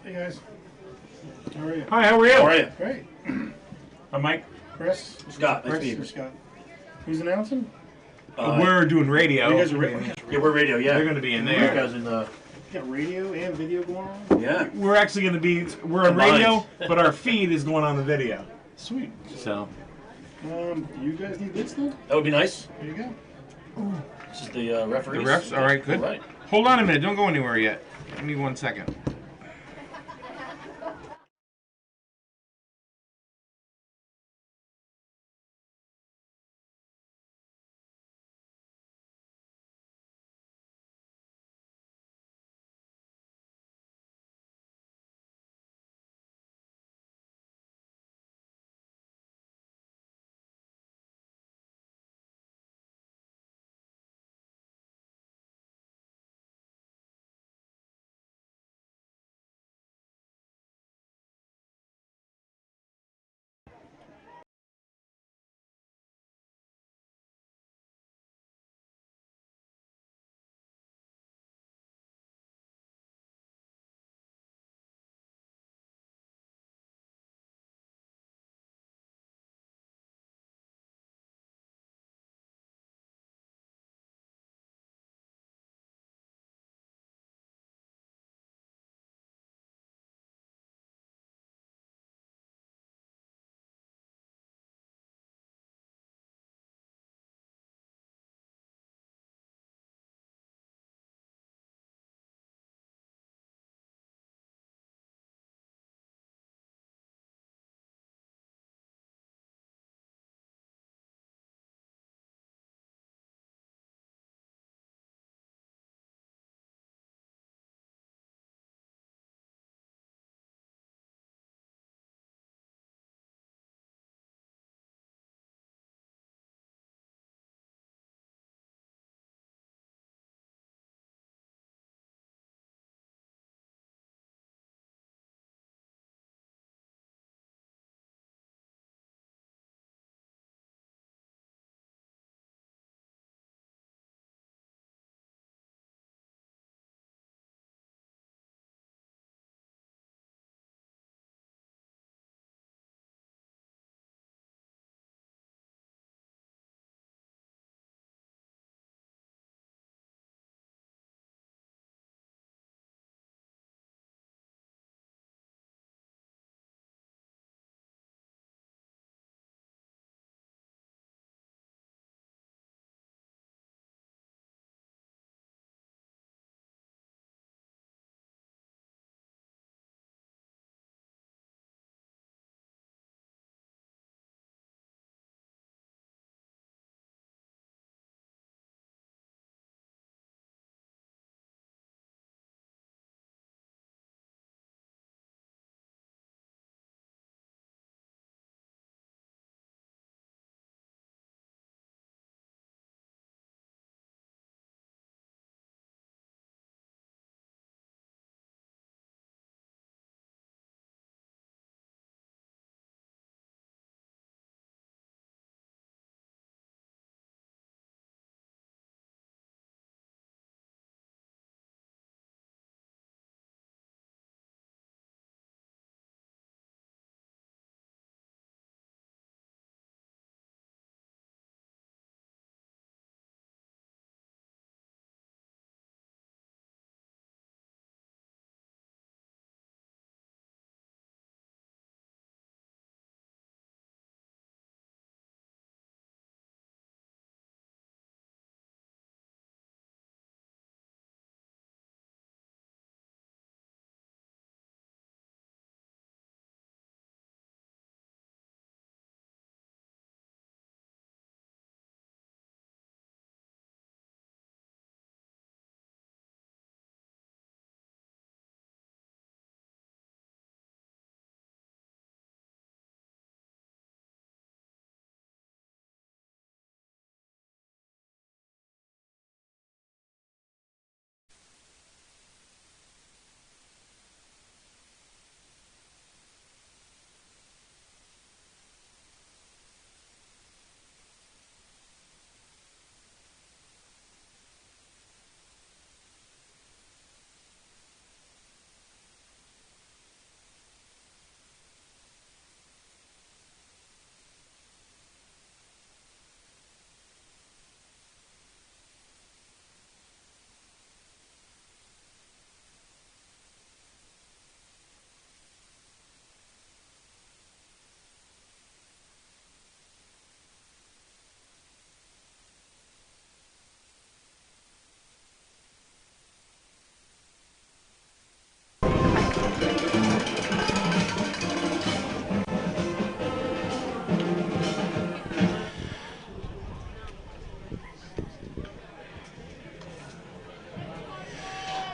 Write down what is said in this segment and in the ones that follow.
Hey guys. How are you? Hi, how are you? How are you? Great. I'm Mike. Chris. Scott, nice to meet Chris or you. Scott. Who's announcing? We're doing radio. You guys are radio. Yeah, we're radio, yeah. They're going to be in You there. guys in the... You got radio and video going on? Yeah. We're actually going to be, we're on Combined. radio, but our feed is going on the video. Sweet. So, Do you guys need bits then? That would be nice. There you go. This is the referees. the refs, all right, good. All right. Hold on a minute, don't go anywhere yet. Give me 1 second.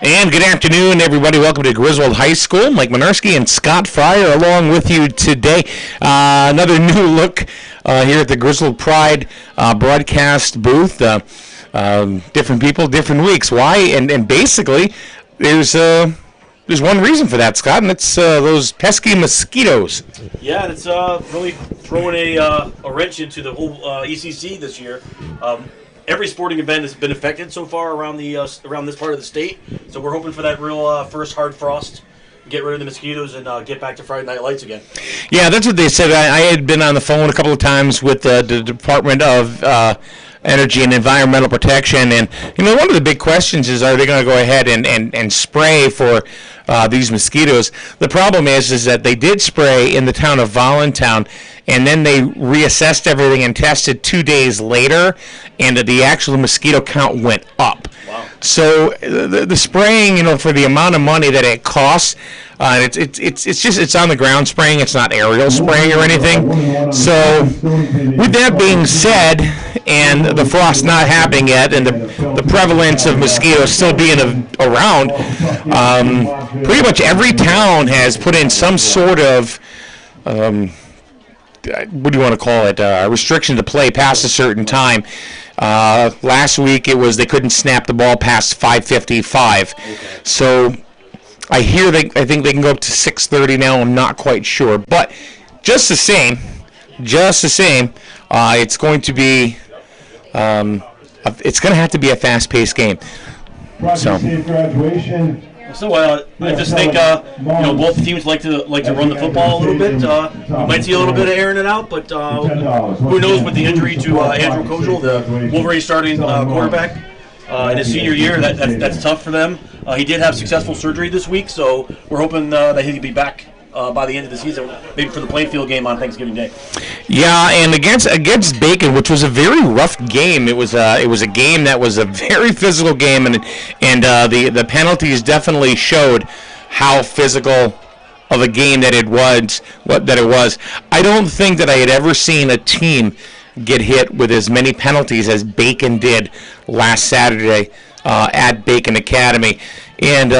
And good afternoon, everybody. Welcome to Griswold High School. Mike Minarski and Scott Fryer along with you today. Another new look here at the Griswold Pride broadcast booth. Different people, different weeks. Why? And basically, there's one reason for that, Scott, and it's those pesky mosquitoes. Yeah, and it's really throwing a wrench into the whole ECC this year. Every sporting event has been affected so far around this part of the state. So we're hoping for that real first hard frost, get rid of the mosquitoes, and get back to Friday Night Lights again. Yeah, that's what they said. I had been on the phone a couple of times with the Department of Energy and Environmental Protection, and one of the big questions is, are they going to go ahead and spray for these mosquitoes? The problem is that they did spray in the town of Voluntown, and then they reassessed everything and tested 2 days later, and the actual mosquito count went up. Wow. So the spraying, for the amount of money that it costs, it's on the ground spraying. It's not aerial spraying or anything. So with that being said, and the frost not happening yet, and the prevalence of mosquitoes still being around, pretty much every town has put in some sort of what do you want to call it? Restriction to play past a certain time. Last week it was they couldn't snap the ball past 5:55. Okay. So I think they can go up to 6:30 now. I'm not quite sure, but just the same, it's going to be it's going to have to be a fast-paced game. So. So I just think both teams like to run the football a little bit. We might see a little bit of airing it out, but who knows with the injury to Andrew Kozel, the Wolverine starting quarterback in his senior year, that's tough for them. He did have successful surgery this week, so we're hoping that he can be back by the end of the season, maybe for the Plainfield game on Thanksgiving Day. Yeah, and against Bacon, which was a very rough game. It was a game that was a very physical game, and the penalties definitely showed how physical of a game that it was. I don't think that I had ever seen a team get hit with as many penalties as Bacon did last Saturday at Bacon Academy. And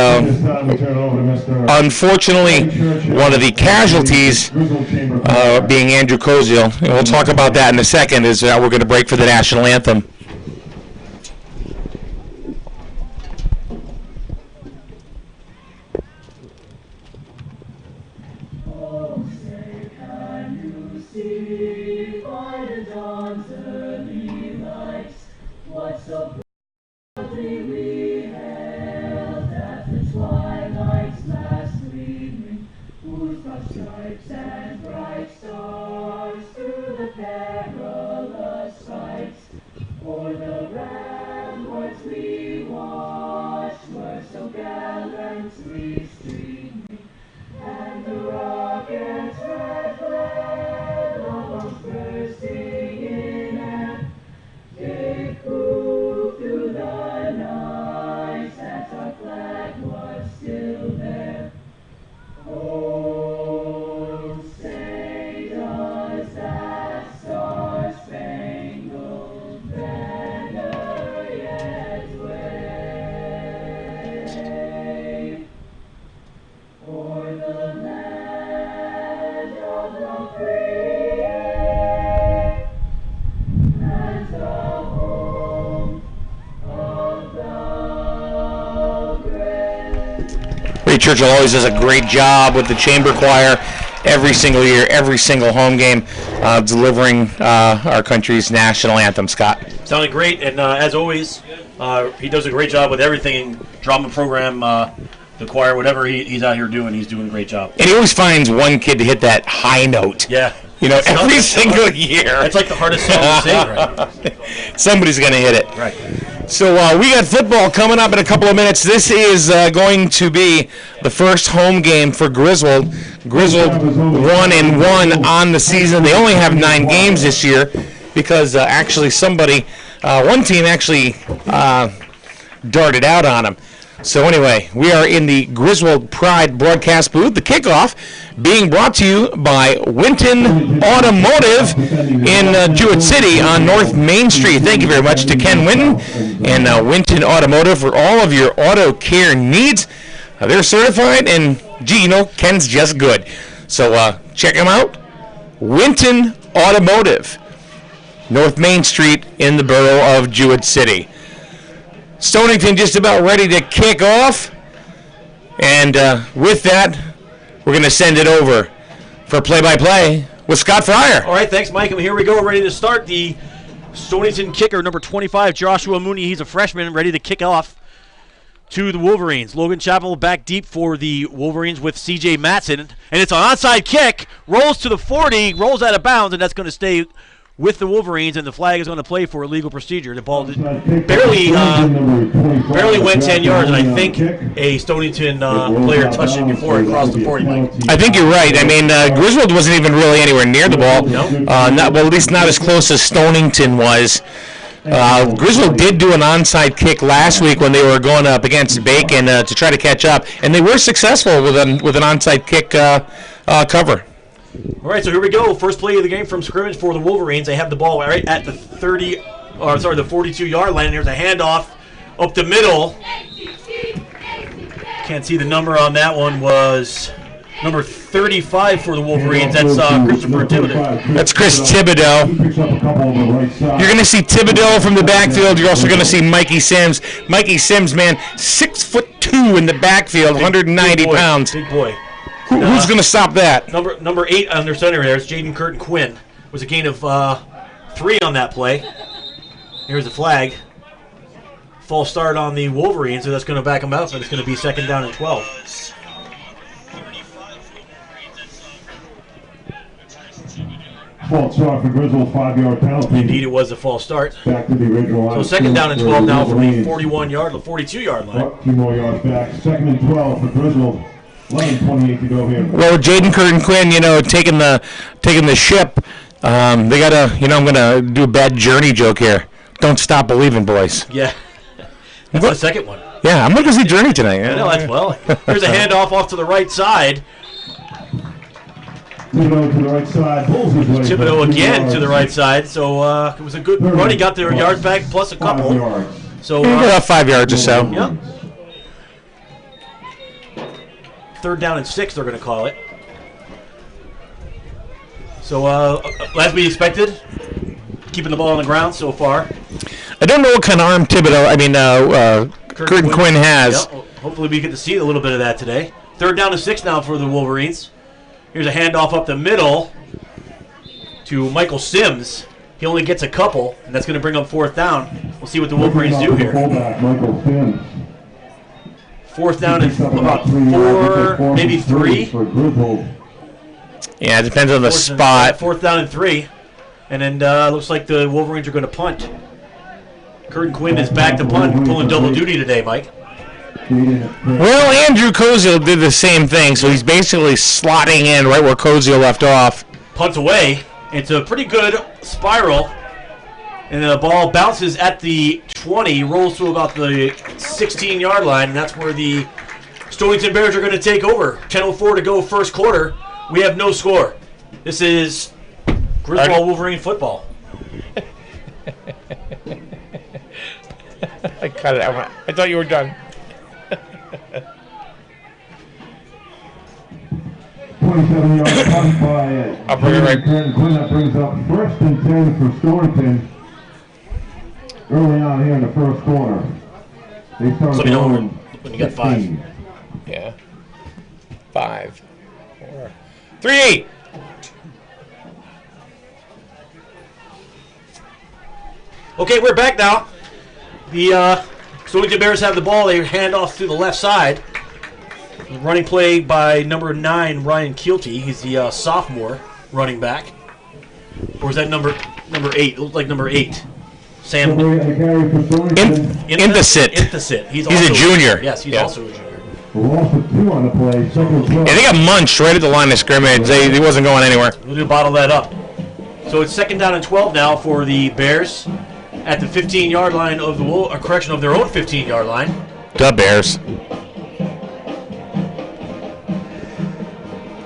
unfortunately, one of the casualties being Andrew Kozel. And we'll talk about that in a second as we're going to break for the national anthem. Churchill always does a great job with the chamber choir every single year, every single home game, delivering our country's national anthem. Scott. Sounded great, and as always, he does a great job with everything, drama program, the choir, whatever he's out here doing, he's doing a great job. And he always finds one kid to hit that high note. Yeah. Every single year. That's like the hardest song to sing, right? Somebody's going to hit it. Right. So we got football coming up in a couple of minutes. This is going to be the first home game for Griswold. Griswold 1-1 on the season. They only have 9 games this year because actually one team actually darted out on him. So anyway, we are in the Griswold Pride broadcast booth. The kickoff being brought to you by Winton Automotive in Jewett City on North Main Street. Thank you very much to Ken Winton and Winton Automotive for all of your auto care needs. They're certified, and gee, Ken's just good. So check them out. Winton Automotive, North Main Street in the borough of Jewett City. Stonington just about ready to kick off. And with that, we're going to send it over for play-by-play with Scott Fryer. All right, thanks, Mike. And here we go, ready to start. The Stonington kicker, number 25, Joshua Mooney. He's a freshman, ready to kick off to the Wolverines. Logan Chappell back deep for the Wolverines with C.J. Matson. And it's an onside kick. Rolls to the 40, rolls out of bounds, and that's going to stay with the Wolverines, and the flag is going to play for illegal procedure. The ball barely went 10 yards, and I think a Stonington player touched it before it crossed the 40 line. I think you're right. I mean, Griswold wasn't even really anywhere near the ball. At least not as close as Stonington was. Griswold did do an onside kick last week when they were going up against Bacon to try to catch up, and they were successful with an onside kick cover. All right, so here we go. First play of the game from scrimmage for the Wolverines. They have the ball right at the 42-yard line. There's a handoff up the middle. Can't see the number on that one. Was number 35 for the Wolverines. That's Christopher Thibodeau. That's Chris Thibodeau. You're going to see Thibodeau from the backfield. You're also going to see Mikey Sims. Mikey Sims, man, 6'2" in the backfield, 190 pounds. Big boy. Who's going to stop that? Number 8 under center there is Jaden Curtin Quinn. Was a gain of 3 on that play. Here's the flag. False start on the Wolverines, so that's going to back them out, but it's going to be second down and 12. False start for Griswold, 5-yard penalty. Indeed, it was a false start. Back to the original line. So second down and 12 now from the 42-yard line. 2 more yards back. Second and 12 for Griswold. 11:28 to go here. Well, Jaden Curtin Quinn, taking the ship. They gotta, I'm gonna do a bad journey joke here. Don't stop believing, boys. Yeah, that's the second one. Yeah, I'm gonna go see Journey tonight. I know that's well. Here's a handoff off to the right side. Thibodeau to the right side. Thibodeau again to the right side. So it was a good run. He got their yards back plus a couple. So about 5 yards or so. Yep. Third down and 6, they're going to call it. So, as we expected, keeping the ball on the ground so far. I don't know what kind of arm Curtin Quinn has. Yep. Hopefully we get to see a little bit of that today. Third down and 6 now for the Wolverines. Here's a handoff up the middle to Michael Sims. He only gets a couple, and that's going to bring up fourth down. We'll see what the Wolverines do here. Fourth down and about 4, maybe 3. Yeah, it depends on the spot. Fourth down and 3. And then looks like the Wolverines are going to punt. Curtin Quinn is back to punt, pulling double duty today, Mike. Well, Andrew Koziel did the same thing, so he's basically slotting in right where Koziel left off. Punt away. It's a pretty good spiral. And the ball bounces at the 20, rolls to about the 16-yard line, and that's where the Stonington Bears are going to take over. 10:04 to go first quarter. We have no score. This is Griswold Wolverine football. I cut it out. I thought you were done. 27-yard punt by I'll bring it right. Quinn. That brings up first and 10 for Stonington. Early on here in the first quarter. They start Let me know when you got 5. Yeah. 5, 4, 3. Okay, we're back now. The Stonington Bears have the ball. They hand off to the left side. Running play by number 9, Ryan Keelty. He's the sophomore running back. Or is that number 8? It looked like number 8. Sam Inthacit. He's a junior. Yes, he's also a junior. Loss of 2 on the play. Yeah, they got munched right at the line of scrimmage. He wasn't going anywhere. We'll bottle that up. So it's second down and 12 now for the Bears. at the 15-yard line of the of their own 15-yard line. The Bears.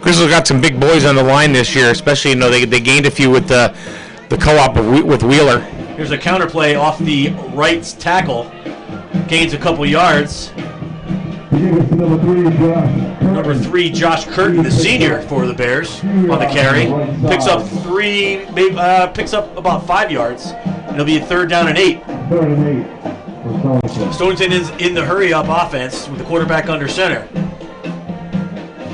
Griswold got some big boys on the line this year, especially, they gained a few with the co-op with Wheeler. Here's a counter play off the right tackle. Gains a couple yards. Number 3, Josh Curtin, the senior for the Bears, on the carry. Picks up about 5 yards. It'll be a 3rd down and 8. Stonington is in the hurry-up offense with the quarterback under center.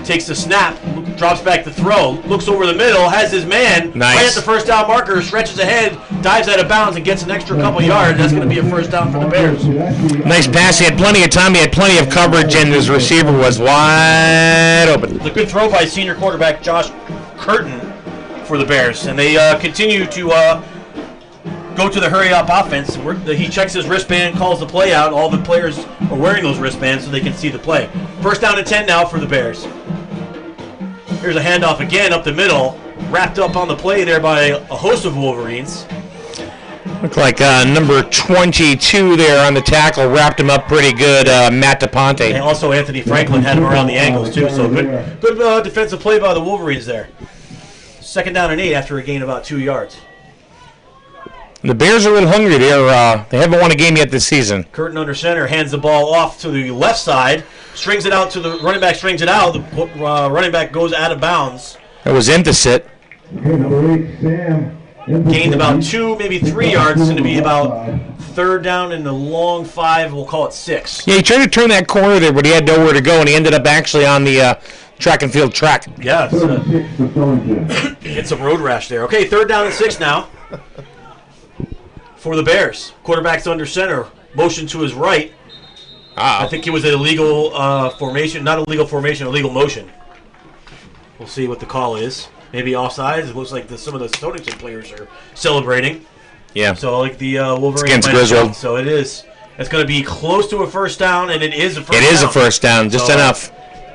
Takes the snap, drops back the throw, looks over the middle, has his man right at the first down marker, stretches ahead, dives out of bounds, and gets an extra couple yards. That's going to be a 1st down for the Bears. Nice pass. He had plenty of time. He had plenty of coverage, and his receiver was wide open. The good throw by senior quarterback Josh Curtin for the Bears, and they continue to go to the hurry-up offense. He checks his wristband, calls the play out. All the players are wearing those wristbands so they can see the play. 1st down and 10 now for the Bears. Here's a handoff again up the middle, wrapped up on the play there by a host of Wolverines. Looked like number 22 there on the tackle wrapped him up pretty good, Matt DePonte. And also Anthony Franklin had him around the ankles too, so good defensive play by the Wolverines there. 2nd down and 8 after a gain of about 2 yards. The Bears are a little hungry. They haven't won a game yet this season. Curtin under center hands the ball off to the left side, strings it out to the running back. Strings it out. The running back goes out of bounds. It was Inthicit. Gained about 2, maybe 3 yards. It's going to be about 3rd down and a long 5. We'll call it 6. Yeah, he tried to turn that corner there, but he had nowhere to go, and he ended up actually on the track and field track. Yeah, it's some road rash there. Okay, 3rd down and 6 now. For the Bears, quarterback's under center, motion to his right. I think it was an illegal formation, not illegal formation, illegal motion. We'll see what the call is. Maybe offsides. It looks like some of the Stonington players are celebrating. Yeah. So like the Wolverines against Griswold. So it is. It's going to be close to a 1st down, and it is a 1st down. It is a 1st down, just enough.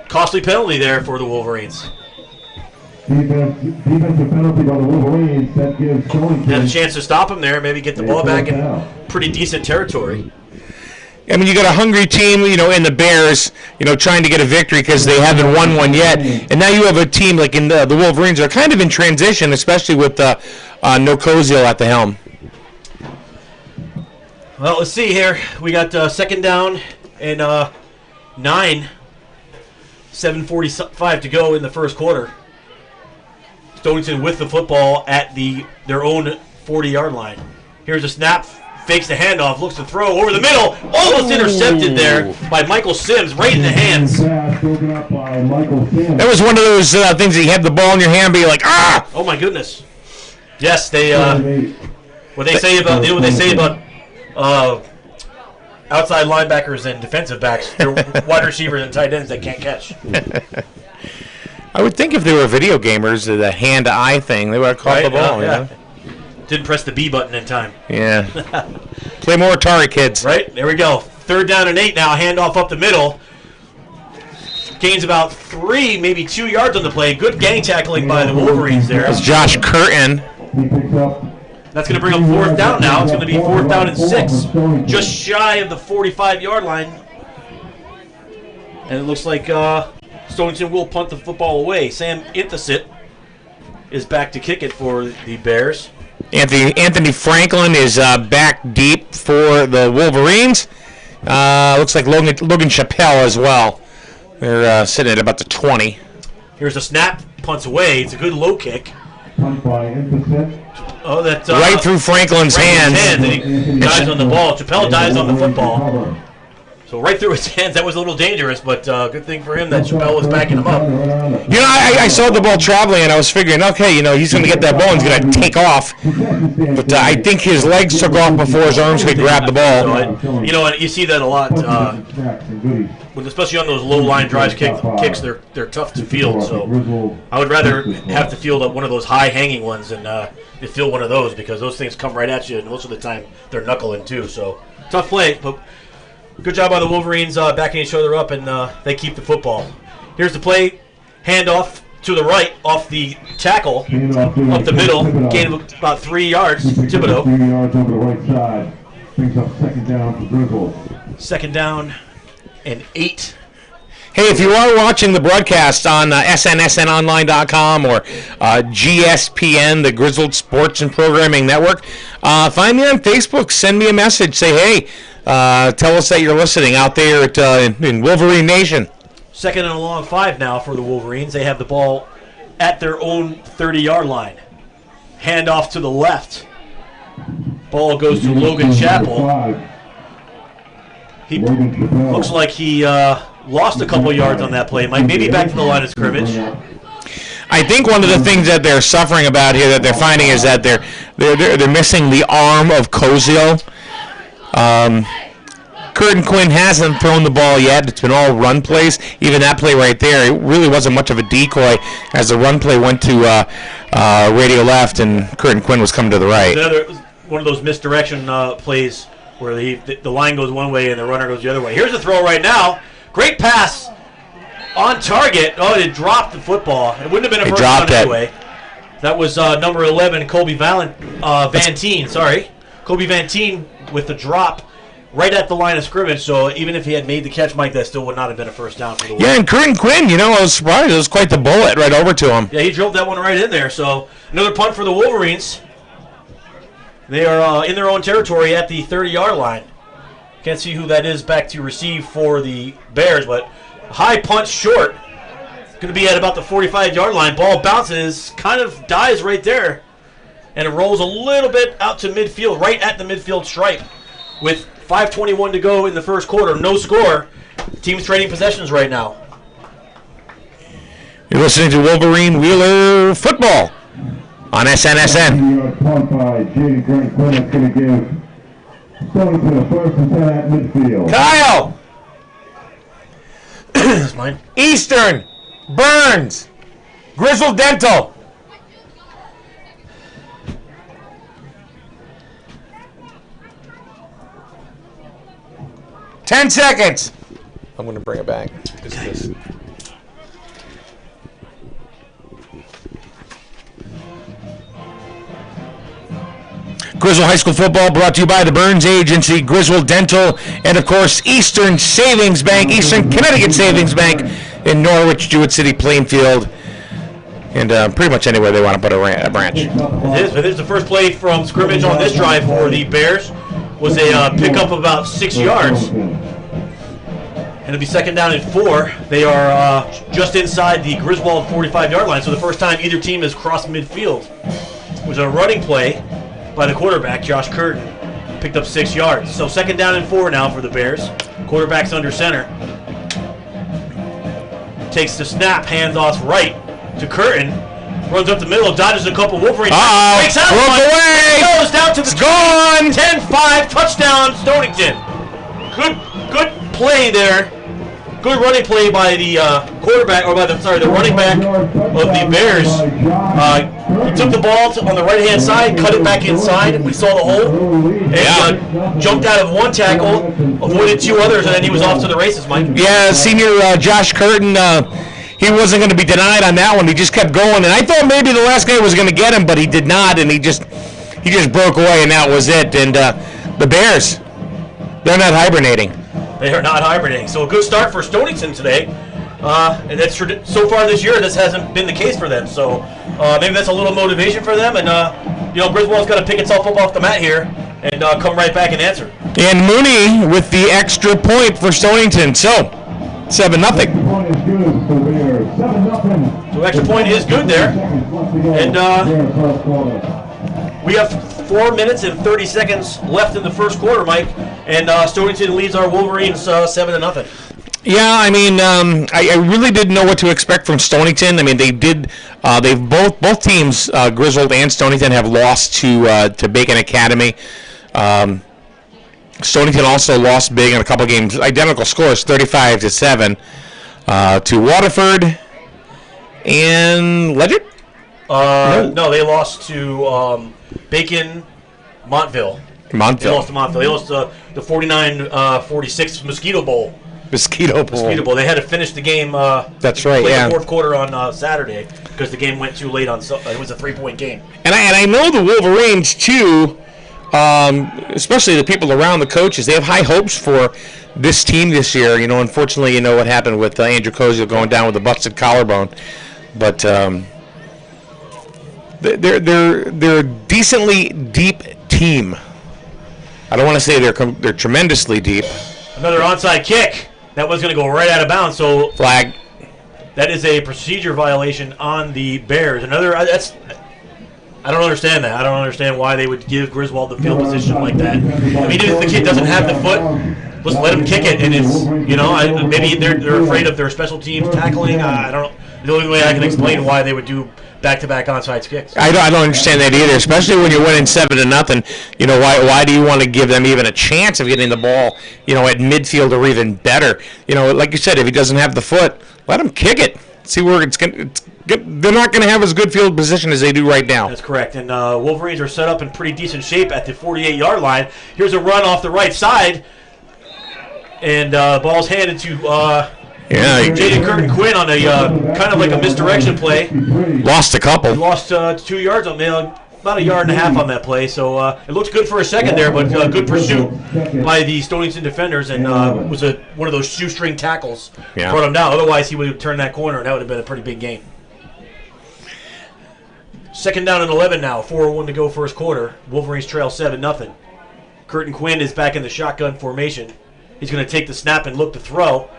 Costly penalty there for the Wolverines. Defensive penalty by the Wolverines. That gives Stonington Had a chance to stop him there, maybe get the ball back in pretty decent territory. I mean, you got a hungry team, in the Bears, trying to get a victory because they haven't won one yet. And now you have a team like in the Wolverines are kind of in transition, especially with Nokozil at the helm. Well, let's see here. We got 2nd down and 9. 7:45 to go in the 1st quarter. Stonington with the football at their own 40-yard line. Here's a snap, fakes the handoff, looks to throw over the middle, almost intercepted there by Michael Sims, right in the hands. That was one of those things that you have the ball in your hand, but you're like, ah! Oh my goodness. Yes, what they say about outside linebackers and defensive backs, they're wide receivers and tight ends that can't catch. I would think if they were video gamers, the hand-eye thing, they would have caught the ball. Yeah. Didn't press the B button in time. Yeah. Play more Atari, kids. Right, there we go. 3rd down and 8 now. Handoff up the middle. Gains about 3, maybe 2 yards on the play. Good gang tackling by the Wolverines there. That's Josh Curtin. That's going to bring up 4th down now. It's going to be 4th down and 6. Just shy of the 45-yard line. And it looks like Stonington will punt the football away. Sam Inthicit is back to kick it for the Bears. Anthony Franklin is back deep for the Wolverines. Looks like Logan Chappelle as well. They're sitting at about the 20. Here's a snap, punts away. It's a good low kick. Oh, that right through Franklin's hands. And he dives on the ball. Chappelle dives on the football. So right through his hands, that was a little dangerous, but good thing for him that Chappelle was backing him up. I saw the ball traveling, and I was figuring, okay, he's going to get that ball and he's going to take off. But I think his legs took off before his arms could grab the ball. So and you see that a lot, especially on those low-line drives kicks. They're tough to field. So I would rather have to field one of those high-hanging ones than field one of those because those things come right at you, and most of the time they're knuckling too. So tough play, but. Good job by the Wolverines backing each other up, and they keep the football. Here's the play. Handoff to the right off the tackle, up the middle, gain of about 3 yards. Thibodeau. 3 yards over the right side. Brings up second down for Griswold. Second down and 8. Hey, if you are watching the broadcast on SNSNonline.com or GSPN, the Griswold Sports and Programming Network, find me on Facebook. Send me a message. Say, hey, tell us that you're listening out there in Wolverine Nation. Second and a long 5 now for the Wolverines. They have the ball at their own 30-yard line. Handoff to the left. Ball goes to Logan Chappell. He looks like he lost a couple yards on that play, Mike. Maybe back to the line of scrimmage. I think one of the things that they're suffering about here, that they're finding, is that they're missing the arm of Cozio. Curtin Quinn hasn't thrown the ball yet. It's been all run plays. Even that play right there, it really wasn't much of a decoy, as the run play went to radio left and Curtin Quinn was coming to the right. One of those misdirection plays where the line goes one way and the runner goes the other way. Here's a throw right now. Great pass on target. Oh, it dropped the football. It wouldn't have been a first down anyway. That was number 11, Kobe Vantine. Sorry. Kobe Vantine with the drop right at the line of scrimmage. So even if he had made the catch, Mike, that still would not have been a first down for the Yeah, and Curtin Quinn, I was surprised. It was quite the bullet right over to him. Yeah, he drilled that one right in there. So another punt for the Wolverines. They are in their own territory at the 30-yard line. Can't see who that is back to receive for the Bears, but high punch short. Going to be at about the 45-yard line. Ball bounces, kind of dies right there, and it rolls a little bit out to midfield, right at the midfield stripe. With 5:21 to go in the first quarter, no score. Teams trading possessions right now. You're listening to Wolverine Wheeler Football on SNSN. Punt by Jaden Curtin Quinn is going to give Stonington a first and 10 at midfield. Kyle! That's mine. Eastern, Burns, Griswold Dental. Ten seconds. I'm going to bring it back. Griswold High School football brought to you by the Burns Agency, Griswold Dental, and of course Eastern Savings Bank, Eastern Connecticut Savings Bank in Norwich, Jewett City, Plainfield, and pretty much anywhere they want to put a branch. It is the first play from scrimmage on this drive for the Bears. Was a pickup of about 6 yards. And it'll be second down and 4. They are just inside the Griswold 45-yard line, so the first time either team has crossed midfield. It was a running play by the quarterback, Josh Curtin. Picked up 6 yards. So second down and 4 now for the Bears. Quarterback's under center. Takes the snap, hands off right to Curtin. Runs up the middle, dodges a couple Wolverines. Breaks out broke away. Goes down to the gone. 10-5, touchdown, Stonington. Good play there. Good running play by the quarterback, or the running back of the Bears. He took the ball on the right-hand side, cut it back inside. We saw the hole. And jumped out of one tackle, avoided 2 others, and then he was off to the races, Mike. Yeah, senior Josh Curtin, he wasn't going to be denied on that one. He just kept going, and I thought maybe the last guy was going to get him, but he did not, and he just broke away, and that was it. And the Bears, they're not hibernating. They are not hibernating. So a good start for Stonington today. And that's so far this year, this hasn't been the case for them. So maybe that's a little motivation for them. And, Griswold's got to pick itself up off the mat here and come right back and answer. And Mooney with the extra point for Stonington. So, 7-0. So extra point is good there. And we have 4 minutes and 30 seconds left in the first quarter, Mike. And Stonington leads our Wolverines 7-0. Yeah, I mean, I really didn't know what to expect from Stonington. I mean, they've both teams, Griswold and Stonington, have lost to Bacon Academy. Stonington also lost big in a couple games, identical scores, 35-7 to Waterford and Ledyard. No, they lost to Bacon, Montville. They lost to Montville. They lost the 49-46 Mosquito Bowl Mosquito Bowl. Mosquito Bowl. They had to finish the game. That's right. Played Yeah. the fourth quarter on Saturday because the game went too late on. It was a 3-point game. And I know the Wolverines too, especially the people around the coaches. They have high hopes for this team this year. You know, unfortunately, you know what happened with Andrew Koziel going down with a busted collarbone, but they're a decently deep team. I don't want to say they're tremendously deep. Another onside kick. That was going to go right out of bounds. So Flag. that is a procedure violation on the Bears. I don't understand that. I don't understand why they would give Griswold the field position like that. I mean, if the kid doesn't have the foot, let's let him kick it. And it's, maybe they're afraid of their special teams tackling. I don't know. The only way I can explain why they would do back-to-back onside kicks. I don't understand that either, especially when you're winning 7-0. You know, why do you want to give them even a chance of getting the ball, at midfield or even better? You know, like you said, if he doesn't have the foot, let him kick it. See where they're not going to have as good field position as they do right now. That's correct. And Wolverines are set up in pretty decent shape at the 48-yard line. Here's a run off the right side. And ball's handed to Jaden Curtin Quinn on a kind of like a misdirection play. Lost a couple. He lost 2 yards on about a yard and a half on that play. So it looked good for a second there, but good pursuit by the Stonington defenders, and was one of those shoestring tackles. Yeah. Brought him down. Otherwise, he would have turned that corner, and that would have been a pretty big game. 2nd down and 11 now. 4:01 to go first quarter. Wolverines trail 7-0. Curtin Quinn is back in the shotgun formation. He's going to take the snap and look to throw.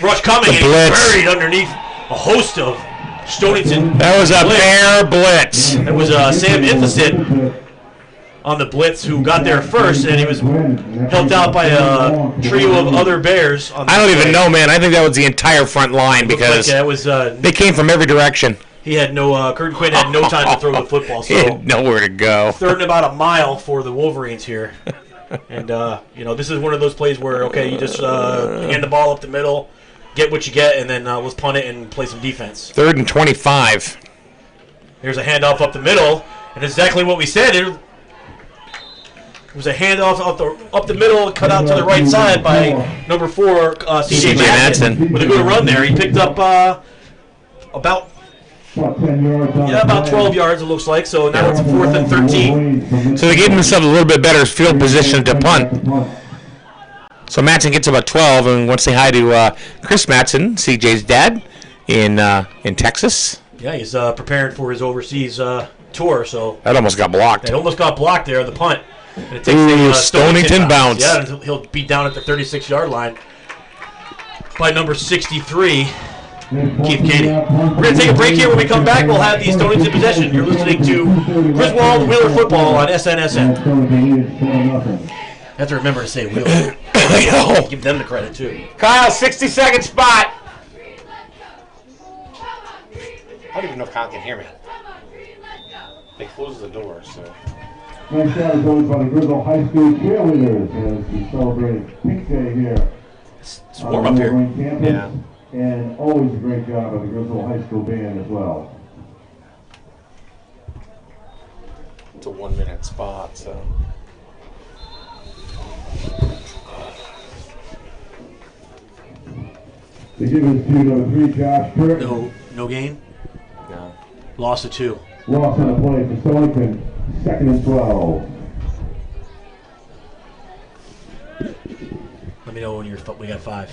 Rush coming, and he's buried underneath a host of Stonington. That was a Bear blitz. It was Sam Infasit on the blitz who got there first, and he was helped out by a trio of other Bears. I don't even know, man. I think that was the entire front line because they came from every direction. He had Curtin Quinn had no time to throw the football. So he had nowhere to go. 3rd and about a mile for the Wolverines here. And, this is one of those plays where, you just hand the ball up the middle, get what you get, and then let's punt it and play some defense. 3rd and 25. Here's a handoff up the middle, and exactly what we said. It was a handoff up the middle, cut out to the right side by number 4, C.J. Madsen, with a good run there. He picked up about 12 yards, it looks like. So now it's 4th and 13. So they gave themselves a little bit better field position to punt. So Madsen gets about 12, and want to say hi to Chris Madsen, CJ's dad, in Texas. Yeah, he's preparing for his overseas tour. So that almost got blocked. It almost got blocked there, the punt. And it takes Stonington bounce. Yeah, and he'll be down at the 36-yard line by number 63. Keith Cady. We're going to take a break here. When we come back, we'll have the Stonington possession. You're listening to Griswold Wheeler Football on SNSN. You have to remember to say Wheeler. Give them the credit, too. Kyle, 60-second spot. I don't even know if Kyle can hear me. They closed the door, so. Nice shot is always by the Griswold High School cheerleaders as we celebrate Pink Day here. It's warm up here. Yeah. And always a great job by the Griswold High School band as well. It's a 1-minute spot, so. They give it to number 3, Josh Curtin. No gain? No. Loss of 2. Loss on the play for Stonington. 2nd and 12. Let me know when we got 5.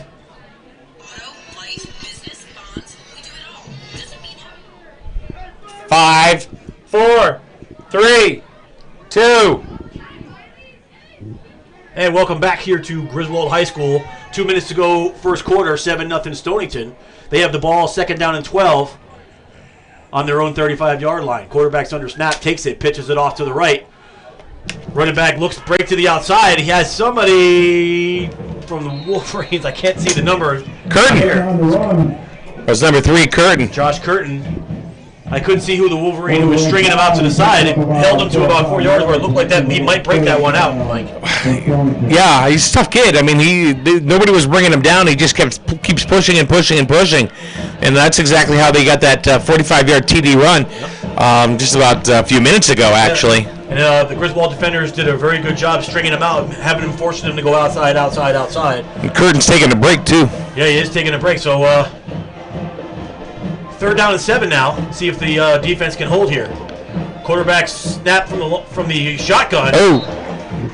Auto, life, business, bonds, we do it all. Doesn't mean 5, 4, 3, 2. And welcome back here to Griswold High School. 2 minutes to go, first quarter, 7-0 Stonington. They have the ball, 2nd down and 12 on their own 35-yard line. Quarterback's under snap, takes it, pitches it off to the right. Running back looks break to the outside. He has somebody from the Wolverines. I can't see the number. Curtin. Here. That's number 3, Curtin. Josh Curtin. I couldn't see who the Wolverine who was stringing him out to the side. It held him to about 4 yards where it looked like that he might break that one out, Mike. Yeah, he's a tough kid. I mean, nobody was bringing him down. He just keeps pushing and pushing and pushing. And that's exactly how they got that 45-yard TD run just about a few minutes ago, actually. And the Griswold defenders did a very good job stringing him out, having him forcing him to go outside. And Curtin's taking a break, too. Yeah, he is taking a break. So 3rd down and 7 now. See if the defense can hold here. Quarterback snap from the shotgun. Oh.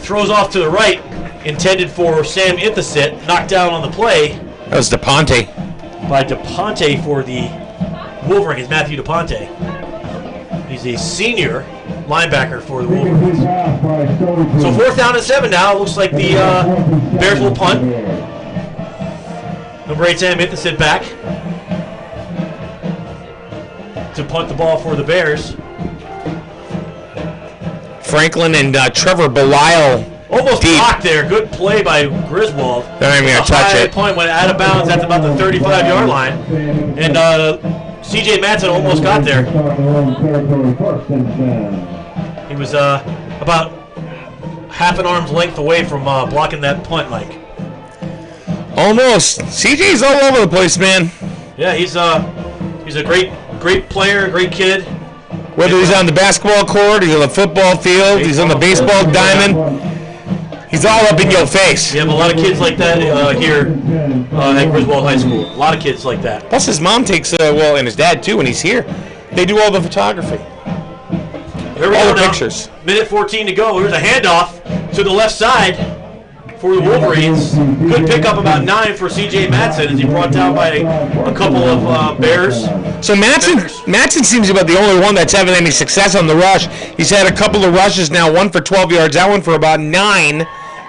Throws off to the right, intended for Sam Ithasit. Knocked down on the play. That was DePonte. By DePonte for the Wolverines, Matthew DePonte. He's a senior linebacker for the Wolverines. So 4th down and 7 now. Looks like the Bears will punt. Number 8, Sam Ithasit back to punt the ball for the Bears. Franklin and Trevor Belisle. Almost deep. blocked there. Good play by Griswold. They're not even going to touch it. Point went out of bounds at about the 35-yard line. And C.J. Matson almost got there. He was about half an arm's length away from blocking that punt, Mike. Almost. CJ's all over the place, man. Yeah, he's a great player, great kid. Whether he's on the basketball court, he's on the football field, he's on the baseball diamond, he's all up in your face. We have a lot of kids like that here at Griswold High School. A lot of kids like that. Plus his mom takes, and his dad too when he's here. They do all the photography. Here we all go the now. pictures. Minute 14 to go. Here's a handoff to the left side for the Wolverines. Good pickup, about 9 for C.J. Matson as he brought down by a couple of Bears. So Matson seems about the only one that's having any success on the rush. He's had a couple of rushes now, one for 12 yards, that one for about 9,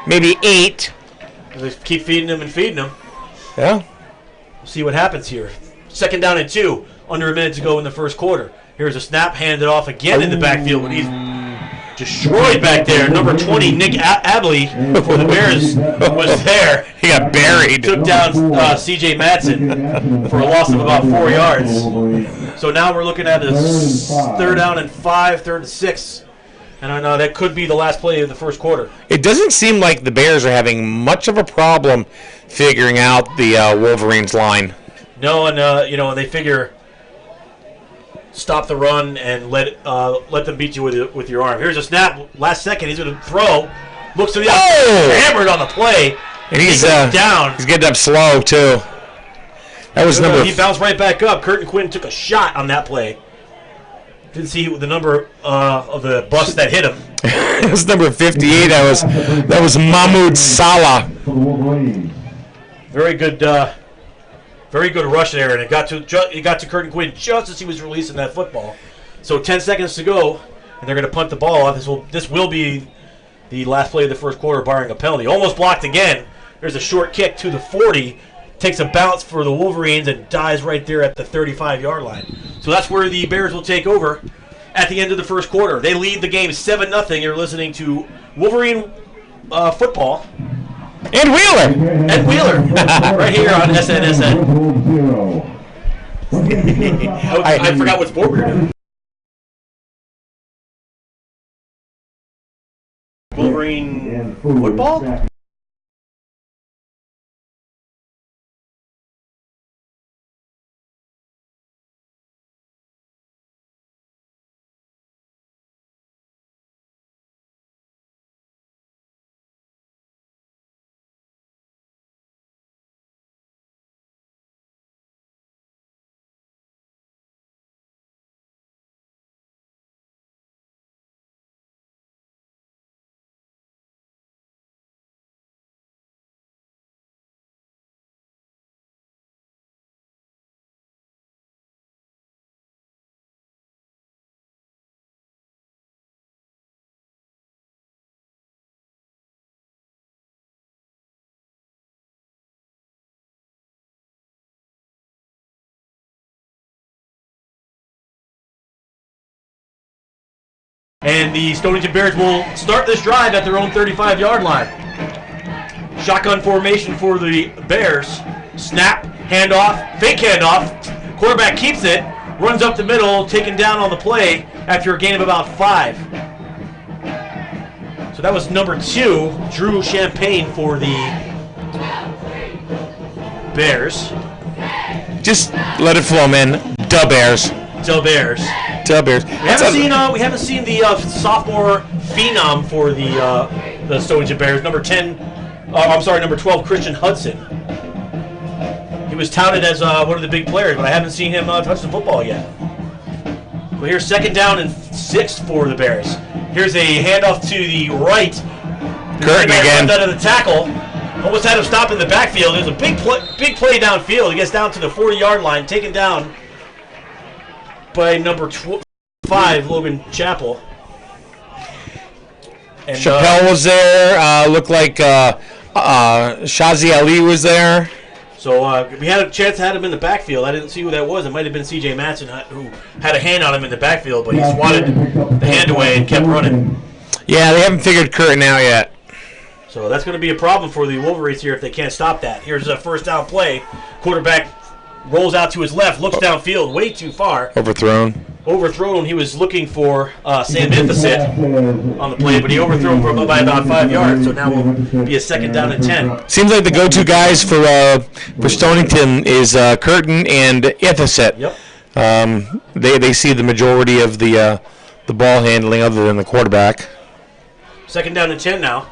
maybe 8. They keep feeding him and feeding him. Yeah. We'll see what happens here. 2nd down and 2, under a minute to go in the first quarter. Here's a snap, handed off again in the backfield, but he's destroyed back there. Number 20, Nick Abley for the Bears was there. He got buried. Took down C.J. Matson for a loss of about 4 yards. So now we're looking at a 3rd down and 5, 3rd and 6. And I know that could be the last play of the first quarter. It doesn't seem like the Bears are having much of a problem figuring out the Wolverines line. No, and they figure stop the run and let them beat you with your arm. Here's a snap. Last second, he's going to throw. Looks to the outside, hammered on the play. And he's down. He's getting up slow too. That was number. He bounced right back up. Curtin Quinn took a shot on that play. Didn't see the number of the bus that hit him. It was number 58. That was Mahmoud Salah. Very good rush there, and it got to Curtin Quinn just as he was releasing that football. So 10 seconds to go, and they're going to punt the ball off. This will be the last play of the first quarter, barring a penalty. Almost blocked again. There's a short kick to the 40. Takes a bounce for the Wolverines and dies right there at the 35-yard line. So that's where the Bears will take over at the end of the first quarter. They lead the game 7-0. You're listening to Wolverine football. And Wheeler. And Wheeler. Right here on SNSN. I forgot what sport we were doing. Wolverine football? And the Stonington Bears will start this drive at their own 35-yard line. Shotgun formation for the Bears. Snap, handoff, fake handoff. Quarterback keeps it, runs up the middle, taken down on the play after a gain of about 5. So that was number 2, Drew Champagne for the Bears. Just let it flow, man. Da Bears. Del Bears. Bears. We haven't seen the sophomore phenom for the Stonington Bears, number 12, Christian Hudson. He was touted as one of the big players, but I haven't seen him touch the football yet. Well, here's 2nd down and 6 for the Bears. Here's a handoff to the right. Curtin again. Out of the tackle. Almost had him stop in the backfield. There's a big play downfield. He gets down to the 40-yard line, taken down by number 5, Logan Chappell. And, Chappelle was there. Looked like Shazi Ali was there. So we had a chance to have him in the backfield. I didn't see who that was. It might have been C.J. Matson who had a hand on him in the backfield, but he swatted the hand away and kept running. Yeah, they haven't figured Curtin out yet. So that's going to be a problem for the Wolverines here if they can't stop that. Here's a 1st down play. Quarterback rolls out to his left, looks downfield, way too far. Overthrown. He was looking for Sam Infasit on the play, but he overthrew him by about 5 yards. So now will be a 2nd down and 10. Seems like the go-to guys for Stonington is Curtin and Infasit. Yep. They see the majority of the ball handling other than the quarterback. 2nd down and 10 now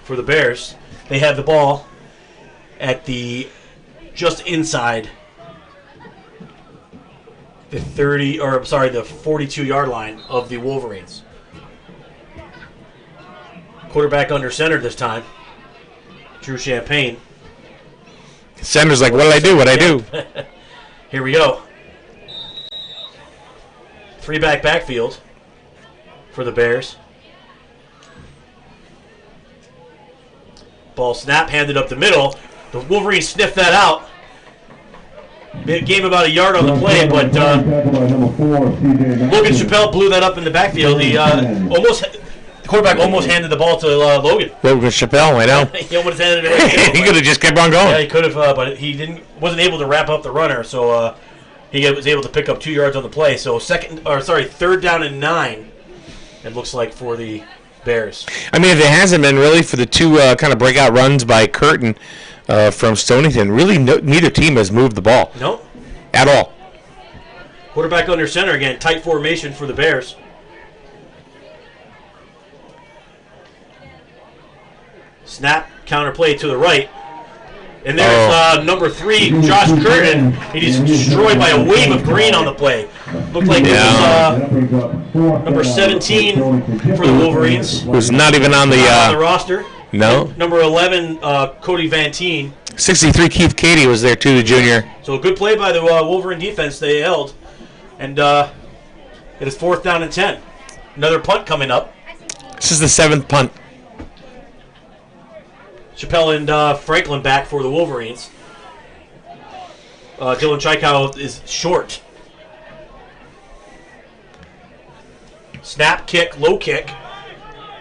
for the Bears. They have the ball at the just inside the 42-yard line of the Wolverines. Quarterback under center this time. Drew Champagne. Center's like, what did I do? What I do? Here we go. 3-back backfield for the Bears. Ball snap, handed up the middle. The Wolverines sniffed that out. It gave about a yard on the play, but Logan Chappelle blew that up in the backfield. The quarterback almost handed the ball to Logan. Logan Chappelle, I know. He almost handed it away. He could have just kept on going. Yeah, he could have, but he wasn't able to wrap up the runner, so he was able to pick up 2 yards on the play. So 3rd down and 9. It looks like for the Bears. I mean, if it hasn't been really for the 2 kind of breakout runs by Curtin from Stonington, really neither team has moved the ball. Nope. At all. Quarterback under center again. Tight formation for the Bears. Snap, counter play to the right. And there's number 3, Josh Curtin. He's destroyed by a wave of green on the play. Looked like it was number 17 for the Wolverines. Who's not even on the roster. No. And number 11, Cody Vantine. 63, Keith Cady was there too, the junior. So a good play by the Wolverine defense. They held. And it is 4th down and 10. Another punt coming up. This is the 7th punt. Chappelle and Franklin back for the Wolverines. Dylan Chykow is short. Snap, kick, low kick.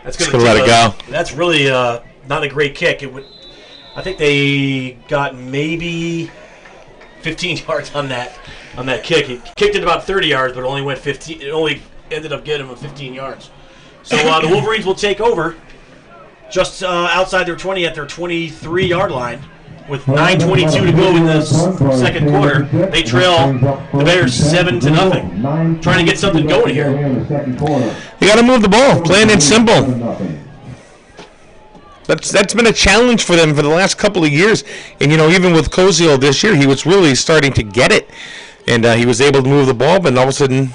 That's going to let it go. That's really not a great kick. I think they got maybe 15 yards on that kick. He kicked it about 30 yards, but only went 15. It only ended up getting him 15 yards. So the Wolverines will take over just outside their 20 at their 23-yard line. With 9:22 to go in the second quarter, they trail the Bears 7-0. Trying to get something going here. You got to move the ball, plain and simple. That's been a challenge for them for the last couple of years. And, even with Koziel this year, he was really starting to get it. And he was able to move the ball, but all of a sudden,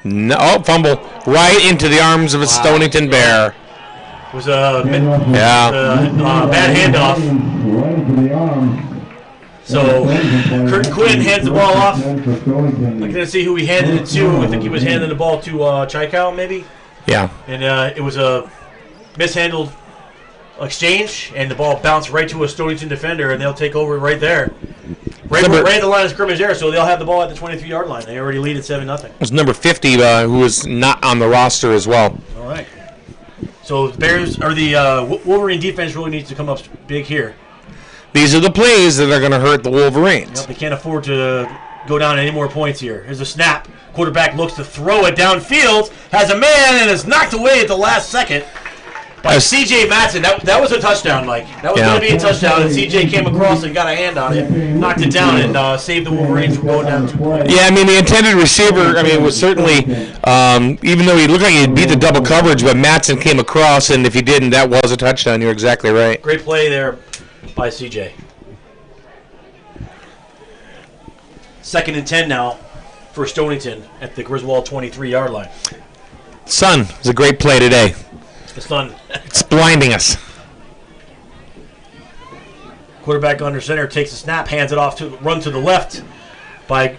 fumble right into the arms of a Stonington Bear. It was a bad handoff. So Kurt Quinn hands the ball off. Looking to see who he handed it to. I think he was handing the ball to Chykow, maybe. Yeah. And it was a mishandled exchange, and the ball bounced right to a Stonington defender, and they'll take over right there. Right at the line of scrimmage there, so they'll have the ball at the 23-yard line. They already lead at 7-0. It was number 50 who was not on the roster as well. All right. So the Bears or the Wolverine defense really needs to come up big here. These are the plays that are going to hurt the Wolverines. Yep, they can't afford to go down any more points here. Here's a snap. Quarterback looks to throw it downfield, has a man, and is knocked away at the last second. by C.J. Matson. That was a touchdown, Mike. That was going to be a touchdown, and C.J. came across and got a hand on it, knocked it down, and saved the Wolverines from going down 2 points. Yeah, I mean, the intended receiver, I mean, was certainly, even though he looked like he beat the double coverage, but Matson came across, and if he didn't, that was a touchdown. You're exactly right. Great play there by C.J. 2nd and 10 now for Stonington at the Griswold 23-yard line. Sun was a great play today. The sun. It's blinding us. Quarterback under center takes a snap, hands it off to run to the left by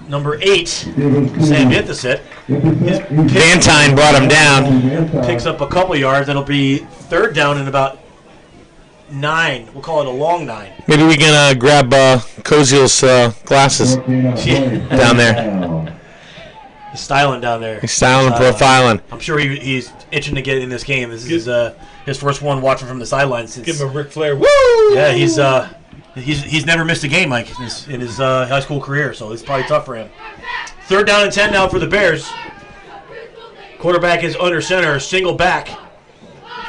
number 8, Sam Inthesit. Vantine brought him down. Picks up a couple yards. It'll be 3rd down and about 9. We'll call it a long 9. Maybe we can grab Koziel's glasses down there. He's styling down there. He's styling and profiling. I'm sure he's itching to get in this game. This is his first one watching from the sidelines since. Give him a Ric Flair. Woo! Yeah, he's never missed a game, Mike, in his high school career, so it's probably tough for him. 3rd down and 10 now for the Bears. Quarterback is under center, single back.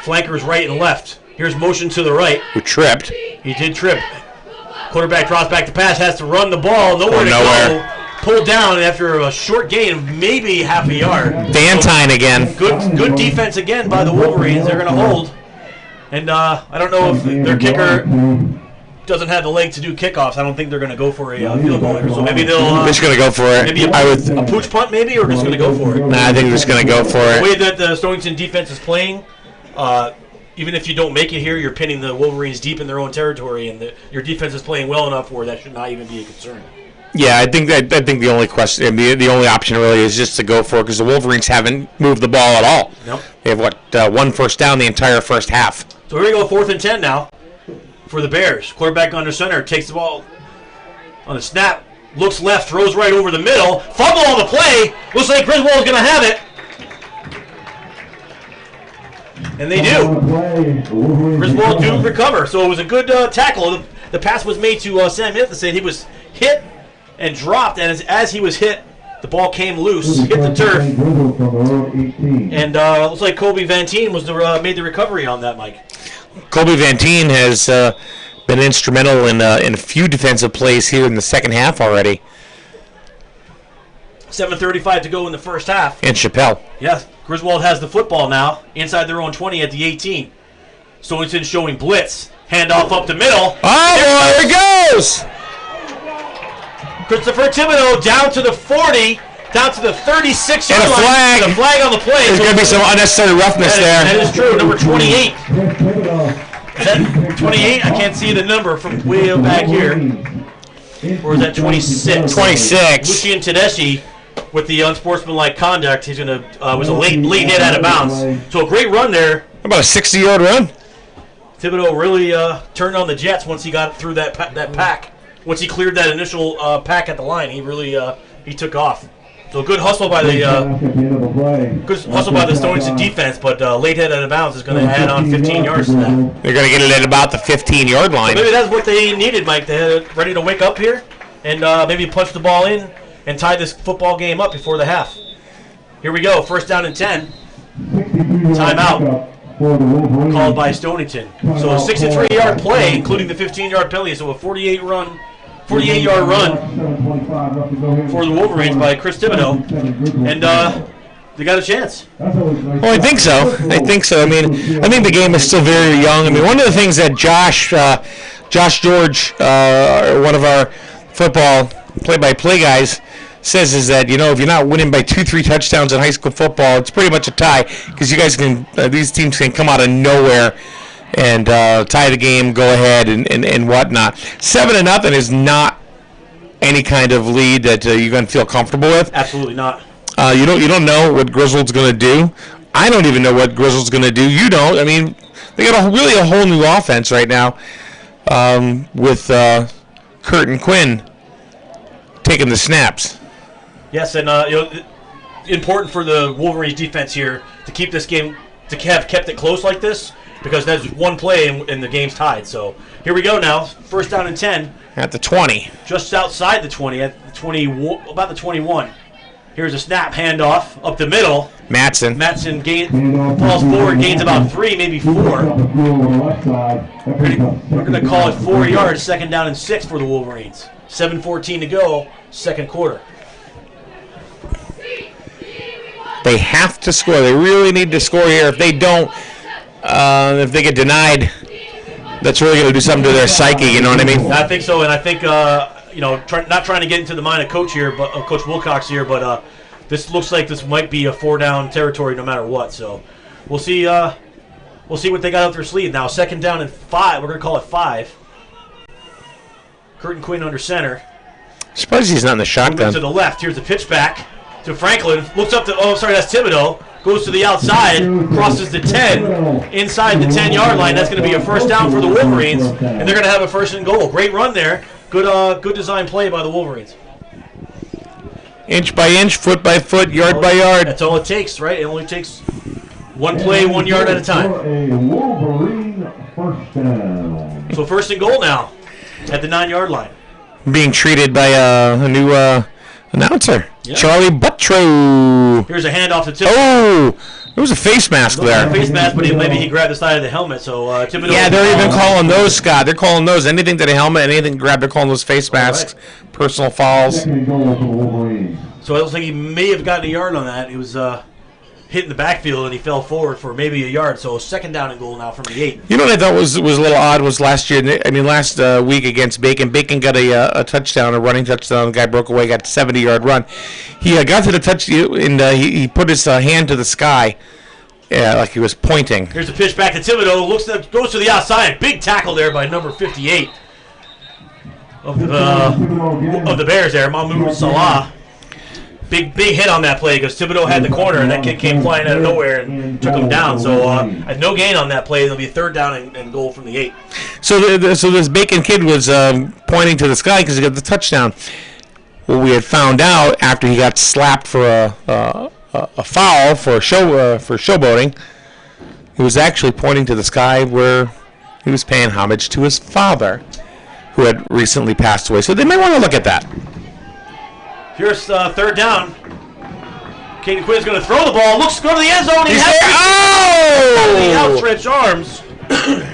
Flankers right and left. Here's motion to the right. Who tripped? He did trip. Quarterback drops back to pass, has to run the ball, nowhere to go. Pulled down after a short gain of maybe half a yard. Vantine again. Good defense again by the Wolverines. They're going to hold. And I don't know if their kicker doesn't have the leg to do kickoffs. I don't think they're going to go for a field goal here. So maybe they'll... Just going to go for it. Maybe a pooch punt maybe, or just going to go for it? Nah, I think we're just going to go for it. The way that the Stonington defense is playing, even if you don't make it here, you're pinning the Wolverines deep in their own territory, and your defense is playing well enough where that should not even be a concern. Yeah, I think the only question, the only option really is just to go for it because the Wolverines haven't moved the ball at all. Nope. They have 1 first down the entire first half. So here we go, 4th and 10 now for the Bears. Quarterback under center, takes the ball on a snap, looks left, throws right over the middle, fumble on the play. Looks like Griswold is going to have it. And they do. Griswold do recover, so it was a good tackle. The pass was made to Sam Inthesit. He was hit and dropped, and as he was hit, the ball came loose, hit the turf, and looks like Colby Vantine was made the recovery on that, Mike. Colby Vantine has been instrumental in a few defensive plays here in the second half already. 7:35 to go in the first half. And Chappelle. Yes, Griswold has the football now inside their own 20 at the 18. Stonington showing blitz. Handoff up the middle. Oh, there it goes! Christopher Thibodeau down to the 40, down to the 36-yard And a line. flag. And a flag on the play. There's going to be some unnecessary roughness there. That is true. Number 28. Is that 28? I can't see the number from way back here. Or is that 26? 26. Lucian Tedeschi with the unsportsmanlike conduct. He's going to was a late hit out of bounds. So a great run there. About a 60-yard run. Thibodeau really turned on the Jets once he got through that pack. Once he cleared that initial pack at the line, he really he took off. So good hustle by the Stonington defense, but late hit out of bounds is going to add on 15 yards to that. They're going to get it at about the 15-yard line. So maybe that's what they needed, Mike. They're ready to wake up here and maybe punch the ball in and tie this football game up before the half. Here we go, 1st down and 10. Timeout called by Stonington. So a 63-yard play, including the 15-yard penalty. So a 48-yard run for the Wolverines by Chris Thibodeau. And they got a chance. Well, I think so. I think the game is still very young. I mean, one of the things that Josh George, one of our football play-by-play guys, says is that, if you're not winning by 2-3 touchdowns in high school football, it's pretty much a tie because you guys these teams can come out of nowhere and tie the game, go ahead, and whatnot. 7-0 is not any kind of lead that you're going to feel comfortable with. Absolutely not. You don't know what Griswold's going to do. I don't even know what Griswold's going to do. You don't. I mean, they got really a whole new offense right now with Kurt and Quinn taking the snaps. Yes, and important for the Wolverines defense here to keep this game, to have kept it close like this, because that's one play and the game's tied. So here we go now, 1st down and 10. At the 20. Just outside the 20, at the 20, about the 21. Here's a snap handoff up the middle. Matson. Matson falls forward, gains about 3, maybe 4. We're going to call it 4 yards, 2nd down and 6 for the Wolverines. 7:14 to go, 2nd quarter. They have to score. They really need to score here. If they don't, if they get denied, that's really going to do something to their psyche. You know what I mean? I think so, and I think not trying to get into the mind of Coach here, but Coach Wilcox here, but this looks like this might be a 4-down territory no matter what. So we'll see. We'll see what they got up their sleeve now. 2nd down and 5. We're going to call it 5. Curtin Quinn under center. Surprised he's not in the shotgun. To the left. Here's the pitch back to Franklin. Looks up to, that's Thibodeau. Goes to the outside, crosses the 10, inside the 10-yard line. That's going to be a 1st down for the Wolverines, and they're going to have a 1st and goal. Great run there. Good design play by the Wolverines. Inch by inch, foot by foot, yard by yard. That's all it takes, right? It only takes one play, 1 yard at a time. So 1st and goal now at the 9-yard line. Being treated by a new announcer, yeah. Charlie Buttrow. Here's a handoff to Thibodeau. Oh, there was a face mask there. A face mask, but maybe he grabbed the side of the helmet. So Thibodeau. Yeah, they're even calling those, Scott. They're calling those anything to the helmet, anything grabbed. They're calling those face masks, right. Personal fouls. So it looks like he may have gotten a yard on that. It was hit in the backfield and he fell forward for maybe a yard. So 2nd down and goal now from the 8. You know what I thought was a little odd was last week against Bacon. Bacon got a touchdown, a running touchdown. The guy broke away, got a 70-yard run. He got to the touch and he put his hand to the sky, like he was pointing. Here's a pitch back to Thibodeau. Goes to the outside. Big tackle there by number 58 of the Bears there, Mahmoud Salah. Big hit on that play because Thibodeau had the corner and that kid came flying out of nowhere and took him down. So no gain on that play. It'll be a 3rd down and goal from the 8. So this Bacon kid was pointing to the sky because he got the touchdown. Well, we had found out after he got slapped for a foul for showboating, he was actually pointing to the sky where he was paying homage to his father, who had recently passed away. So they may want to look at that. Here's 3rd down. Caden Quinn's going to throw the ball. Looks to go to the end zone. He has the outstretched arms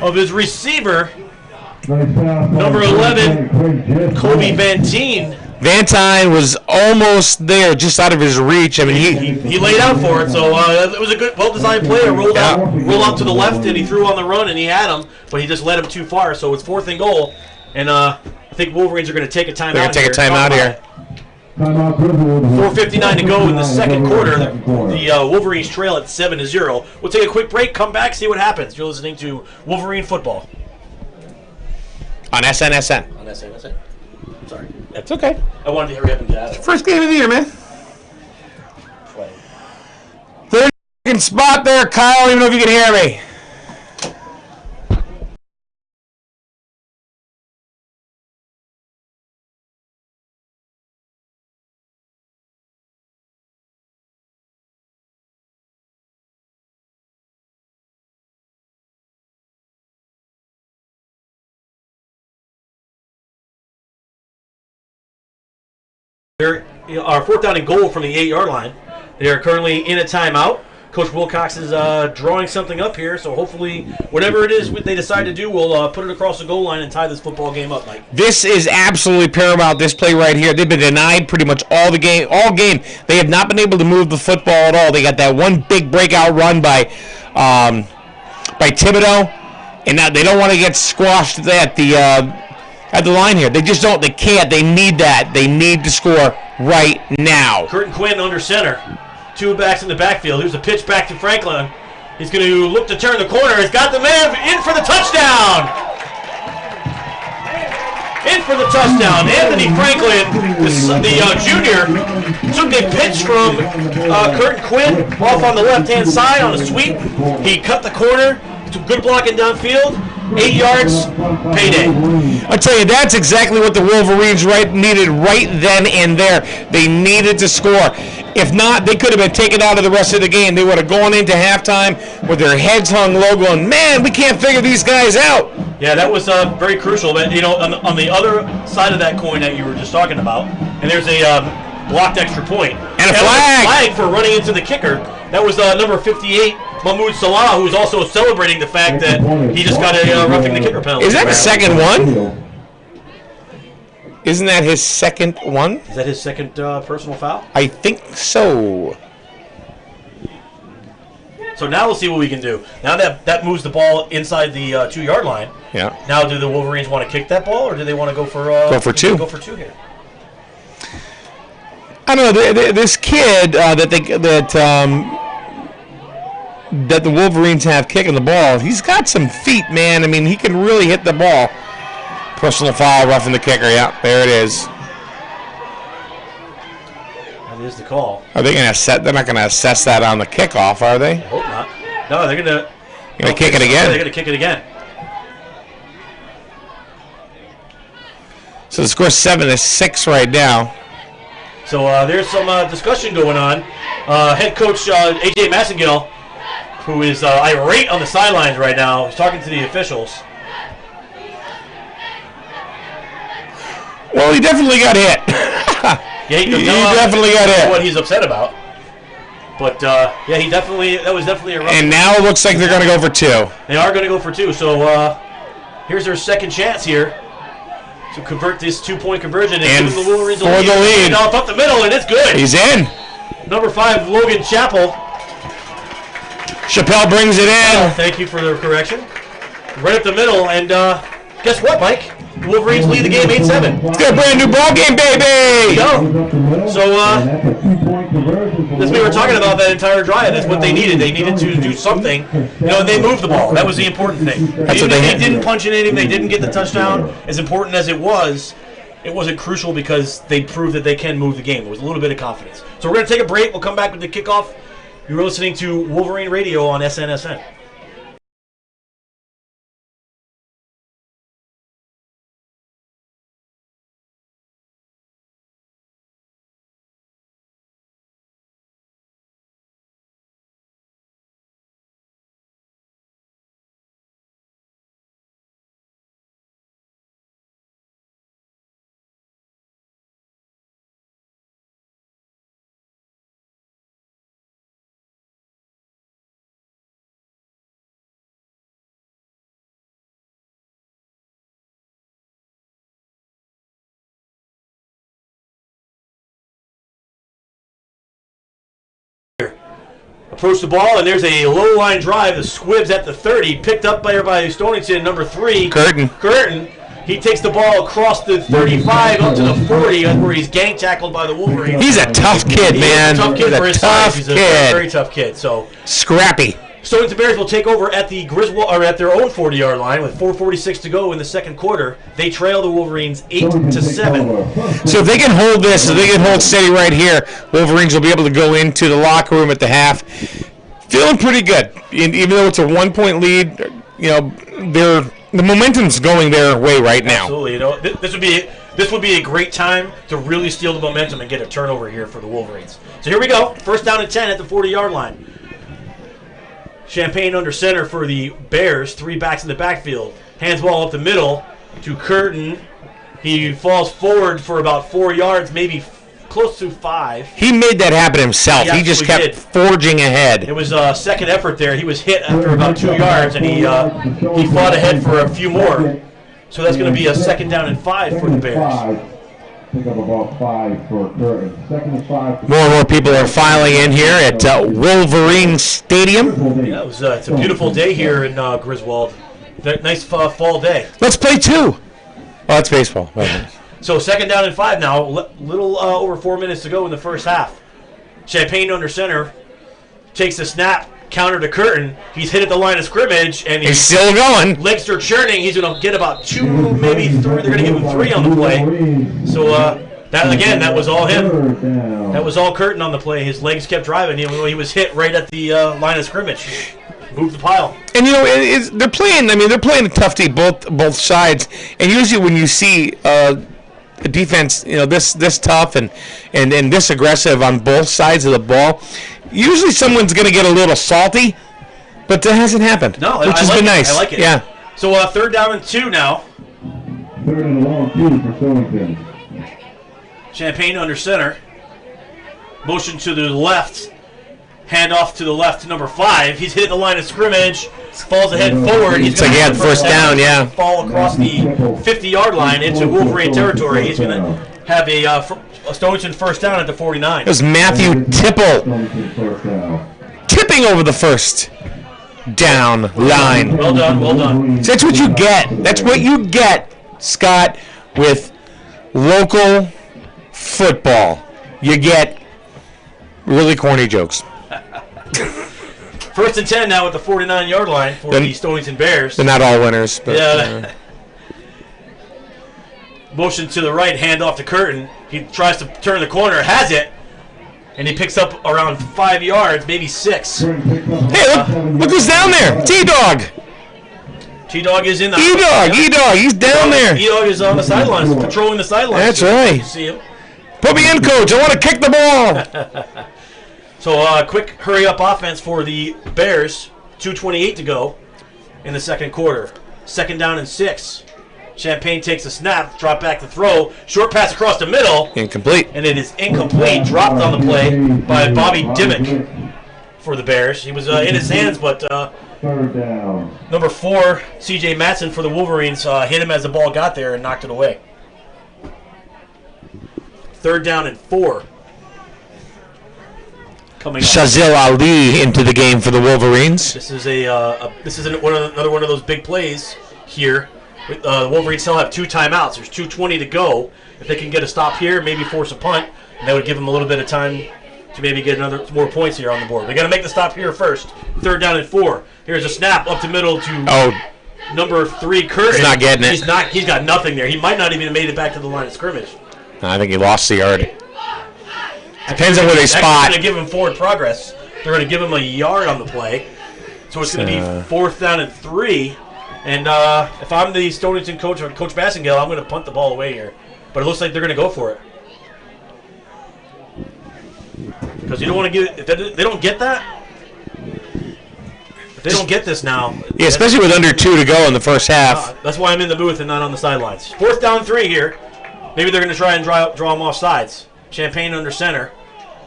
of his receiver, number 11, Kobe Vantine. Vantine was almost there, just out of his reach. I mean, he laid out for it, so it was a good, well-designed play. Rolled out to the left, and he threw on the run, and he had him, but he just led him too far. So it's 4th and goal, and I think Wolverines are going to take a timeout. They're going to take a timeout here. 4:59 to go in the 2nd quarter. The Wolverines trail at 7-0. We'll take a quick break, come back, see what happens. You're listening to Wolverine Football On SNSN. on SNSN. Sorry. That's okay. I wanted to hurry up and get out of it. First game of the year, man. 3rd spot there, Kyle. I don't even know if you can hear me. Our 4th down and goal from the 8-yard line. They are currently in a timeout. Coach Wilcox is drawing something up here, so hopefully whatever it is they decide to do, we'll put it across the goal line and tie this football game up, Mike. This is absolutely paramount, this play right here. They've been denied pretty much all game. They have not been able to move the football at all. They got that one big breakout run by Thibodeau, and now they don't want to get squashed at the line here. They just don't. They can't. They need that. They need to score right now. Curtin Quinn under center. 2 backs in the backfield. Here's a pitch back to Franklin. He's going to look to turn the corner. He's got the man in for the touchdown. In for the touchdown. Anthony Franklin, the junior, took a pitch from Curtin Quinn off on the left-hand side on a sweep. He cut the corner. Good blocking downfield. 8 yards, payday. I tell you, that's exactly what the Wolverines needed right then and there. They needed to score. If not, they could have been taken out of the rest of the game. They would have gone into halftime with their heads hung low going, man, we can't figure these guys out. Yeah, that was very crucial. But, on the other side of that coin that you were just talking about, and there's a blocked extra point. And And a was flag. flag for running into the kicker. That was number 58, Mahmoud Salah, who was also celebrating the fact that he just got a roughing the kicker penalty. Is that the second one? Isn't that his second one? Is that his second personal foul? I think so. So now we'll see what we can do. Now that moves the ball inside the 2-yard line. Yeah. Now do the Wolverines want to kick that ball, or do they want to go for two? Go for two here. I don't know. This kid that the Wolverines have kicking the ball, he's got some feet, man. I mean, he can really hit the ball. Personal foul, roughing the kicker. Yeah, there it is. That is the call. Are they going to They're not going to assess that on the kickoff, are they? I hope not. No, they're going to kick it again. They're going to kick it again. So the score's 7-6 right now. So there's some discussion going on. Head coach A.J. Massengill, who is irate on the sidelines right now, is talking to the officials. Well, he definitely got hit. Yeah, he definitely got hit. What he's upset about. But yeah, that was definitely a rough. And now it looks like they're going to go for two. They are going to go for two. So here's their second chance here to convert this 2-point conversion and give the Wolverines for the lead. Off up the middle, and it's good. He's in. Number 5, Logan Chappell. Chappelle brings it in. Thank you for the correction. Right up the middle, and guess what, Mike? The Wolverines lead the game 8-7. Let's get a brand new ball game, baby. Go. So as we were talking about that entire drive, that's what they needed. They needed to do something. And they moved the ball. That was the important thing. They didn't punch it in. They didn't get the touchdown. As important as it wasn't crucial because they proved that they can move the game. It was a little bit of confidence. So we're going to take a break. We'll come back with the kickoff. You're listening to Wolverine Radio on SNSN. Approach the ball, and there's a low line drive. The squibs at the 30, picked up by Stonington, number 3. Curtin. He takes the ball across the 35 up to the 40, where he's gang tackled by the Wolverines. He's a tough kid, man. He's a tough kid for his size. He's a very tough kid. So scrappy. Stonington Bears will take over at the Griswold, or at their own 40-yard line with 4:46 to go in the second quarter. They trail the Wolverines 8-7. So if they can hold this, if they can hold steady right here, Wolverines will be able to go into the locker room at the half, feeling pretty good. Even though it's a 1-point lead, the momentum's going their way right now. Absolutely. This would be a great time to really steal the momentum and get a turnover here for the Wolverines. So here we go. First down and 10 at the 40-yard line. Champagne under center for the Bears. 3 backs in the backfield. Hands ball up the middle to Curtin. He falls forward for about 4 yards, maybe close to 5. He made that happen himself. He just kept forging ahead. It was a second effort there. He was hit after about 2 yards, and he fought ahead for a few more. So that's going to be a second down and 5 for the Bears. Pick up about 5 for Curtin. Second and 5. More and more people are filing in here at Wolverine Stadium. Yeah, it's a beautiful day here in Griswold. Nice fall day. Let's play 2. Oh, that's baseball. So second down and 5 now. Little over 4 minutes to go in the first half. Champagne under center takes the snap. Counter to Curtin. He's hit at the line of scrimmage, and he's still going. Legs are churning. He's going to get about 2, maybe 3. They're going to give him 3 on the play. So that was all him. That was all Curtin on the play. His legs kept driving. He was hit right at the line of scrimmage. Moved the pile. And they're playing. They're playing a tough D both sides. And usually when you see a defense, this tough and this aggressive on both sides of the ball, usually someone's going to get a little salty, but that hasn't happened. No, which has been nice. I like it. Yeah. So third down and 2 now. Third and long 2 for Stonington. Champagne under center. Motion to the left. Hand off to the left to number 5. He's hitting the line of scrimmage. Falls ahead forward. He's So he had first down, yeah. Fall across the 50-yard line into Wolverine territory. He's going to have a Stonington first down at the 49. It was Matthew Tipple tipping over the first down line. Well done, well done. So that's what you get. That's what you get, Scott, with local football. You get really corny jokes. First and 10 now at the 49-yard line for the Stonington Bears. They're not all winners. But, yeah. Motion to the right, hand off to Curtin. He tries to turn the corner, has it, and he picks up around 5 yards, maybe 6. Hey, look who's down there. T-Dog. T-Dog is in the E-Dog, E-Dog, he's down there. E-Dog is on the sidelines, patrolling the sidelines. That's right. See him. Put me in, coach. I want to kick the ball. So, quick hurry-up offense for the Bears. 2:28 to go in the second quarter. Second down and 6. Champagne takes a snap, drop back to throw. Short pass across the middle. Incomplete. And it is incomplete. Dropped on the play by Bobby Dimmick for the Bears. He was in his hands, but Third down. number 4, C.J. Matson for the Wolverines, hit him as the ball got there and knocked it away. Third down and 4. Coming up. Shazil Ali into the game for the Wolverines. This is another one of those big plays here. The Wolverines still have 2 timeouts. There's 2:20 to go. If they can get a stop here, maybe force a punt, and that would give them a little bit of time to maybe get more points here on the board. They got to make the stop here first. Third down and 4. Here's a snap up the middle to number 3, Curtin. He's not getting it. He's got nothing there. He might not even have made it back to the line of scrimmage. I think he lost the yard. Depends on where they spot. They're going to give him forward progress. They're going to give him a yard on the play. So it's going to be 4th down and 3. And if I'm the Stonington coach or Coach Massengale, I'm going to punt the ball away here. But it looks like they're going to go for it. Because you don't want to give it. If they don't get that, if they don't get this now. Yeah, especially with under 2 to go in the first half. That's why I'm in the booth and not on the sidelines. 4th down 3 here. Maybe they're going to try and draw him off sides. Champagne under center.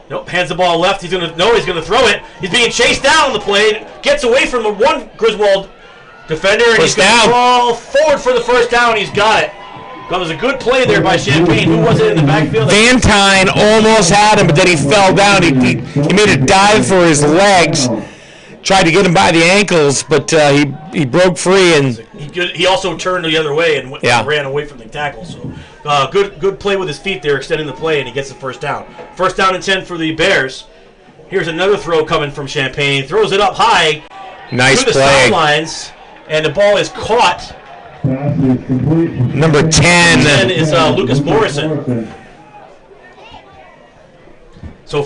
Nope, hands the ball left. He's going to throw it. He's being chased down on the play. Gets away from the one Griswold defender, and he's going to crawl forward for the first down. He's got it. That was a good play there by Champagne. Who was it in the backfield? Van Tine almost had him, but then he fell down. He made a dive for his legs. Tried to get him by the ankles, but he broke free. And he also turned the other way and ran away from the tackle. So good play with his feet there, extending the play, and he gets the first down. First down and 10 for the Bears. Here's another throw coming from Champagne. Throws it up high. Nice to the play. Sidelines, and the ball is caught. Number 10. 10 is Lucas Morrison. So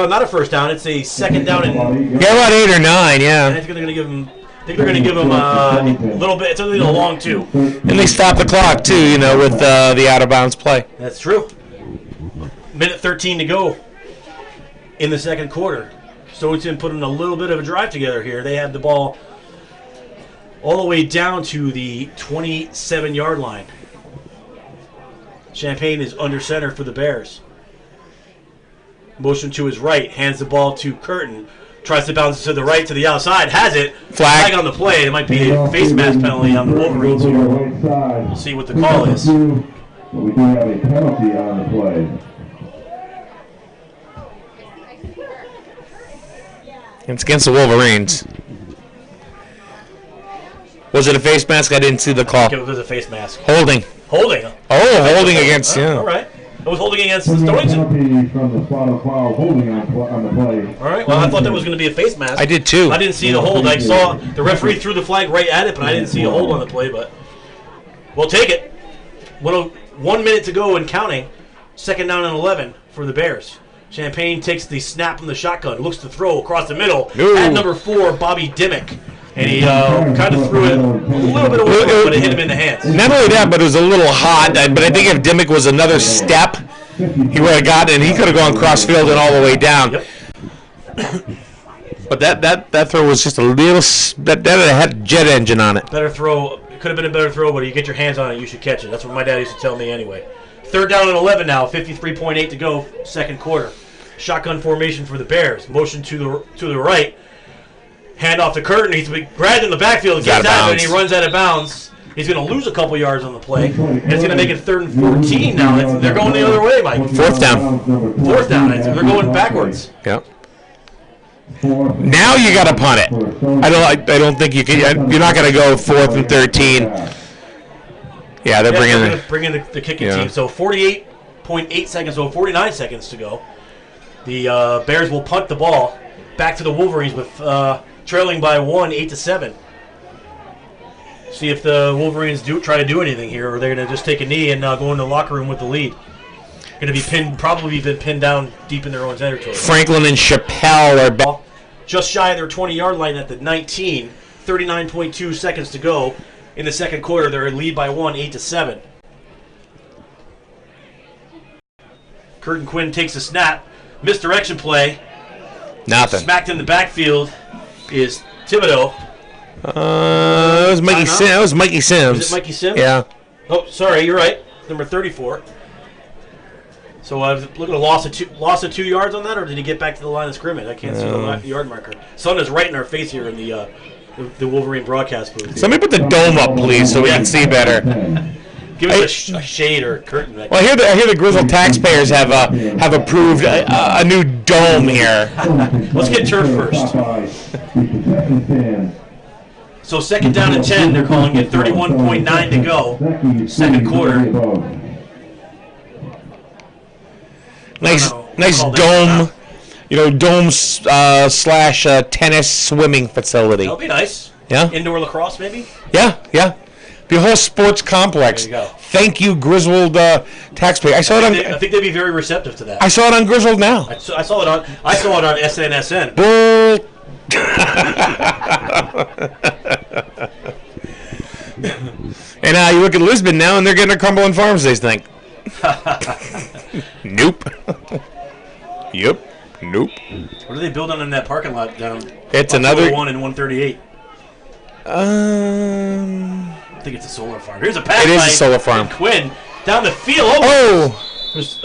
not a first down. It's a second down and about 8 or 9. Yeah. I think they're going to give him. A little bit. It's only a long 2. And they stop the clock too, with the out of bounds play. That's true. Minute 13 to go in the second quarter. Stonington putting a little bit of a drive together here. They have the ball all the way down to the 27-yard line. Champagne is under center for the Bears. Motion to his right, hands the ball to Curtin. Tries to bounce to the right, to the outside, has it. Flag on the play. It might be a face mask penalty on the Wolverines here. We'll see what the call is. We do have a penalty on the play. It's against the Wolverines. Was it a face mask? I didn't see the call. It was a face mask. Holding. Holding Against, All right. It was holding against the Stonington. From the spot of foul, holding on the play. All right. Well, I thought that was going to be a face mask. I did too. I didn't see the hold. I saw the referee threw the flag right at it, but I didn't see a hold on the play. But we'll take it. 1 minute to go and counting. Second down and 11 for the Bears. Champagne takes the snap from the shotgun, looks to throw across the middle. At number 4, Bobby Dimmick. And he kind of threw it a little bit away, but it hit him in the hands. Not only that, but it was a little hot. But I think if Dimmick was another step, he would have gotten it. He could have gone cross field and all the way down. Yep. But that throw was just a little. That had a jet engine on it. Better throw. It could have been a better throw, but you get your hands on it, you should catch it. That's what my dad used to tell me anyway. Third down and 11 now. 53.8 to go, second quarter. shotgun formation for the Bears. Motion to the right. Hand off to Curtin. He's grabbed in the backfield. Gets out and he runs out of bounds. He's going to lose a couple yards on the play. And it's going to make it 3rd and 14 now. They're going the other way, Mike. 4th down. 4th down. They're going backwards. Yep. Now you got to punt it. I don't think you can. You're not going to go 4th and 13. Yeah, they're bringing the kicking team. So 48.8 seconds, so 49 seconds to go. The Bears will punt the ball back to the Wolverines with trailing by 1, 8-7. See if the Wolverines try to do anything here, or they're going to just take a knee and go in the locker room with the lead. Going to be probably been pinned down deep in their own territory. Franklin and Chappelle are back. Just shy of their 20-yard line at the 19. 39.2 seconds to go in the second quarter. They're in lead by 1, 8-7. Curtin Quinn takes a snap. Misdirection play. Nothing. Smacked in the backfield is Thibodeau. It was Mikey Sims. It was Mikey Sims. Is it Mikey Sims? Yeah. Oh, sorry, you're right. Number 34. So look at a loss of 2 yards on that, or did he get back to the line of scrimmage? I can't see the yard marker. Sun is right in our face here in the Wolverine broadcast booth. Somebody put the dome up, please, so we can see better. Give us a shade or a curtain. Well, I hear the Griswold taxpayers have approved a new dome here. Let's get turf first. So 2nd down and 10. They're calling it 31.9 to go. Second quarter. Nice dome. Dome slash tennis swimming facility. That'll be nice. Yeah. Indoor lacrosse, maybe. Yeah. Be a whole sports complex. There you go. Thank you, Griswold taxpayer. I saw it on. I think they'd be very receptive to that. I saw it on Griswold Now. I saw it on SNSN. Bull. And you look at Lisbon now, and they're getting a Cumberland Farms. They think. Nope. Yep. Nope. What are they building in that parking lot down? It's another 1 and 138. I think it's a solar farm. Here's a pass. It is a solar farm. Quinn down the field. There's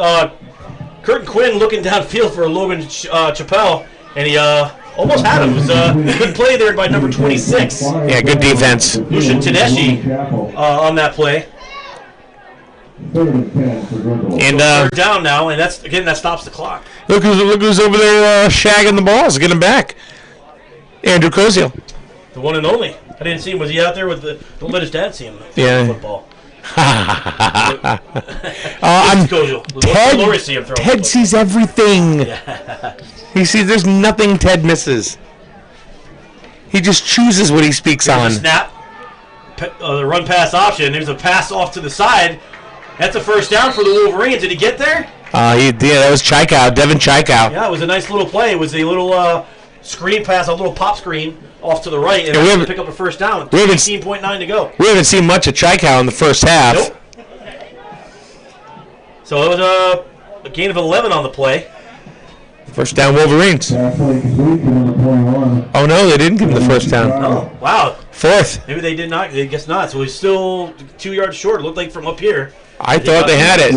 Curtin Quinn looking downfield for Logan Chappelle, and he almost had him. It was a good play there by number 26. Yeah, good defense. Lucian Tedeschi on that play. And third down now, and that stops the clock. Look who's over there shagging the balls, getting back. Andrew Cozio. The one and only. I didn't see him. Was he out there with the? Don't let his dad see him. Football. Ted sees everything. Yeah. He sees. There's nothing Ted misses. He just chooses what he speaks on. Snap. The run pass option. There's a pass off to the side. That's a first down for the Wolverines. Did he get there? That was Chaikow, Devin Chaikow. Yeah, it was a nice little play. It was a little screen pass, a little pop screen off to the right, and we pick up a first down. 18.9 to go. We haven't seen much of Chaikow in the first half. Nope. So it was a gain of 11 on the play. First down, Wolverines. Oh, no, they didn't give him the first down. Oh, wow. 4th. Maybe they did not. I guess not. So he's still 2 yards short. It looked like from up here. I thought they had it,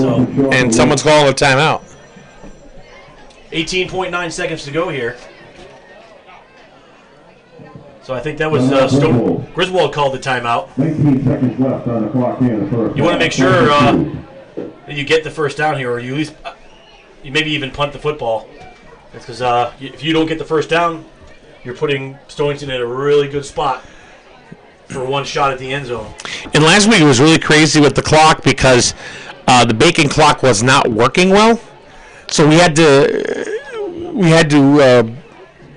and someone's calling a timeout. 18.9 seconds to go here. So I think that was Griswold called the timeout. 19 seconds left on the clock here in the first. You want to make sure that you get the first down here, or you at least you maybe even punt the football. That's because if you don't get the first down, you're putting Stonington in a really good spot for one shot at the end zone. And last week it was really crazy with the clock because the Bacon clock was not working well, so we had to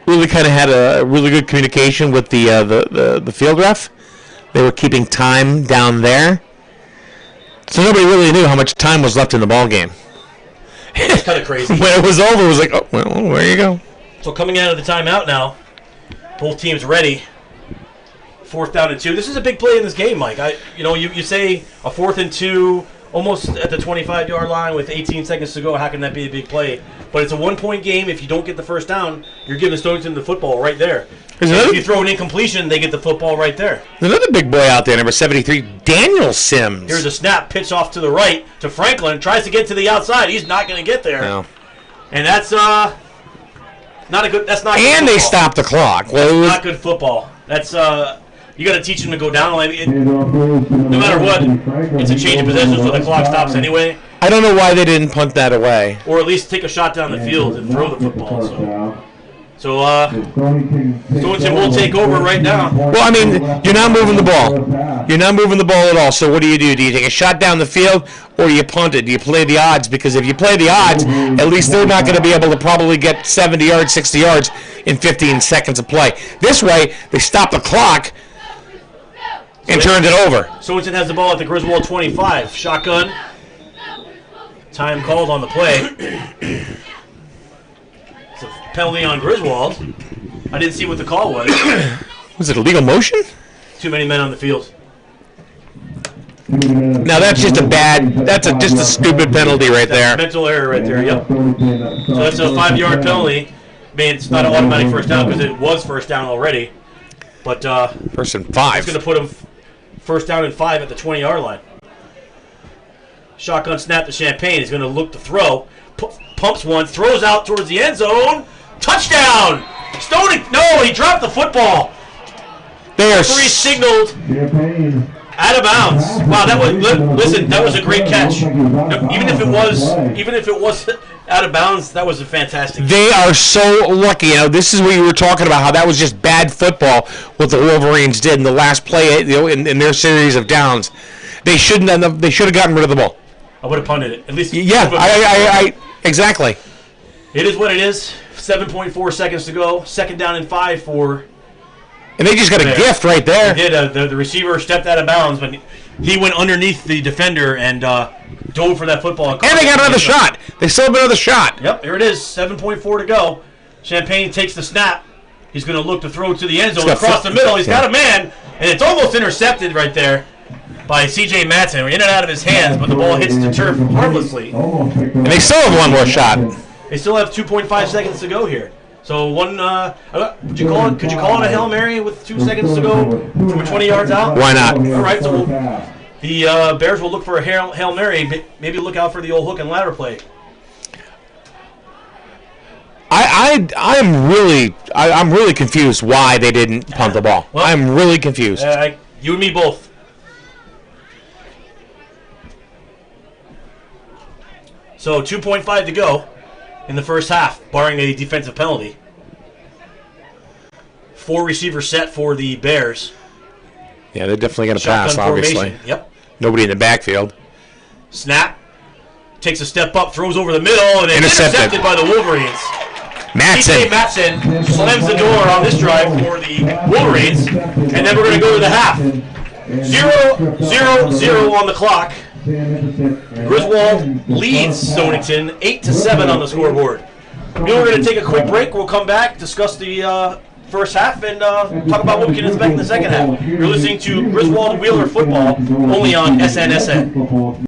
really kind of had a really good communication with the field ref. They were keeping time down there, so nobody really knew how much time was left in the ball game. It's kind of crazy. When it was over, it was like, oh, well, there you go. So coming out of the timeout now, both teams ready. 4th down and 2. This is a big play in this game, Mike. You say a 4th and 2, almost at the 25-yard line with 18 seconds to go. How can that be a big play? But it's a 1-point game. If you don't get the first down, you're giving Stonington the football right there. If you throw an incompletion, they get the football right there. There's another big boy out there, number 73, Daniel Sims. Here's a snap, pitch off to the right to Franklin. Tries to get to the outside. He's not going to get there. No. And that's not a good. That's not. Good And they football. stopped the clock. Well, it was, Not good football. That's you got to teach them to go down. No matter what, it's a change of possession, so the clock stops anyway. I don't know why they didn't punt that away. Or at least take a shot down the field and throw the football. So Stonington will take over right now. Well, I mean, you're not moving the ball. You're not moving the ball at all. So what do? Do you take a shot down the field, or do you punt it? Do you play the odds? Because if you play the odds, at least they're not going to be able to probably get 70 yards, 60 yards in 15 seconds of play. This way, they stop the clock and turned it over. Stonington has the ball at the Griswold 25. Shotgun. Time called on the play. It's a penalty on Griswold. I didn't see what the call was. Was it illegal motion? Too many men on the field. Now that's just just a stupid penalty right there. Mental error right there, yep. So that's a 5-yard penalty. I mean, it's not an automatic first down because it was first down already. But First and 5. it's going to put him first down and 5 at the 20-yard line. Shotgun snap to Champagne. He's going to look to throw. Pumps one, throws out towards the end zone. Touchdown! Stonington. No, he dropped the football. They are Referee signaled out of bounds. Wow, that was a great catch. Even if it was out of bounds, that was a fantastic catch. They are so lucky. This is what you were talking about, how that was just bad football, what the Wolverines did in the last play, in their series of downs. They should have gotten rid of the ball. I would have punted it. At least. Yeah, I exactly. It is what it is. 7.4 seconds to go. Second down and 5 for. And they just got a gift right there. He did. The receiver stepped out of bounds, but he went underneath the defender and dove for that football. And they got another shot. They still have another shot. Yep, here it is. 7.4 to go. Champagne takes the snap. He's going to look to throw to the end zone across the middle. He's got a man, and it's almost intercepted right there by C.J. Matson. We're in and out of his hands, but the ball hits the turf harmlessly. And they still have one more shot. They still have 2.5 seconds to go here. So could you call it a Hail Mary with 2 seconds to go from 20 yards out? Why not? All right, so the Bears will look for a Hail Mary. Maybe look out for the old hook and ladder play. I'm really confused why they didn't punt the ball. Well, I'm really confused. You and me both. So 2.5 to go in the first half, barring a defensive penalty. 4 receivers set for the Bears. Yeah, they're definitely going to Shotgun pass, obviously. formation. Yep. Nobody in the backfield. Snap. Takes a step up, throws over the middle, and it's intercepted by the Wolverines. Matson. Matson slams the door on this drive for the Wolverines. And then we're going to go to the half. 0-0-0 on the clock. Griswold leads Stonington 8-7 on the scoreboard. We're going to take a quick break. We'll come back, discuss the first half, and talk about what we can expect in the second half. You're listening to Griswold Wheeler Football, only on SNSN.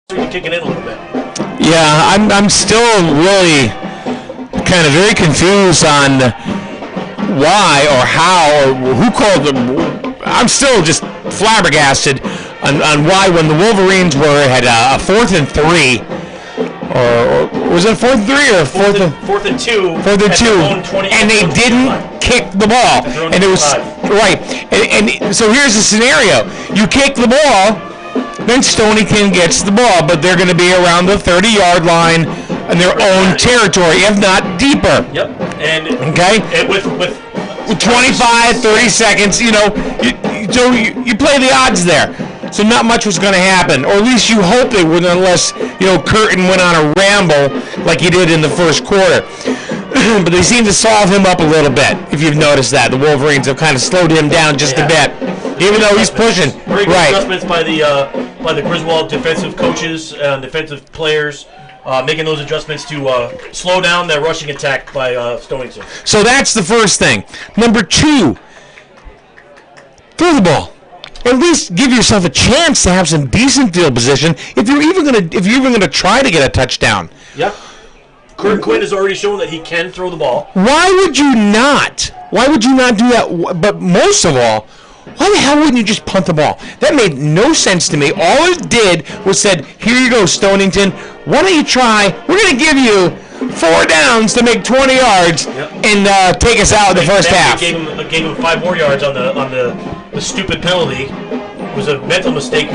kicking in a little bit. Yeah, I'm still really kind of very confused on why or how or who called them. I'm still just flabbergasted on why when the Wolverines had a 4th and 3, or was it 4th and 3 or 4th and 2? 4th and 2, and they didn't kick the ball, and it was right. And so here's the scenario: you kick the ball, then Stonington gets the ball, but they're going to be around the 30-yard line in their own territory, if not deeper. Yep. And okay. And with 25, 30 seconds, you play the odds there. So not much was going to happen, or at least you hope they wouldn't, unless Curtin went on a ramble like he did in the first quarter. But they seem to solve him up a little bit. If you've noticed that, the Wolverines have kind of slowed him down just a bit, even though he's pushing. Very good adjustments by the Griswold defensive coaches and defensive players, making those adjustments to slow down that rushing attack by Stonington. So that's the first thing. Number 2, throw the ball. Or at least give yourself a chance to have some decent field position if you're even gonna try to get a touchdown. Yeah. Curtin Quinn has already shown that he can throw the ball. Why would you not? Why would you not do that? But most of all, why the hell wouldn't you just punt the ball? That made no sense to me. All it did was said, here you go, Stonington. Why don't you try? We're going to give you 4 downs to make 20 yards and take us out in the first half. Gave him 5 more yards on the stupid penalty. It was a mental mistake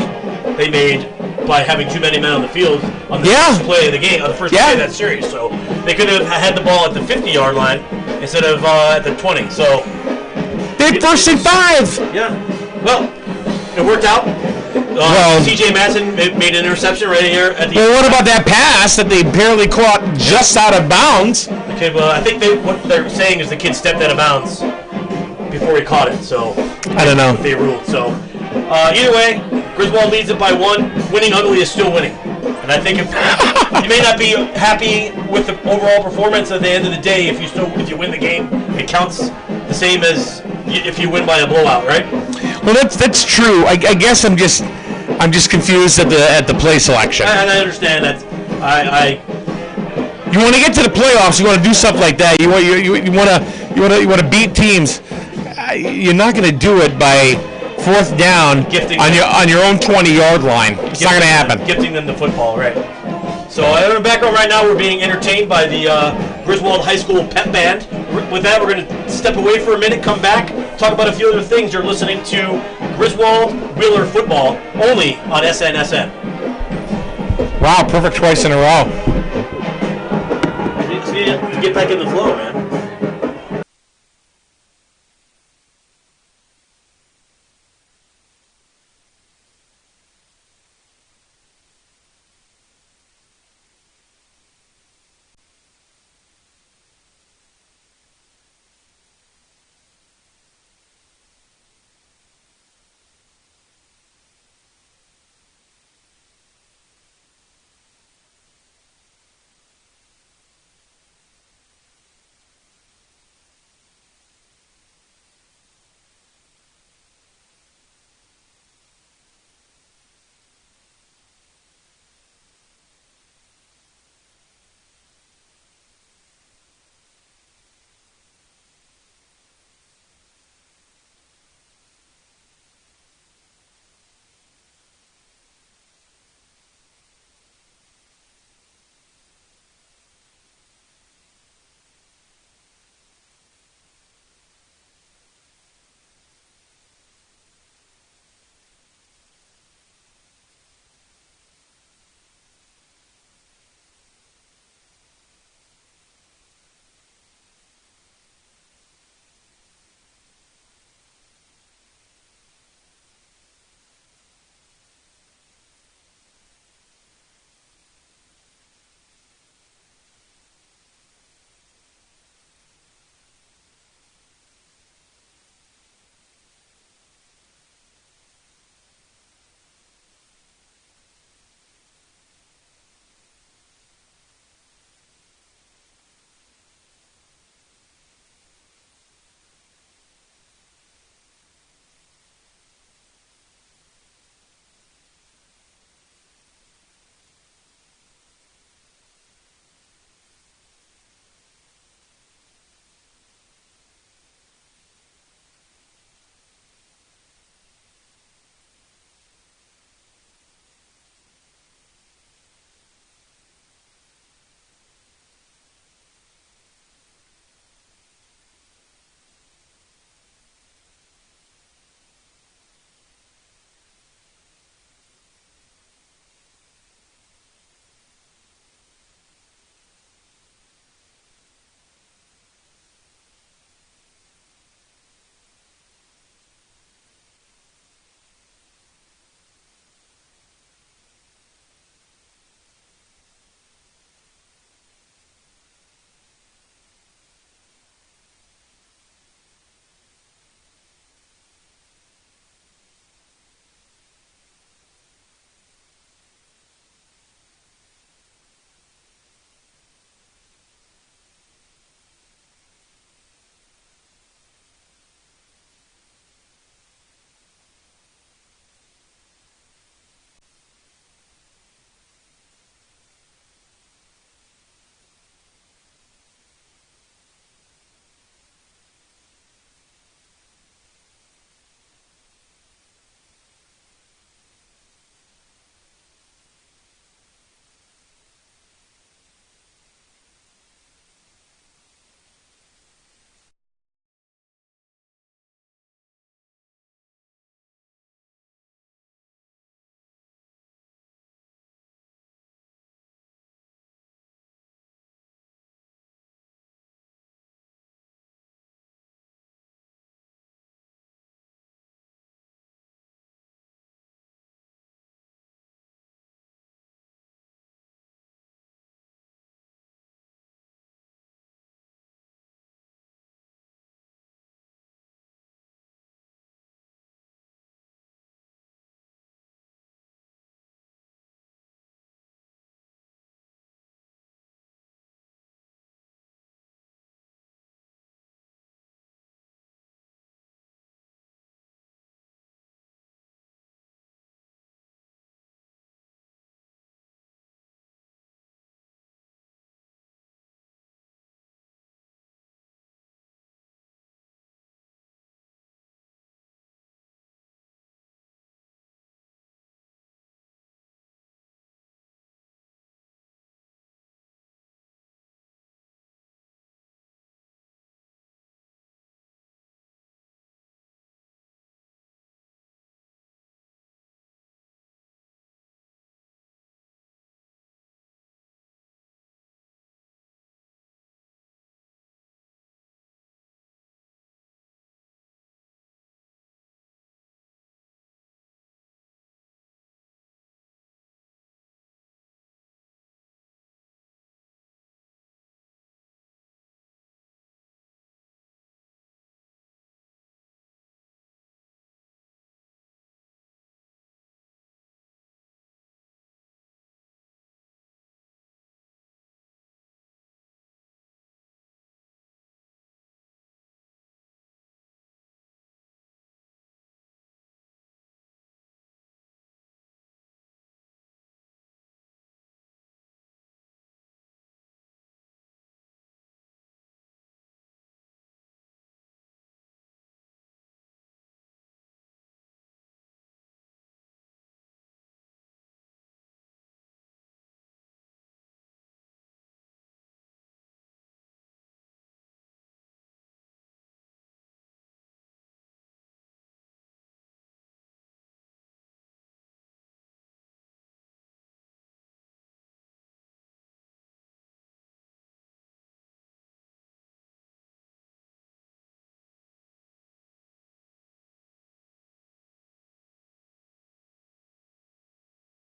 they made by having too many men on the field on the first play of the game, on the first play of that series. So they could have had the ball at the 50-yard line instead of at the 20. So they had 1st and 5. Yeah. Well, it worked out. C.J. Madsen made an interception right here at the. Well, what about that pass that they barely caught just out of bounds? Okay, well, I think what they're saying is the kid stepped out of bounds before he caught it. So I don't know. They ruled. So either way, Griswold leads it by 1. Winning ugly is still winning. And I think if you may not be happy with the overall performance at the end of the day, if you win the game, it counts the same as if you win by a blowout, right? Well, that's true. I guess I'm just confused at the play selection. And I understand that. You want to get to the playoffs. You want to do stuff like that. You want to beat teams. You're not going to do it by 4th down on your own 20-yard line. It's not going to happen. Gifting them the football, right? So in the background right now, we're being entertained by the Griswold High School pep band. With that, we're going to step away for a minute, come back, talk about a few other things. You're listening to Griswold Wheeler Football, only on SNSN. Wow, perfect twice in a row. You just need to get back in the flow, man.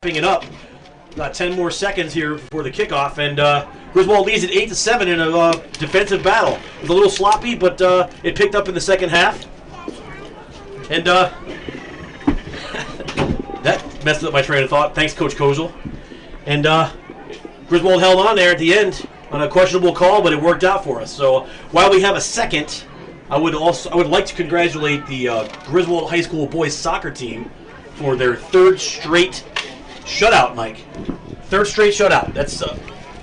it up. Got 10 more seconds here before the kickoff, and Griswold leads at 8-7 in a defensive battle. It was a little sloppy, but it picked up in the second half. And that messed up my train of thought. Thanks, Coach Kozel. And Griswold held on there at the end on a questionable call, but it worked out for us. So while we have a second, I would like to congratulate the Griswold High School boys soccer team for their third straight shutout, Mike. Third straight shutout. That's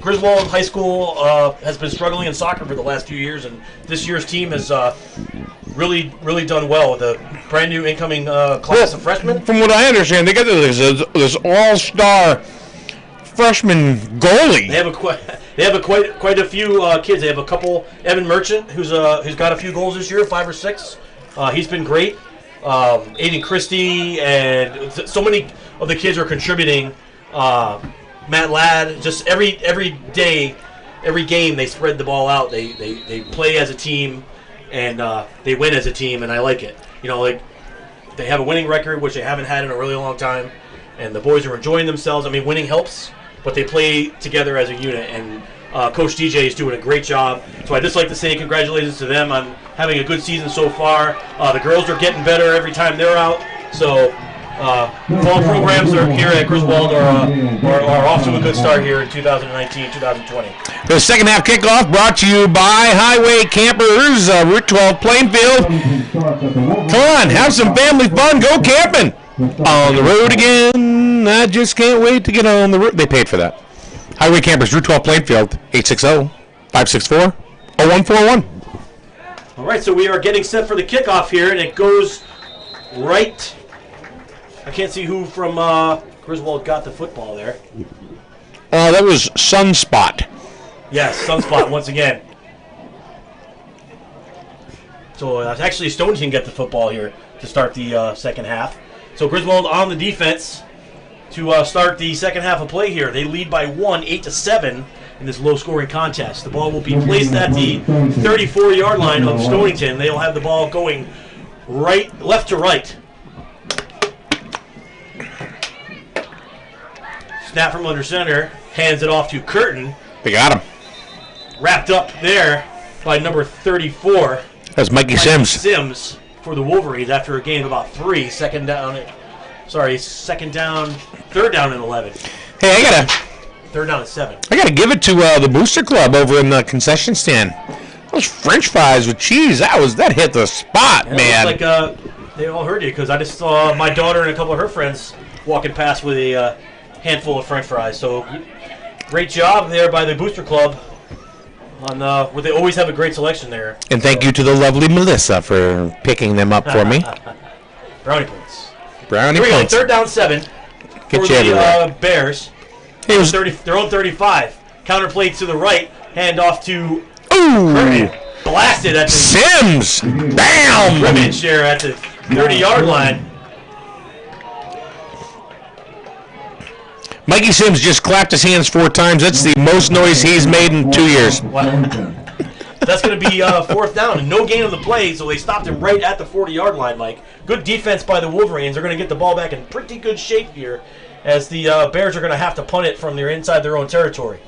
Griswold High School has been struggling in soccer for the last few years, and this year's team has really done well with a brand new incoming class of freshmen. From what I understand, they got this all-star freshman goalie. They have quite a few kids. They have a couple. Evan Merchant, who's got a few goals this year, 5 or 6. He's been great. Aiden Christie, and so many of the kids are contributing. Matt Ladd, just every day, every game they spread the ball out. They play as a team, and they win as a team, and I like it. You know, like they have a winning record, which they haven't had in a really long time, and the boys are enjoying themselves. I mean, winning helps, but they play together as a unit, and Coach DJ is doing a great job. So I'd just like to say congratulations to them on having a good season so far. The girls are getting better every time they're out. So fall programs are here at Griswold are off to a good start here in 2019-2020. The second half kickoff brought to you by Highway Campers, Route 12 Plainfield. Come on, have some family fun. Go camping. On the road again. I just can't wait to get on the road. They paid for that. Highway Campers, Route 12 Plainfield, 860-564-0141. All right, so we are getting set for the kickoff here, and it goes right. I can't see who from Griswold got the football there. That was Sunspot. Yes, Sunspot once again. So actually Stonington got the football here to start the second half. So Griswold on the defense to start the second half of play here. They lead by 1, 8-7 in this low-scoring contest. The ball will be placed at the 34-yard line of Stonington. They'll have the ball going left to right. Snap from under center, hands it off to Curtin. They got him. Wrapped up there by number 34. That's Mikey Sims. Sims for the Wolverines after a gain of about 3. Third down and 11. Hey, Third down and 7. I gotta give it to the Booster Club over in the concession stand. Those French fries with cheese, that hit the spot, man. It looks like they all heard you, because I just saw my daughter and a couple of her friends walking past with a handful of French fries. So great job there by the Booster Club. Where they always have a great selection there. And thank you to the lovely Melissa for picking them up for me. Brownie points. Brownie Here we points. go. Third down 7 Get for you everywhere. the Bears. It was, Their own 35. Counter play to the right. Hand off to ooh! Curtin. Blasted at the Sims! Bam! scrimmage there at the 30-yard line. Mikey Sims just clapped his hands 4 times. That's the most noise he's made in 2 years. Wow. That's going to be fourth down and no gain on the play, so they stopped him right at the 40-yard line, Mike. Good defense by the Wolverines. They're going to get the ball back in pretty good shape here as the Bears are going to have to punt it from inside their own territory.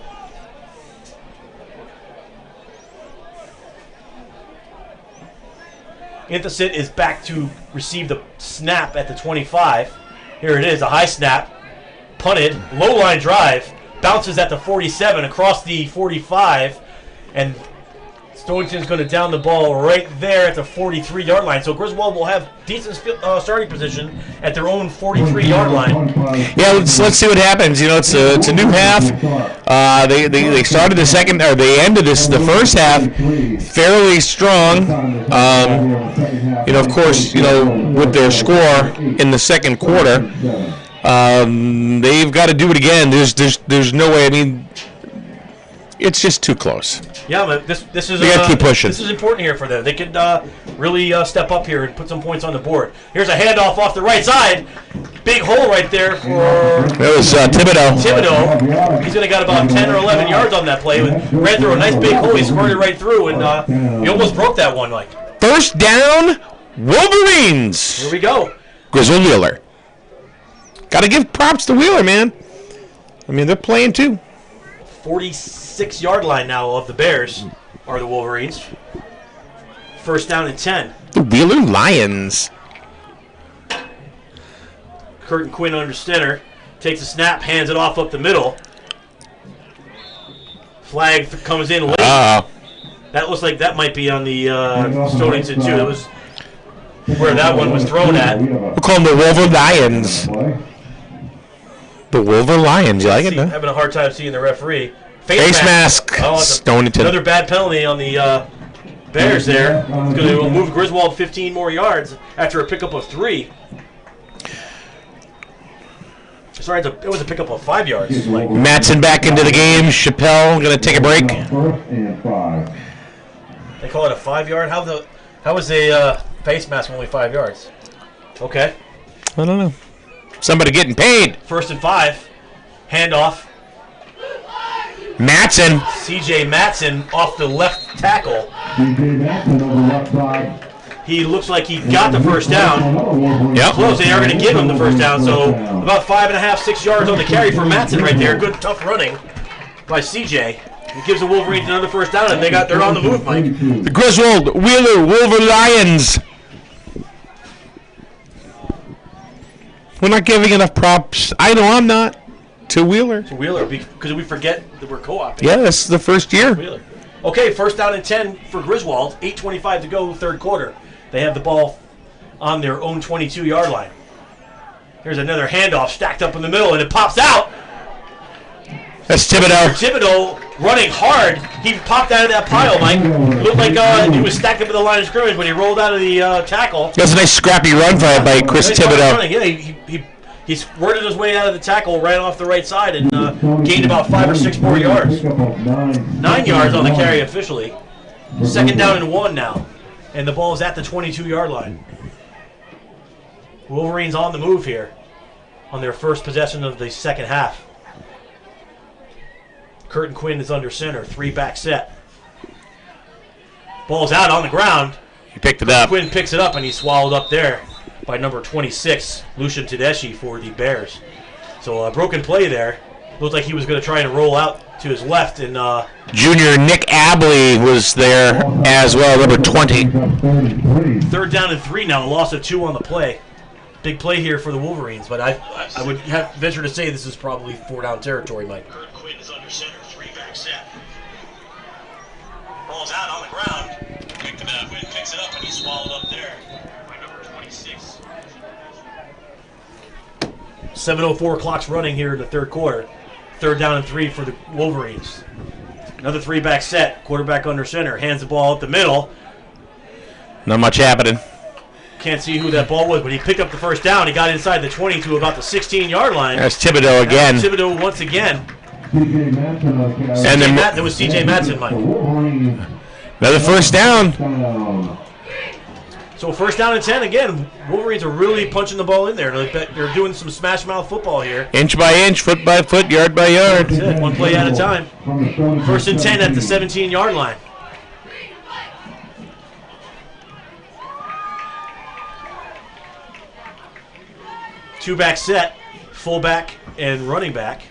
Inthacit is back to receive the snap at the 25. Here it is, a high snap. Punted, low line drive, bounces at the 47 across the 45, and Stonington's going to down the ball right there at the 43-yard line. So Griswold will have decent starting position at their own 43-yard line. Yeah, let's see what happens. You know, it's a new half. They started they ended the first half fairly strong. Of course, with their score in the second quarter. They've got to do it again. There's no way. I mean, it's just too close. Yeah, but this is they got to keep pushing. This is important here for them. They could really step up here and put some points on the board. Here's a handoff off the right side. Big hole right there for That was Thibodeau. He's going to got about 10 or 11 yards on that play. Ran through a nice big hole. He squirted right through, and he almost broke that one, Mike. First down, Wolverines. Here we go. Griswold Wheeler. Got to give props to Wheeler, man. I mean, they're playing too. 46-yard line now of the Bears are the Wolverines. First down and 10. The Wheeler Lions. Curtin Quinn under center. Takes a snap, hands it off up the middle. Flag comes in late. That looks like that might be on the Stonington too. That was where that one was thrown at. We'll call them the Wolver Lions. The Wolver Lions. You like it, huh? Having a hard time seeing the referee. Face mask. Oh, Stonington. another bad penalty on the Bears there. It's going to move Griswold 15 more yards after a pickup of 3. Sorry, it was a pickup of 5 yards. Matson back into the game. Chappelle going to take a break. They call it a 5-yard? How is a face mask only 5 yards? Okay. I don't know. Somebody getting paid. 1st and 5. Handoff. Matson. C.J. Matson off the left tackle. He looks like he got the first down. Yep. Close. They are going to give him the first down. So about 5.5, 6 yards on the carry for Matson right there. Good tough running by C.J. It gives the Wolverines another first down, and they're on the move, Mike. The Griswold Wheeler Wolver Lions. We're not giving enough props. I know I'm not. To Wheeler. To Wheeler, because we forget that we're co-oping. Yeah, this is the first year. Wheeler. Okay, first down and 10 for Griswold. 8:25 to go, third quarter. They have the ball on their own 22-yard line. Here's another handoff stacked up in the middle, and it pops out. That's Thibodeau. Thibodeau running hard. He popped out of that pile, Mike. It looked like he was stacked up at the line of scrimmage when he rolled out of the tackle. That's a nice scrappy run by Chris Thibodeau. Yeah, he squirted his way out of the tackle, ran off the right side, and gained about 5 or 6 more yards. 9 yards on the carry officially. Second down and 1 now. And the ball is at the 22-yard line. Wolverines on the move here on their first possession of the second half. Curtin Quinn is under center, 3-back set. Ball's out on the ground. He picked it up. Quinn picks it up, and he's swallowed up there by number 26, Lucian Tedeschi for the Bears. So a broken play there. Looked like he was going to try and roll out to his left. And Junior Nick Abley was there as well, number 20. Third down and 3 now, a loss of 2 on the play. Big play here for the Wolverines, but I would venture to say this is probably 4-down territory, Mike. Curtin Quinn is under center, 3-back set. Ball's out on the ground. Picked it up. Quinn picks it up, and he's swallowed up there by number 26. 7:04 clock's running here in the third quarter. Third down and 3 for the Wolverines. Another 3-back set. Quarterback under center. Hands the ball up the middle. Not much happening. Can't see who that ball was, but he picked up the first down. He got inside the 20 to about the 16-yard line. That's Thibodeau again. That's Thibodeau once again. And then That was C.J. Matson, Mike. Another first down. So first down and 10 again. Wolverines are really punching the ball in there. They're doing some smash mouth football here. Inch by inch, foot by foot, yard by yard. That's it. One play at a time. First and 10 at the 17-yard line. Two-back set, fullback and running back.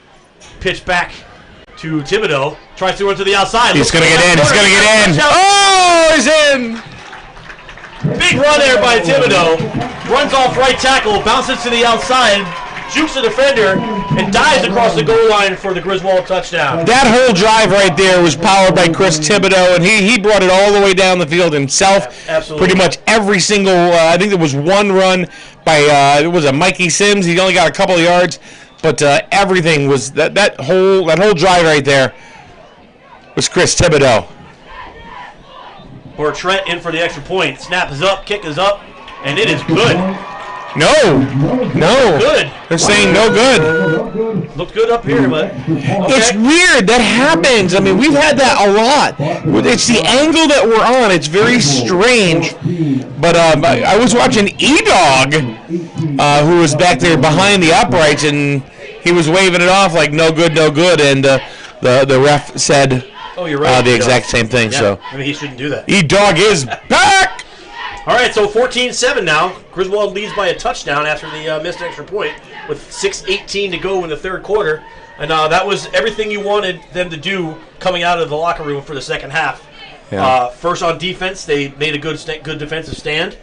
Pitch back to Thibodeau. Tries to run to the outside. He's going to get in. He's going to get in. Oh, he's in. Big run there by Thibodeau. Runs off right tackle, bounces to the outside, jukes the defender, and dives across the goal line for the Griswold touchdown. That whole drive right there was powered by Chris Thibodeau, and he brought it all the way down the field himself. Absolutely. Pretty much every single, I think there was one run by, it was a Mikey Sims. He only got a couple of yards, but everything was, that whole drive right there was Chris Thibodeau. Trent in for the extra point. Snap is up, kick is up, and it is good. No. Good. They're saying no good. Looked good up here, but It's weird. That happens. I mean, we've had that a lot. It's the angle that we're on. It's very strange. But I was watching E-Dog, who was back there behind the uprights, and he was waving it off like no good, and the ref said oh, you're right. the exact same thing. Yeah. So I mean, he shouldn't do that. E-Dog is back. All right, so 14-7 now. Griswold leads by a touchdown after the missed extra point with 6:18 to go in the third quarter. And that was everything you wanted them to do coming out of the locker room for the second half. Yeah. First on defense, they made a good defensive stand,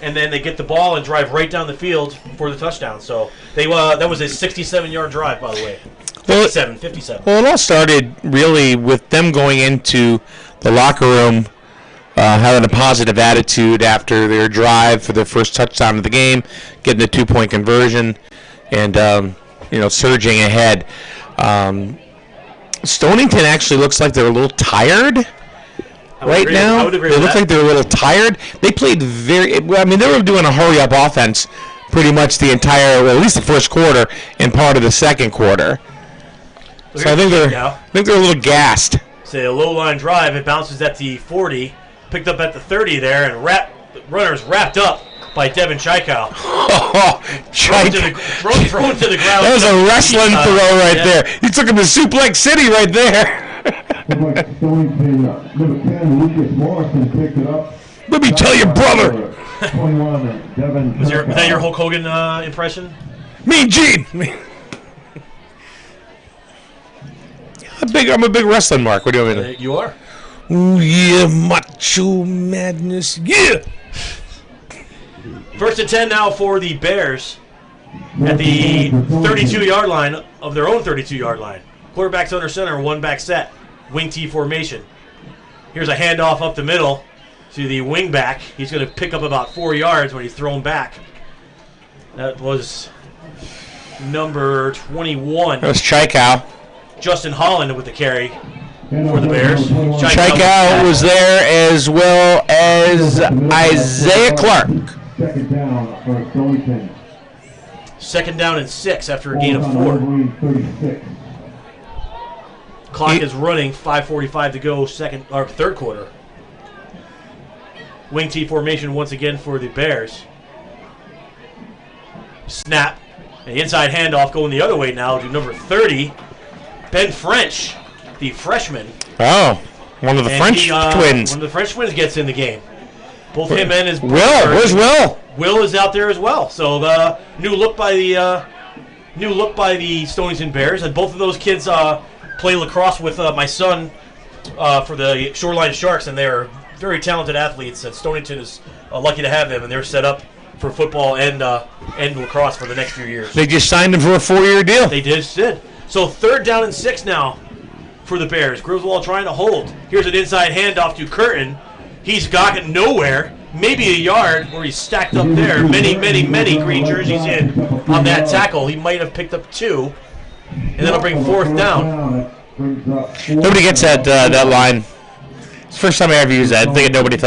and then they get the ball and drive right down the field for the touchdown. So they that was a 67-yard drive, by the way. 57. Well, it all started really with them going into the locker room having a positive attitude after their drive for their first touchdown of the game, getting a 2-point conversion, and surging ahead. Stonington actually looks like they're a little tired right now. They look like they're a little tired. They played they were doing a hurry-up offense pretty much the entire, well, at least the first quarter and part of the second quarter. So I think they're a little gassed. Say a low line drive, it bounces at the 40, picked up at the 30 there, and runners wrapped up by Devin Chaikow. Thrown to the ground. That was a wrestling throw right there. He took him to Suplex City right there. Let me tell you, brother. Was that your Hulk Hogan impression? Mean Gene. I'm a big wrestling mark. What do you mean? You are. Ooh, yeah, macho madness. Yeah. 1st and 10 now for the Bears at the 32-yard line of their own 32-yard line. Quarterback's under center, one back set, wing T formation. Here's a handoff up the middle to the wing back. He's going to pick up about 4 yards when he's thrown back. That was number 21. That was Chaikow. Justin Holland with the carry for the Bears. Chaikow was there as well as Isaiah Clark. Second down for Stonington. 2nd down and 6 after a gain of 4. Clock is running, 5:45 to go, third quarter. Wing T formation once again for the Bears. Snap. An inside handoff going the other way now to number 30, Ben French, the freshman. Oh, one of the French twins. One of the French twins gets in the game. Both him and his brother. Will, where's Will? Will is out there as well. So the new look by the Stonington Bears, and both of those kids play lacrosse with my son for the Shoreline Sharks, and they're very talented athletes. And Stonington is lucky to have them, and they're set up for football and lacrosse for the next few years. They just signed him for a 4-year deal. They just did. So 3rd down and 6 now for the Bears. Griswold trying to hold. Here's an inside handoff to Curtin. He's got nowhere, maybe a yard where he's stacked up there. Many green jerseys in on that tackle. He might have picked up 2, and that'll bring 4th down. Nobody gets that line. It's the first time I ever used that. I think nobody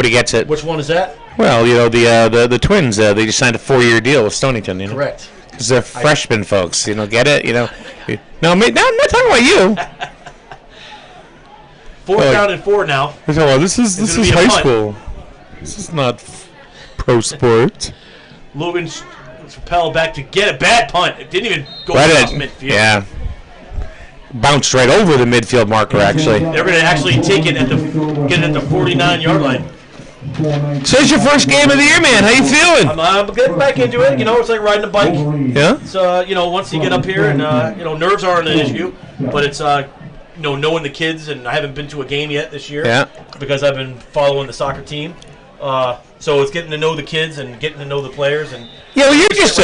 gets it. Which one is that? Well, the twins. They just signed a 4-year deal with Stonington. Correct. Because they're freshmen folks. Get it? No, I'm not talking about you. 4th down and 4 now. This is high school. This is not pro sport. Logan propelled back to get a bad punt. It didn't even go across midfield. Yeah. Bounced right over the midfield marker, actually. They're going to actually take it get it at the 49-yard line. So it's your first game of the year, man. How you feeling? I'm getting back into it. It's like riding a bike. Yeah? So, once you get up here and, nerves aren't an issue, but it's, knowing the kids, and I haven't been to a game yet this year. Yeah. Because I've been following the soccer team. So it's getting to know the kids and getting to know the players. And well, you're just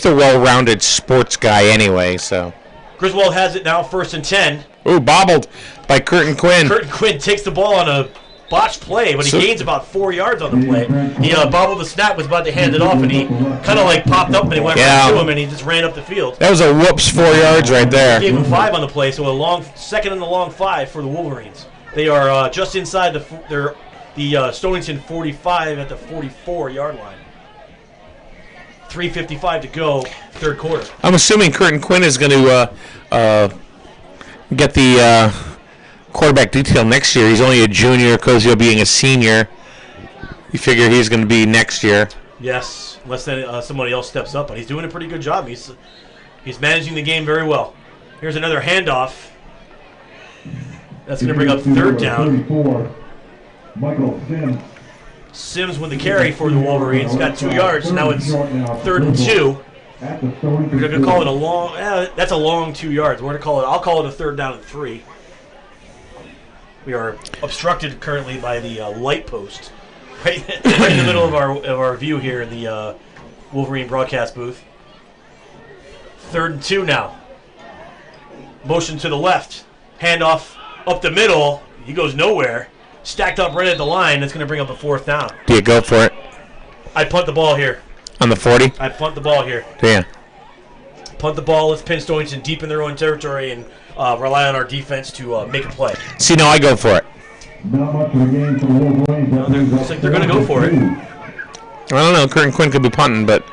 a well-rounded sports guy anyway, so. Griswold has it now, 1st and 10. Ooh, bobbled by Curtin Quinn. Curtin Quinn takes the ball on a botched play, but he gains about 4 yards on the play. He bobbled the snap, was about to hand it off, and he kind of popped up and he went right to him, and he just ran up the field. That was a whoops, 4 yards right there. He gave him 5 on the play, so a long second and a long 5 for the Wolverines. They are just inside the Stonington 45 at the 44-yard line. 3:55 to go, third quarter. I'm assuming Curtin Quinn is going to get the quarterback detail next year. He's only a junior, Cozio being a senior. You figure he's going to be next year. Yes, unless somebody else steps up, but he's doing a pretty good job. He's managing the game very well. Here's another handoff. That's going to bring up 3rd down. Michael Sims. Sims with the carry for the Wolverines. Got 2 yards. Now it's 3rd and 2. We're going to call it a long. That's a long 2 yards. We're going to call it. I'll call it a 3rd down and 3. We are obstructed currently by the light post, right in the middle of our view here in the Wolverine broadcast booth. 3rd and 2 now. Motion to the left. Handoff up the middle. He goes nowhere. Stacked up right at the line. That's going to bring up a 4th down. Do you go for it I punt the ball here. on the 40? I punt the ball here. Yeah. Punt the ball. Let's pin Stonington deep in their own territory and rely on our defense to make a play. See, no, I go for it. Not much of a game for the Wolverines. Looks like they're going to go for it. I don't know. Curtin Quinn could be punting, but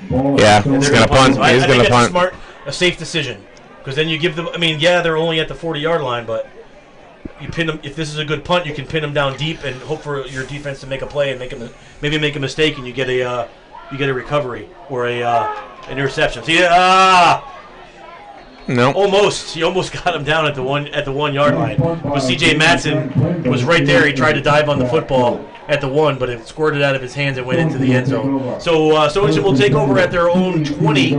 yeah, he's going to punt. So He's I going think to that's punt. a safe decision. Because then you give them. I mean, yeah, they're only at the 40-yard line, but you pin them. If this is a good punt, you can pin them down deep and hope for your defense to make a play and maybe make a mistake, and you get a recovery or a interception. See, No. almost. He almost got him down at the 1 yard line. But C.J. Matson was right there. He tried to dive on the football at the 1, but it squirted out of his hands and went into the end zone. So Stonington will take over at their own 20.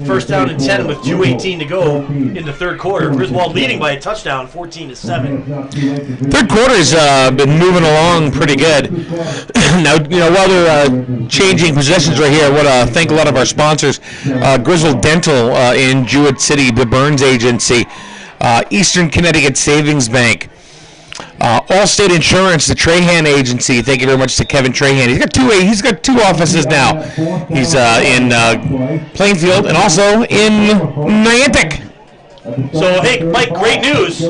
1st down and 10 with 2:18 to go in the 3rd quarter. Griswold leading by a touchdown, 14-7. 3rd quarter's been moving along pretty good. Now, while they're changing possessions right here, I want to thank a lot of our sponsors. Griswold Dental in Jewett City, the Burns Agency, Eastern Connecticut Savings Bank, Allstate Insurance, the Trahan Agency. Thank you very much to Kevin Trahan. He's got two offices now. He's in Plainfield and also in Niantic. So, hey, Mike, great news.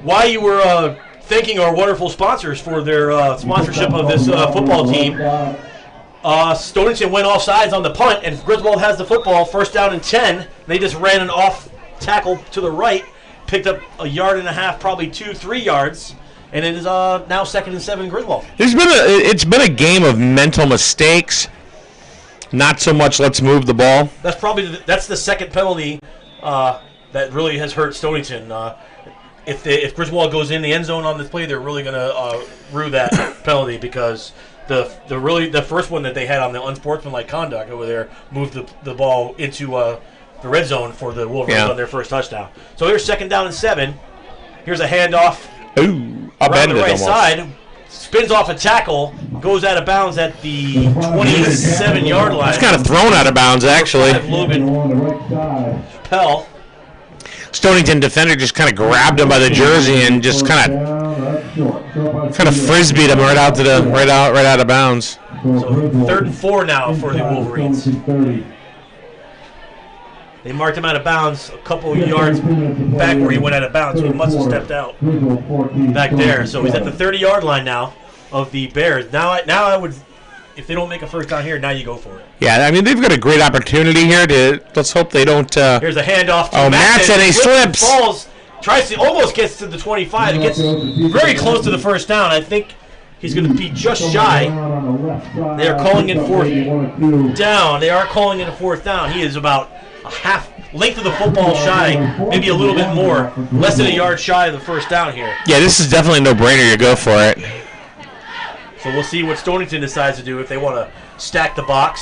While you were thanking our wonderful sponsors for their sponsorship of this football team, Stonington went off sides on the punt, and Griswold has the football, 1st down and 10. They just ran an off tackle to the right, picked up a yard and a half, probably 2-3 yards, and it is now 2nd and 7 Griswold. It's been a game of mental mistakes, not so much let's move the ball. That's probably that's the second penalty that really has hurt Stonington. If Griswold goes in the end zone on this play, they're really going to rue that penalty, because the first one that they had on the unsportsmanlike conduct over there moved the ball into the red zone for the Wolverines on their first touchdown. So here's 2nd down and 7. Here's a handoff. Ooh, Around the right side. Spins off a tackle. Goes out of bounds at the 27-yard line. It's kind of thrown out of bounds, actually. Logan Chappelle. Stonington defender just kind of grabbed him by the jersey and just kind of frisbeed him right out of bounds. So 3rd and 4 now for the Wolverines. They marked him out of bounds a couple yards back where he went out of bounds, so he must have stepped out back there. So he's at the 30-yard line now of the Bears. Now I would, if they don't make a 1st down here, now you go for it. Yeah, I mean, they've got a great opportunity here. Let's hope they don't. Here's a handoff to Matson, he slips. Falls, almost gets to the 25. It gets very close to the 1st down. I think he's going to be just shy. They are calling it 4th down. They are calling it a 4th down. He is about a half length of the football shy, maybe a little bit more, less than a yard shy of the 1st down here. Yeah, this is definitely a no-brainer. You go for it. So we'll see what Stonington decides to do, if they want to stack the box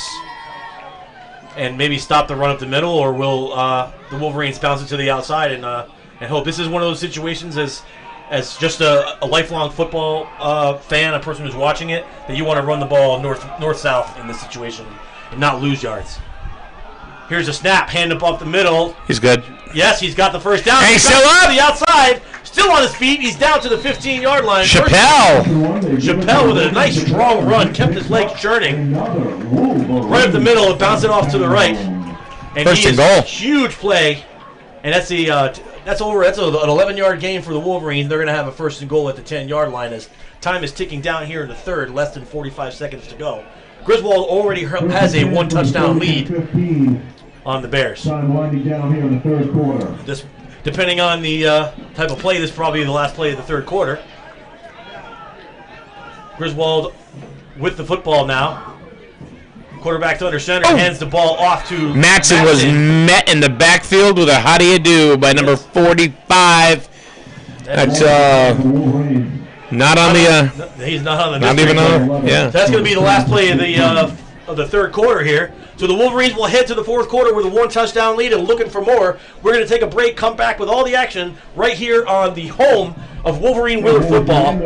and maybe stop the run up the middle, or will the Wolverines bounce it to the outside and hope. This is one of those situations as just a lifelong football fan, a person who's watching it, that you want to run the ball north-south in this situation and not lose yards. Here's a snap, hand up off the middle. He's good. Yes, he's got the 1st down. Hey, still up. To the outside, still on his feet. He's down to the 15-yard line. Chappelle with a nice strong run, kept his legs churning. Right up the middle, and bounced it off to the right. And 1st and goal. Huge play, and that's over. That's an 11-yard gain for the Wolverines. They're going to have a 1st and goal at the 10-yard line as time is ticking down here in the 3rd. Less than 45 seconds to go. Griswold already has a 1-touchdown lead on the Bears. This, depending on the type of play, this is probably the last play of the 3rd quarter. Griswold with the football now. Quarterback to under center, hands the ball off to Matson. Was met in the backfield with a how do you do by number 45. That's Not on the. He's not on the. Not even on. Yeah. So that's going to be the last play of the third quarter here. So the Wolverines will head to the fourth quarter with a 1-touchdown lead and looking for more. We're going to take a break, come back with all the action right here on the home of Wolverine Willard football.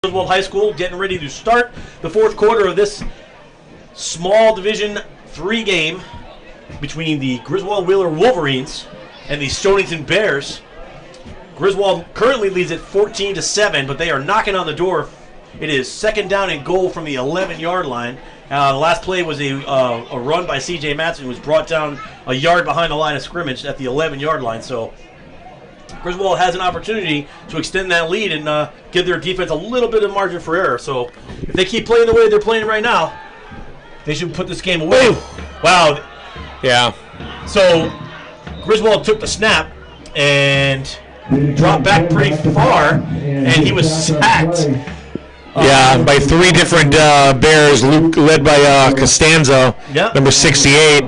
Griswold High School getting ready to start the fourth quarter of this small Division III game between the Griswold Wheeler Wolverines and the Stonington Bears. Griswold currently leads at 14-7, but they are knocking on the door. It is second down and goal from the 11-yard line. The last play was a run by C.J. Matson, who was brought down a yard behind the line of scrimmage at the 11-yard line. So Griswold has an opportunity to extend that lead and give their defense a little bit of margin for error. So if they keep playing the way they're playing right now, they should put this game away. Wow. Yeah. So Griswold took the snap and dropped back pretty far, and he was sacked. Yeah, by three different Bears, led by Costanzo, Yep. number 68.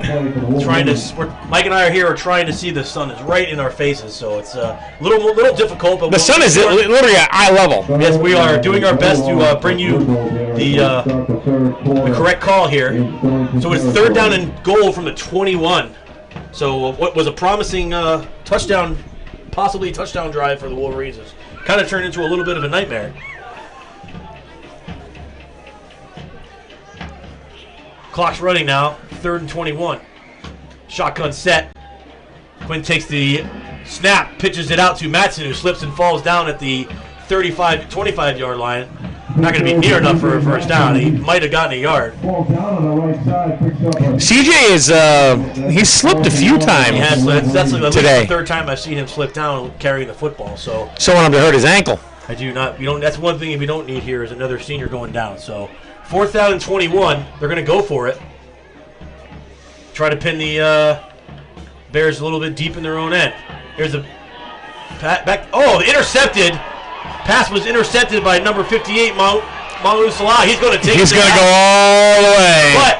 Mike and I are trying to see the sun is right in our faces, so it's a little difficult. But The sun is literally at eye level. Yes, we are doing our best to bring you the correct call here. So it's third down and goal from the 21. So what was a promising touchdown, possibly touchdown drive for the Wolverines, has kind of turned into a little bit of a nightmare. Clock's running now, 3rd and 21. Shotgun set. Quinn takes the snap, pitches it out to Matson, who slips and falls down at the 25-yard line. Not going to be near enough for a first down. He might have gotten a yard. CJ is he slipped a few times. He has. That's like today. the third time I've seen him slip down carrying the football. So Someone up to hurt his ankle. I do not. You don't. That's one thing we don't need here is another senior going down. So 4th down and 21. They're going to go for it. Try to pin the Bears a little bit deep in their own end. Here's the back. Oh, intercepted. Pass was intercepted by number 58, Malu Salah. He's going to take. He's going to go all the way. But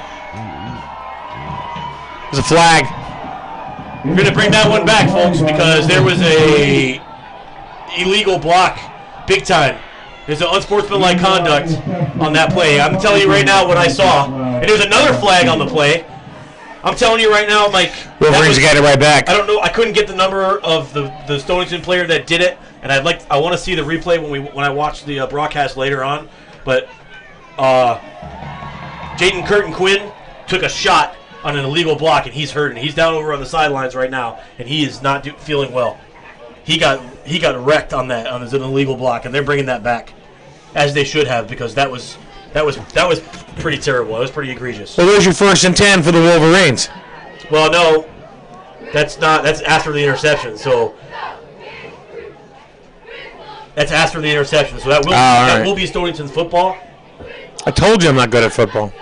there's a flag. we're going to bring that one back, folks, because there was a illegal block, big time. There's an unsportsmanlike conduct on that play. I'm telling you right now what I saw. And there's another flag on the play. I'm telling you right now, Mike. Wolverines got it right back. I don't know. I couldn't get the number of the Stonington player that did it, and I want to see the replay when I watch the broadcast later on. But Jaden Curtin Quinn took a shot on an illegal block, and he's hurting. He's down over on the sidelines right now, and he is not feeling well. He got wrecked on that on an illegal block, and they're bringing that back, as they should have, because that was pretty terrible. That was pretty egregious. Well, there's your 1st and 10 for the Wolverines. Well, no, that's after the interception. So that's after the interception. So that will be Stonington's football. I told you I'm not good at football.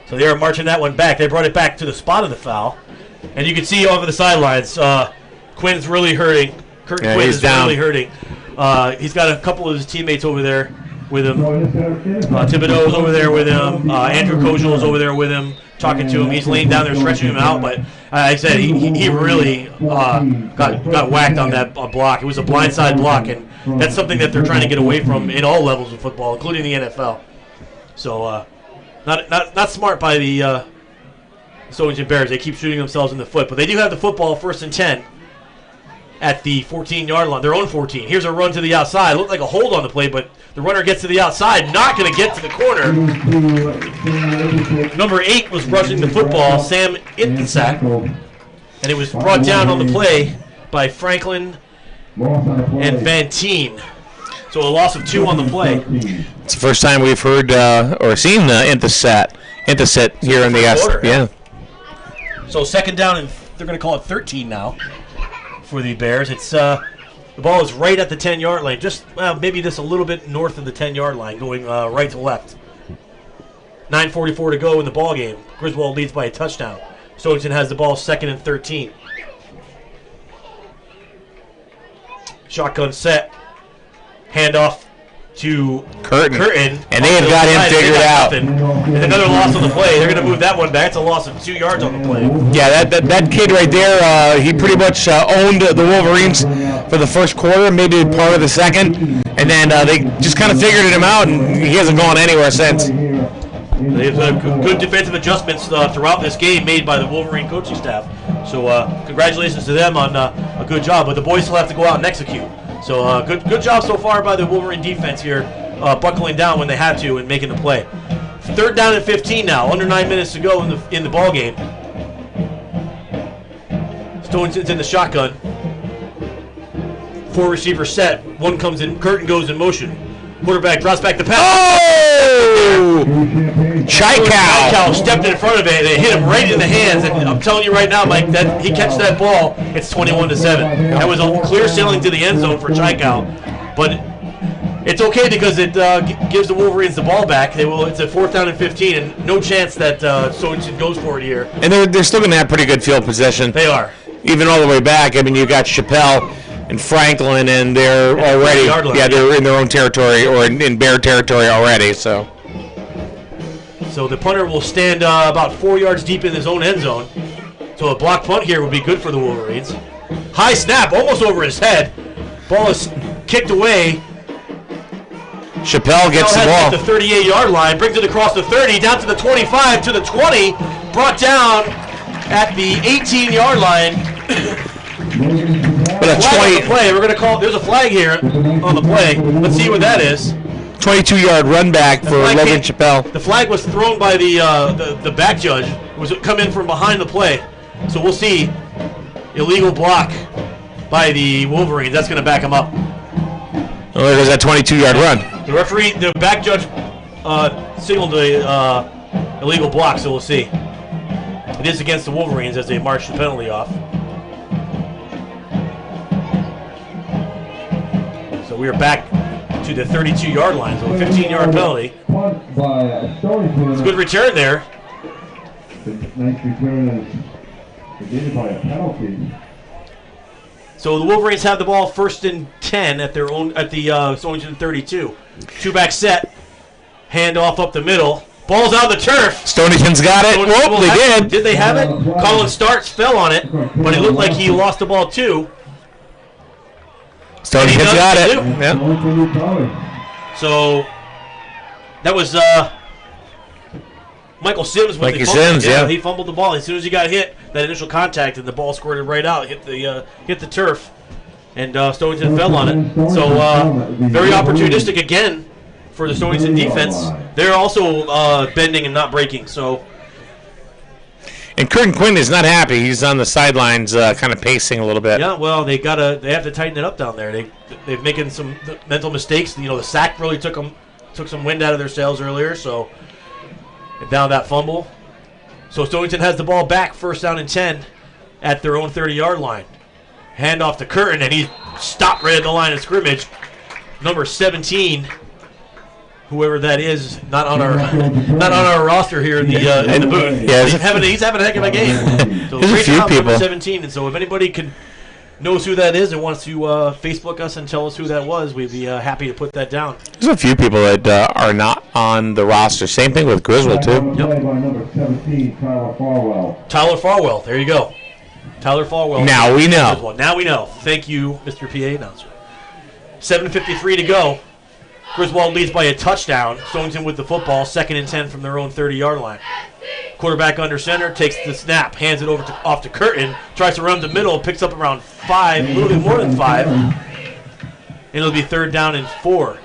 So they are marching that one back. They brought it back to the spot of the foul. And you can see over the sidelines, Quinn's really hurting. Quinn is really hurting. He's got a couple of his teammates over there with him. Thibodeau's over there with him. Andrew Kojal is over there with him, talking to him. He's laying down there, stretching him out. But I said he really got whacked on that block. It was a blindside block, and that's something that they're trying to get away from in all levels of football, including the NFL. So not smart by the Stonington Bears. They keep shooting themselves in the foot, but they do have the football, 1st and 10 at the 14-yard line, their own 14. Here's a run to the outside. Looked like a hold on the play, but the runner gets to the outside, not going to get to the corner. Number 8 was rushing the football, Sam Insack, and it was brought down on the play by Franklin and Van Teen. So a loss of 2 on the play. It's the first time we've heard or seen Insack here in the S. Quarter, Yeah. So 2nd down, and they're going to call it 13 now for the Bears. It's the ball is right at the 10-yard line, just maybe just a little bit north of the 10-yard line, going right to left. 9:44 to go in the ball game. Griswold leads by a touchdown. Stonington has the ball, 2nd and 13. Shotgun set. Handoff to Curtin. And they have got him figured out. And another loss on the play. They're going to move that one back. It's a loss of 2 yards on the play. Yeah, that kid right there, he pretty much owned the Wolverines for the first quarter, maybe part of the second. And then they just kind of figured him out, and he hasn't gone anywhere since. They've good defensive adjustments throughout this game made by the Wolverine coaching staff. So congratulations to them on a good job. But the boys still have to go out and execute. So good job so far by the Wolverine defense here, buckling down when they had to and making the play. 3rd down and 15 now, under 9 minutes to go in the ball game. Stonington's in the shotgun. 4 receivers set. One comes in. Curtin goes in motion. Quarterback drops back the pass. Oh! Chaikow stepped in front of it. They hit him right in the hands. And I'm telling you right now, Mike, that he catches that ball, it's 21-7. That was a clear sailing to the end zone for Chaikow. But it's okay because it gives the Wolverines the ball back. It's a 4th down and 15, and no chance that Stonington goes for it here. And they're still going to have pretty good field possession. They are. Even all the way back. I mean, you got Chappelle and Franklin, and they're already, they're in their own territory or in Bear territory already. So the punter will stand about 4 yards deep in his own end zone. So a block punt here would be good for the Wolverines. High snap, almost over his head. Ball is kicked away. Chappelle gets the ball at the 38-yard line, brings it across the 30, down to the 25, to the 20, brought down at the 18-yard line. But a 20 play. We're going to call. There's a flag here on the play. Let's see what that is. 22-yard run back for Logan Chappelle. The flag was thrown by the back judge. It was come in from behind the play. So we'll see. Illegal block by the Wolverines. That's going to back them up. Oh, there goes that 22-yard run. The referee, the back judge, signaled a illegal block. So we'll see. It is against the Wolverines as they march the penalty off. So we are back to the 32-yard line, so a 15-yard penalty. It's a good return there. Nice return by a penalty. So the Wolverines have the ball 1st and 10 at the Stonington 32. 2-back set, handoff up the middle. Ball's out of the turf. Stonington's got it. Whoop, they did. Did they have it? Colin Starks fell on it, but it looked like he lost the ball too. Stonington's got it. Yeah. So that was Michael Sims. Mikey Sims, yeah. He fumbled the ball as soon as he got hit. That initial contact and the ball squirted right out, hit the turf, and Stonington fell on it. So very opportunistic again for the Stonington defense. They're also bending and not breaking. So. And Curtin Quinn is not happy. He's on the sidelines, kind of pacing a little bit. Yeah, well, they have to tighten it up down there. They've making some mental mistakes. You know, the sack really took some wind out of their sails earlier. So down that fumble. So Stonington has the ball back, 1st down and 10 at their own 30-yard line. Hand off to Curtin, and he stopped right at the line of scrimmage. Number 17. Whoever that is, not on our roster here in the booth. Yeah, he's having a heck of a game. So there's a few people. Number 17, and so if anybody knows who that is and wants to Facebook us and tell us who that was, we'd be happy to put that down. There's a few people that are not on the roster. Same thing with Griswold too. Yep. Tyler Farwell. There you go. Tyler Falwell. Now we know. Now we know. Thank you, Mr. PA announcer. 7:53 to go. Griswold leads by a touchdown. Stonington with the football, 2nd and 10 from their own 30-yard line. Quarterback under center, takes the snap, hands it off to Curtin, tries to run the middle, picks up around 5, a little bit more than 5. And it'll be 3rd down and 4.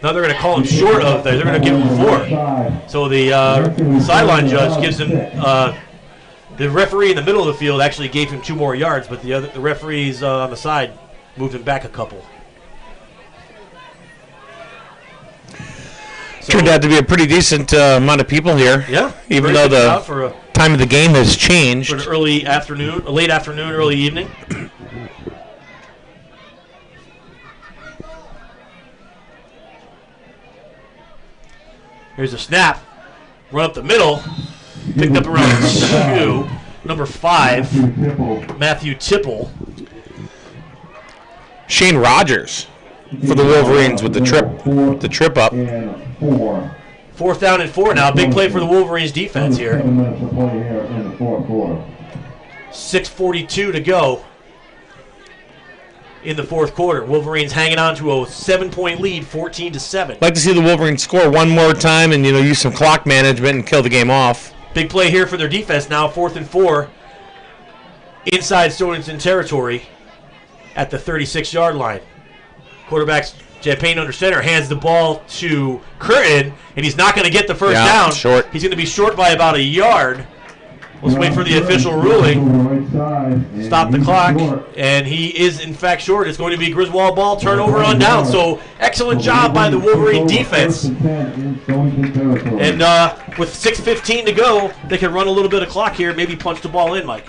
Now they're going to call him short of there. They're going to give him 4. So the sideline judge gives him, the referee in the middle of the field actually gave him 2 more yards, but the referees on the side moved him back a couple. Turned out to be a pretty decent amount of people here. Yeah. Even though the time of the game has changed. For an late afternoon, early evening. Here's a snap. Run up the middle. Picked up around 2. Number 5, Matthew Tipple. Shane Rogers for the Wolverines with the trip up. 4th down and 4 now. Big play for the Wolverines defense here. 6:42 to go in the 4th quarter. Wolverines hanging on to a 7-point lead, 14-7. Like to see the Wolverines score one more time and use some clock management and kill the game off. Big play here for their defense now. 4th and 4 inside Stonington territory at the 36-yard line. Quarterback's Champagne under center, hands the ball to Curtin, and he's not going to get the first down. Short. He's going to be short by about a yard. Let's wait for the official ruling. Stop the clock, and he is in fact short. It's going to be Griswold ball, turnover on down. So excellent job by the Wolverine defense. And with 6:15 to go, they can run a little bit of clock here, maybe punch the ball in, Mike.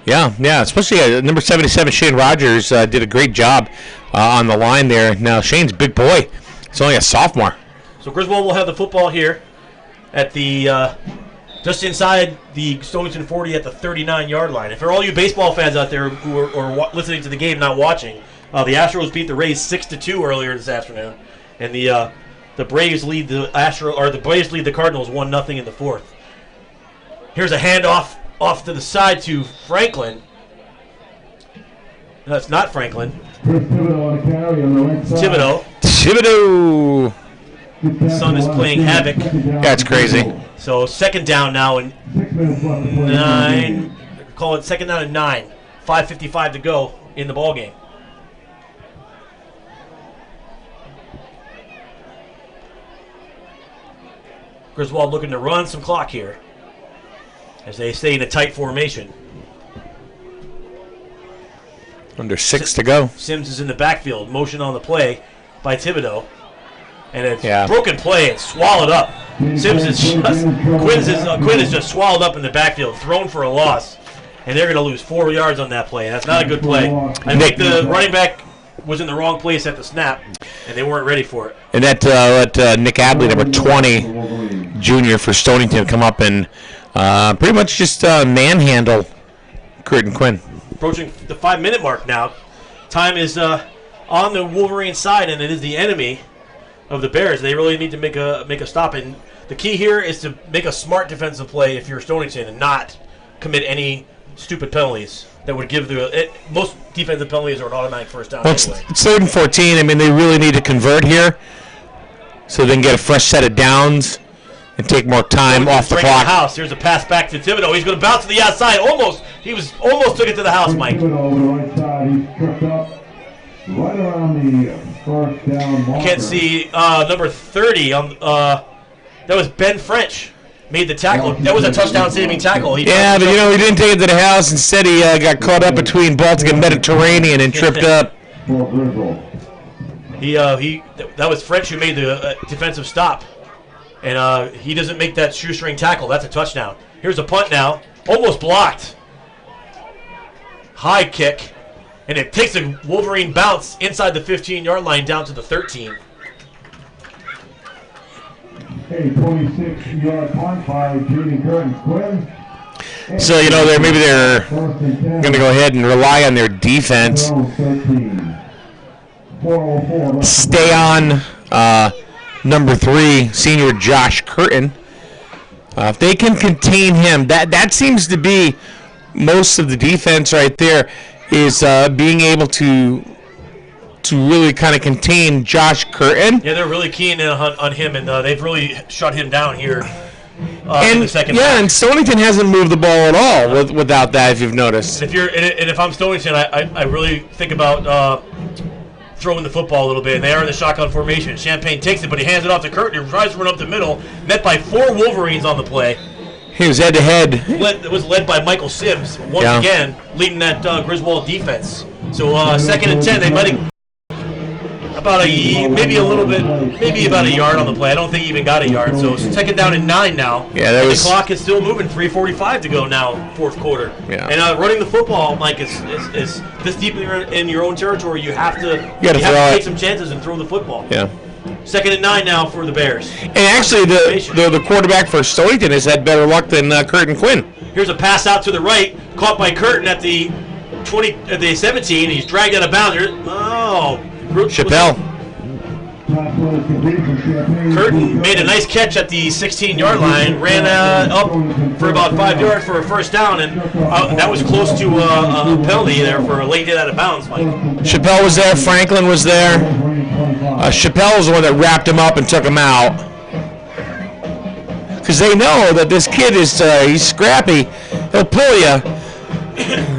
Yeah, especially number 77, Shane Rogers, did a great job on the line there. Now, Shane's a big boy. He's only a sophomore. So Griswold will have the football here at the just inside the Stonington 40 at the 39-yard line. And for all you baseball fans out there who are listening to the game, not watching, the Astros beat the Rays 6-2 earlier this afternoon, and the Braves lead the Cardinals 1-0 in the 4th. Here's a handoff off to the side to Franklin. No, it's not Franklin. It's Thibodeau. Sun is playing havoc. That's crazy. So 2nd down now and 9. Call it 2nd down and 9. 5:55 to go in the ball game. Griswold looking to run some clock here as they stay in a tight formation. Under 6 to go. Sims is in the backfield, motion on the play by Thibodeau. And it's broken play and swallowed up. Quinn is just swallowed up in the backfield, thrown for a loss. And they're going to lose 4 yards on that play. That's not a good play. I think the running back was in the wrong place at the snap, and they weren't ready for it. And that let Nick Abley, number 20, junior for Stonington, come up and pretty much just manhandle Curtin Quinn. Approaching the 5-minute mark now. Time is on the Wolverine side, and it is the enemy of the Bears. They really need to make a stop, and the key here is to make a smart defensive play if you're Stonington and not commit any stupid penalties that would give most defensive penalties are an automatic first down anyway. It's 3rd and 14. I mean, they really need to convert here so they can get a fresh set of downs and take more time off the clock. House. Here's a pass back to Thibodeau. He's going to bounce to the outside. Almost took it to the house, Mike. Right around the first down marker. You can't see number 30 on. That was Ben French made the tackle. That was a touchdown-saving tackle. But he didn't take it to the house. Instead, he got caught up between Baltic and Mediterranean and tripped up. That was French who made the defensive stop, and he doesn't make that shoestring tackle. That's a touchdown. Here's a punt now, almost blocked. High kick. And it takes a Wolverine bounce inside the 15-yard line down to the 13. A 26-yard punt by Jaden Curtin Quinn. So, maybe they're going to go ahead and rely on their defense. Stay on number 3, senior Josh Curtin. If they can contain him, that seems to be most of the defense right there is being able to really kind of contain Josh Curtin. Yeah, they're really keen on him, and they've really shut him down here in the second yeah, half. and Stonington hasn't moved the ball at all without that, if you've noticed. If I'm Stonington, I really think about throwing the football a little bit, and they are in the shotgun formation. Champagne takes it, but he hands it off to Curtin, who tries to run up the middle, met by 4 Wolverines on the play. He was head-to-head. It was led by Michael Sims, once again, leading that Griswold defense. So second and 10, they might have maybe about a yard on the play. I don't think he even got a yard. So second down and 9 now. Yeah, the clock is still moving. 3:45 to go now, fourth quarter. Yeah. And running the football, Mike, is this deep in your own territory. You have to take some chances and throw the football. Yeah. Second and 9 now for the Bears. And actually, the quarterback for Stonington has had better luck than Curtin Quinn. Here's a pass out to the right, caught by Curtin at the 17. He's dragged out of bounds. Chappelle. Curtin made a nice catch at the 16-yard line, ran up for about 5 yards for a first down, and that was close to a penalty there for a late hit out of bounds, Mike. Chappelle was there. Franklin was there. Chappelle was the one that wrapped him up and took him out. Because they know that this kid is he's scrappy. He'll pull you.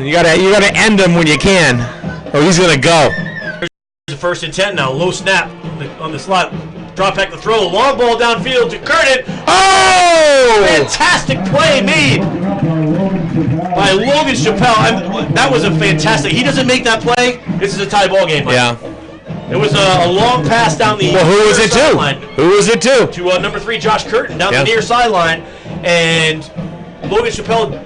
You gotta end him when you can, or he's gonna go. Here's the first and 10 now. Low snap on the slot. Drop back the throw. Long ball downfield to Curtin. Oh! Fantastic play made by Logan Chappelle. That was a fantastic. He doesn't make that play. This is a tie ball game. Mike. Yeah. It was a long pass down the who was it to? sideline. Who was it to? To number 3, Josh Curtin, down the near sideline. And Logan Chappelle,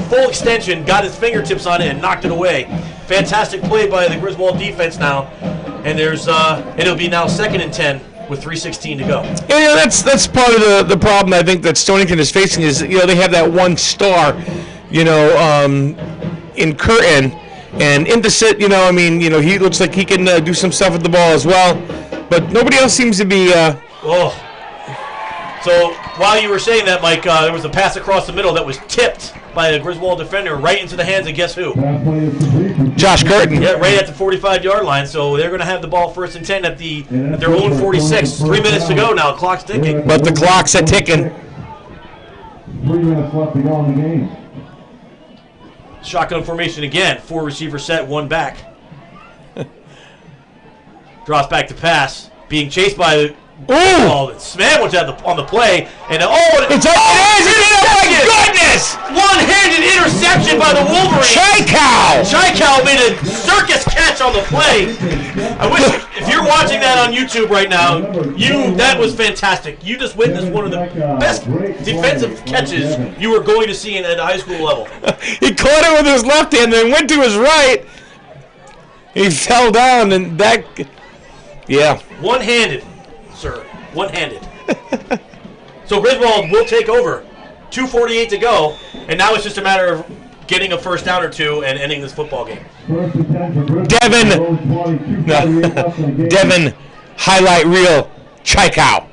full extension, got his fingertips on it and knocked it away. Fantastic play by the Griswold defense now. And it'll be now second and 10 with 3:16 to go. Yeah, that's part of the problem I think that Stonington is facing is they have that one star, in Curtin. And Indesit, he looks like he can do some stuff with the ball as well. But nobody else seems to be... So while you were saying that, Mike, there was a pass across the middle that was tipped by a Griswold defender right into the hands of guess who? Josh Curtin. Yeah, right at the 45-yard line. So they're going to have the ball first and 10 at their own 46. 3 minutes to go now. Clock's ticking. But the clock's ticking. 3 minutes left to go in the game. Shotgun formation again. 4 receiver set, 1 back. Drops back to pass. Being chased by Smadwich on the play. And it is! Oh my goodness! One-handed interception by the Wolverines. Chaikow made a circus catch on the play. I wish, if you're watching that on YouTube right now, that was fantastic. You just witnessed one of the best defensive catches you were going to see at a high school level. He caught it with his left hand, then went to his right. He fell down, and that... Yeah. One-handed, sir. One-handed. So Griswold will take over. 2:48 to go, and now it's just a matter of getting a first down or two and ending this football game. Devin, highlight reel, Chaikow.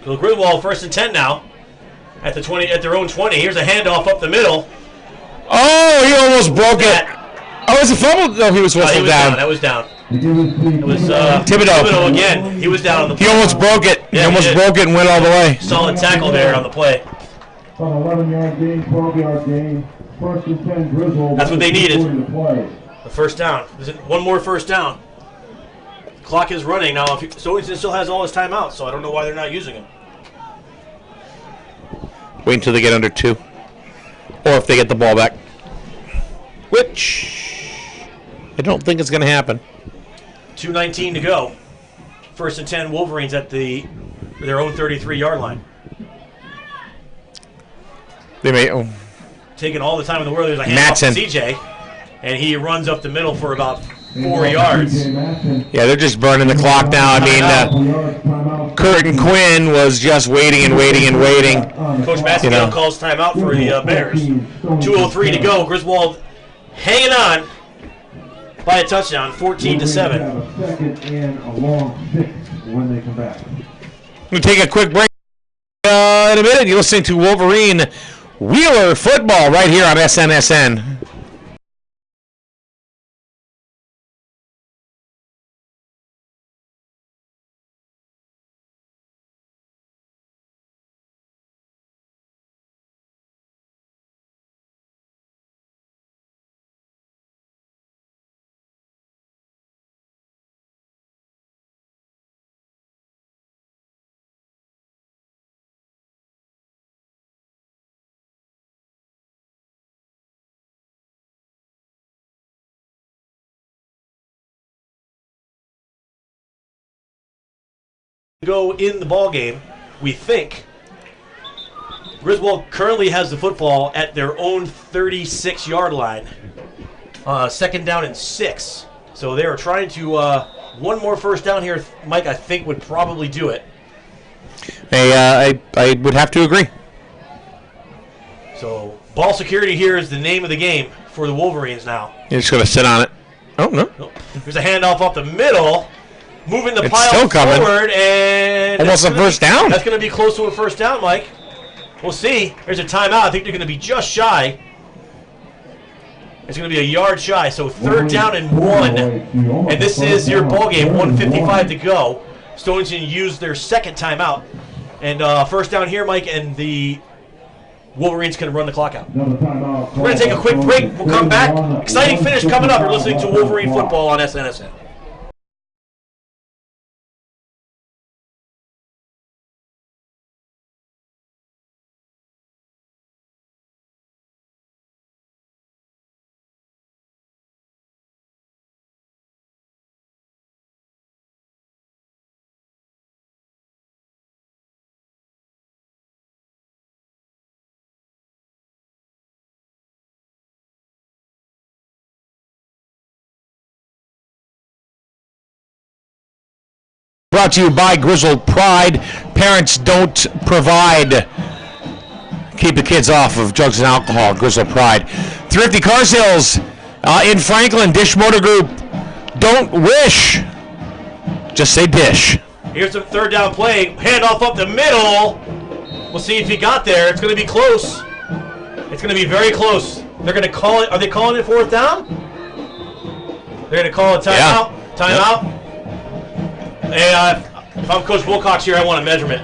So Griswold first and 10 now at their own 20. Here's a handoff up the middle. Oh, he almost broke it. Oh, was it fumbled? No, he was whistled down. That was down. It was Thibodeau again. He was down on the play. He almost broke it. Yeah, he almost broke it and went all the way. Solid tackle there on the play. 11-yard gain, 12-yard gain. First and 10, Griswold. That's what they needed. The first down. One more first down. The clock is running now. Stonington still has all his timeouts, so I don't know why they're not using them. Wait until they get under 2. Or if they get the ball back. Which I don't think it's going to happen. 2:19 to go. First and 10 Wolverines at their own 33-yard line. They may taking all the time in the world. There's a handoff to CJ, and he runs up the middle for about 4 yards. Yeah, they're just burning the clock now. I mean, Curtin Quinn was just waiting and waiting and waiting. Coach Massengill calls timeout for the Bears. 2:03 to go. Griswold hanging on by a touchdown, 14-7. Second and a long 6 when they come back. We'll take a quick break. in a minute. You're listening to Wolverine Wheeler Football right here on SNSN. Go in the ball game, we think. Griswold currently has the football at their own 36-yard line. Second down and 6. So they are trying to one more first down here. Mike, I think would probably do it. I would have to agree. So ball security here is the name of the game for the Wolverines now. You're just going to sit on it. Oh, no. Nope. There's a handoff off the middle. Moving the It's pile still coming. forward, and Almost a first down. That's going to be close to a first down, Mike. We'll see. There's a timeout. I think they're going to be just shy. It's going to be a yard shy, so third down and 1. And this is your ball game. 1:55 to go. Stonington used their second timeout, and first down here, Mike, and the Wolverines can run the clock out. We're going to take a quick break. We'll come back. Exciting finish coming up. You're listening to Wolverine Football on SNSN. Brought to you by Griswold Pride. Parents don't provide. Keep the kids off of drugs and alcohol. Griswold Pride. Thrifty Car Sales in Franklin. Dish Motor Group. Don't wish. Just say dish. Here's a third down play. Handoff up the middle. We'll see if he got there. It's going to be close. It's going to be very close. They're going to call it. Are they calling it fourth down? They're going to call it timeout. Yeah. Timeout. Yep. Hey, if I'm Coach Wilcox here, I want a measurement.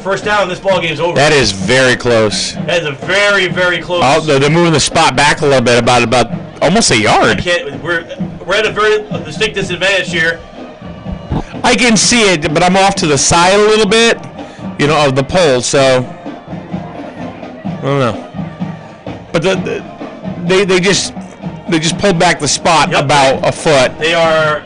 First down, this ball game's over. That is very close. That is a very, very close. Oh, they're moving the spot back a little bit, about almost a yard. We're at a very distinct disadvantage here. I can see it, but I'm off to the side a little bit, of the pole. So I don't know. But they just pulled back the spot about a foot. They are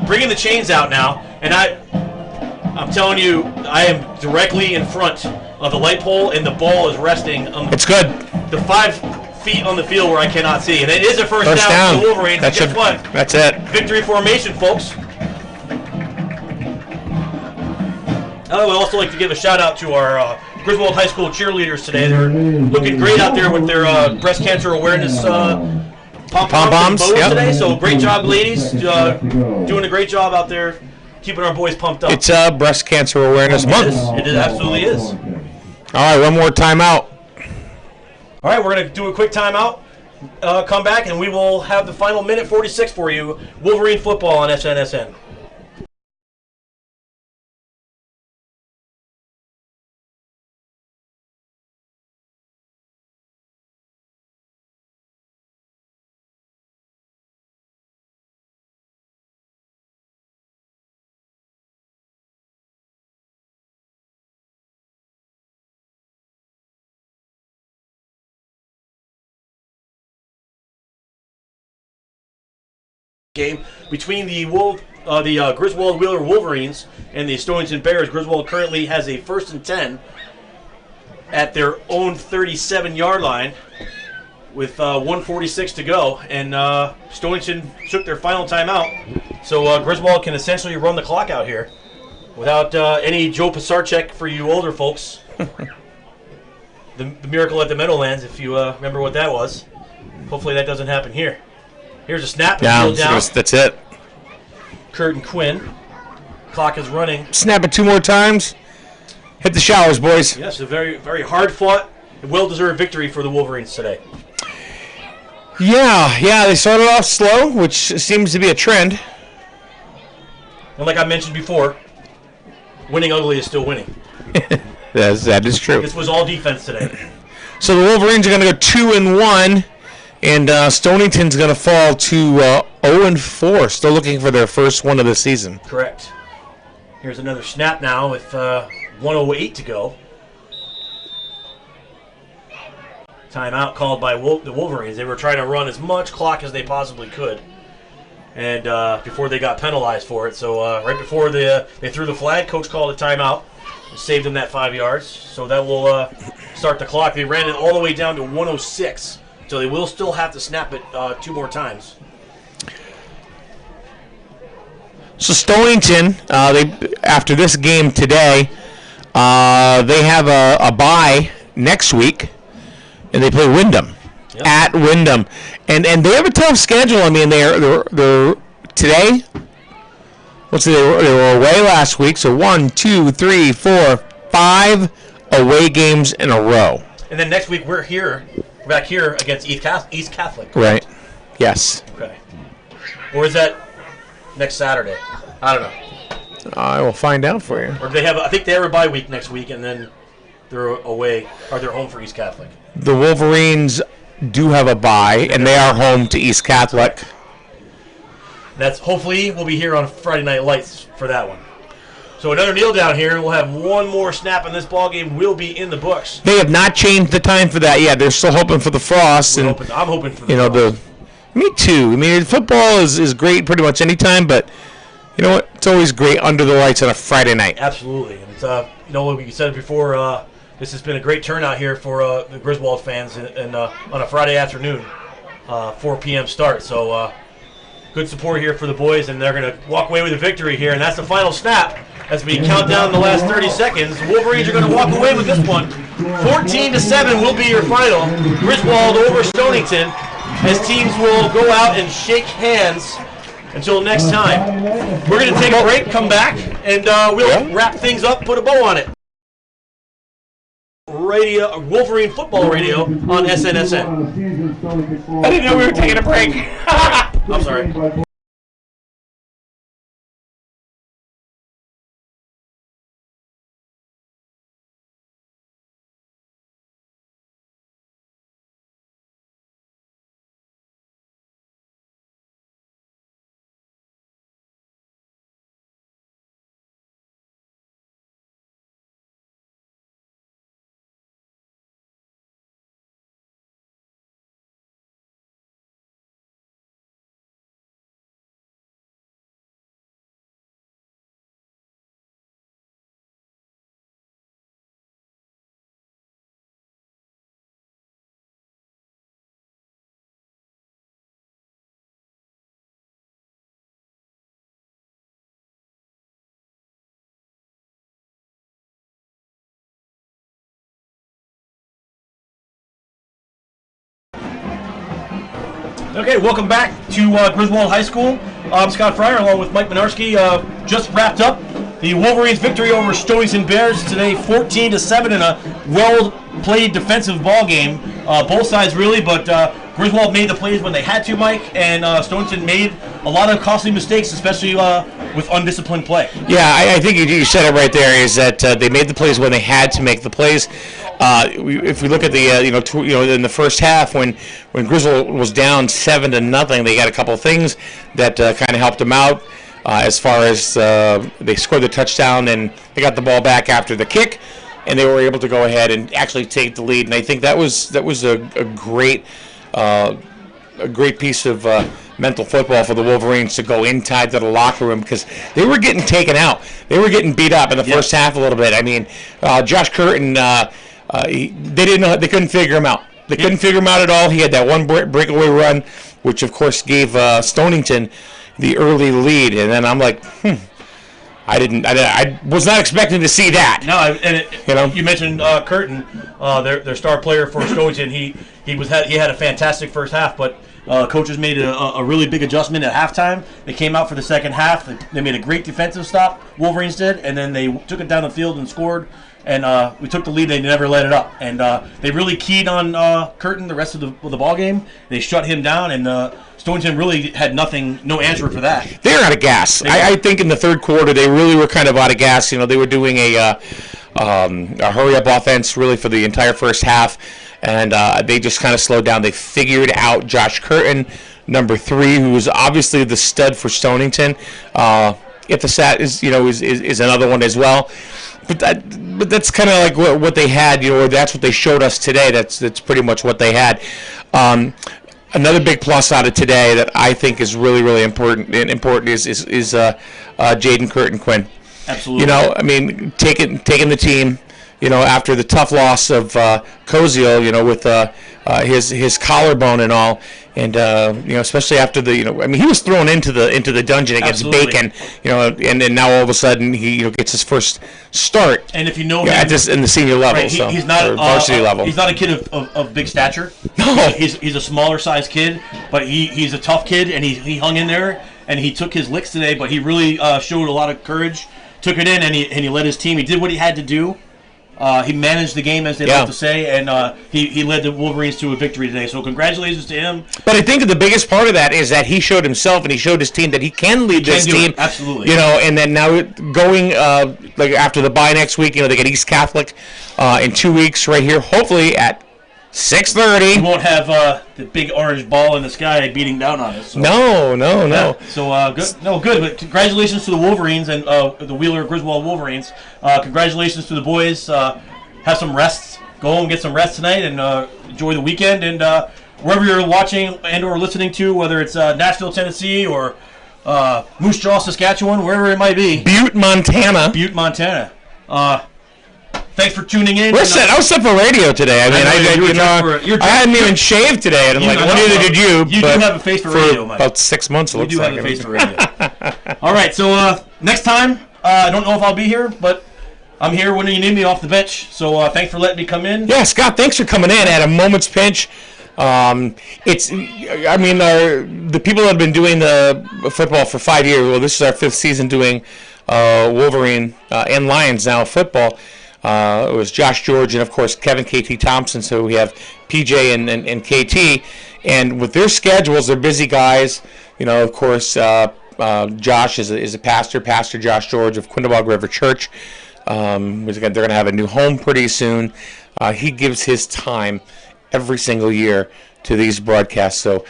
bringing the chains out now, and I'm telling you, I am directly in front of the light pole, and the ball is resting on It's good. the 5 feet on the field where I cannot see. And it is a first down for the Wolverines. Guess what? That's it. Victory formation, folks. I would also like to give a shout-out to our Griswold High School cheerleaders today. They're looking great out there with their breast cancer awareness pom-poms today. So great job, ladies. Doing a great job out there, keeping our boys pumped up. It's Breast Cancer Awareness Month. It absolutely is. All right, one more timeout. All right, we're going to do a quick timeout, come back, and we will have the final minute 46 for you. Wolverine Football on SNSN. Game between the Griswold Wheeler Wolverines and the Stonington Bears. Griswold currently has a 1st and 10 at their own 37-yard line with 1:46 to go, and Stonington took their final timeout, so Griswold can essentially run the clock out here without any Joe Pisarcek for you older folks. the miracle at the Meadowlands, if you remember what that was. Hopefully that doesn't happen here. Here's a snap. Yeah, Down. that's it. Curtin Quinn. Clock is running. Snap it 2 more times. Hit the showers, boys. Yes, a very, very hard-fought, well-deserved victory for the Wolverines today. Yeah, they started off slow, which seems to be a trend. And like I mentioned before, winning ugly is still winning. That is true. This was all defense today. So the Wolverines are going to go 2-1, and Stonington's going to fall to 0-4. Still looking for their first one of the season. Correct. Here's another snap now with 1:08 to go. Timeout called by the Wolverines. They were trying to run as much clock as they possibly could, and before they got penalized for it. So right before they threw the flag, coach called a timeout. Saved them that 5 yards, so that will start the clock. They ran it all the way down to 1:06, so they will still have to snap it 2 more times. So Stonington, after this game today, they have a bye next week, and they play Wyndham at Wyndham, and they have a tough schedule. I mean, they're today. Let's see, they were away last week, so 1, 2, 3, 4, 5 away games in a row. And then next week we're back here against East Catholic. Right. Yes. Okay. Or is that next Saturday? I don't know. I will find out for you. Or they have? I think they have a bye week next week, and then they're away or they're home for East Catholic. The Wolverines do have a bye, and they are home to East Catholic. That's hopefully we'll be here on Friday Night Lights for that one. So another kneel down here. We'll have one more snap, and this ball game will be in the books. They have not changed the time for that yet. They're still hoping for the frost. I'm hoping for the frost. Me too. I mean, football is great pretty much any time, but you know what? It's always great under the lights on a Friday night. Absolutely. And it's we said it before. This has been a great turnout here for the Griswold fans, and on a Friday afternoon, 4 p.m. start. So. Good support here for the boys, and they're going to walk away with a victory here. And that's the final snap as we count down the last 30 seconds. The Wolverines are going to walk away with this one. 14-7 will be your final. Griswold over Stonington, as teams will go out and shake hands until next time. We're going to take a break, come back, and we'll wrap things up, put a bow on it. Radio, Wolverine Football Radio on SNSN. I didn't know we were taking a break. I'm sorry. Okay, welcome back to Griswold High School. I'm Scott Fryer along with Mike Minarski. Just wrapped up the Wolverines' victory over Stonington Bears today, 14-7 in a well-played defensive ball game. Both sides really, but Griswold made the plays when they had to, Mike, and Stonington made a lot of costly mistakes, especially with undisciplined play. Yeah, I think you said it right there. Is that they made the plays when they had to make the plays. If we look at the in the first half when Griswold was down 7-0, they got a couple of things that kind of helped them out. As far as they scored the touchdown and they got the ball back after the kick, and they were able to go ahead and actually take the lead. And I think that was a great piece of mental football for the Wolverines to go inside to the locker room, because they were getting taken out. They were getting beat up in the first half a little bit. I mean, Josh Curtin, they couldn't figure him out. They couldn't figure him out at all. He had that one breakaway run, which of course gave Stonington the early lead, and then I'm like, I was not expecting to see that. No, and you mentioned Curtin, their star player for Stonington. he had a fantastic first half, but coaches made a really big adjustment at halftime. They came out for the second half. They made a great defensive stop. Wolverines did, and then they took it down the field and scored. And we took the lead. They never let it up. And they really keyed on Curtin the rest of the ball game. They shut him down, and Stonington really had no answer for that. They're out of gas. I think in the third quarter they really were kind of out of gas. You know, they were doing a hurry-up offense really for the entire first half, and they just kind of slowed down. They figured out Josh Curtin, number 3, who was obviously the stud for Stonington. Ithasat is another one as well. But that's kind of like what they had, or that's what they showed us today. That's pretty much what they had. Another big plus out of today that I think is really, really important is Jaden Curtin Quinn. Absolutely. I mean, taking the team, after the tough loss of Koziel, with his collarbone and all, and especially after he was thrown into the dungeon against Absolutely. Bacon, and then now all of a sudden he gets his first start. And if you know him, in the senior level, right, so he's not or varsity level. He's not a kid of big stature. No. He's a smaller sized kid, but he's a tough kid, and he hung in there and he took his licks today. But he really showed a lot of courage, took it in, and he led his team. He did what he had to do. He managed the game, as they like to say, and he led the Wolverines to a victory today. So congratulations to him. But I think the biggest part of that is that he showed himself and he showed his team that he can lead this team. Absolutely. And then now going like after the bye next week, they get East Catholic in 2 weeks right here, hopefully at 6:30. We won't have the big orange ball in the sky beating down on us. So. No. Yeah. So good. No, good. But congratulations to the Wolverines and the Wheeler Griswold Wolverines. Congratulations to the boys. Have some rest. Go home, get some rest tonight, and enjoy the weekend. And wherever you're watching and or listening to, whether it's Nashville, Tennessee, or Moose Jaw, Saskatchewan, wherever it might be. Butte, Montana. Thanks for tuning in. I was set for radio today. I hadn't even shaved today, and neither did you. You do have a face for radio, Mike. About 6 months. You do have a face for radio. All right, so next time, I don't know if I'll be here, but I'm here when you need me off the bench. So thanks for letting me come in. Yeah, Scott, thanks for coming in at a moment's pinch. The people that have been doing the football for 5 years. Well, this is our 5th season doing Wolverine and Lions now football. It was Josh George and, of course, Kevin KT Thompson. So we have PJ and KT. And with their schedules, they're busy guys. Of course, Josh is a pastor, Pastor Josh George of Quinnipiac River Church. They're going to have a new home pretty soon. He gives his time every single year to these broadcasts. So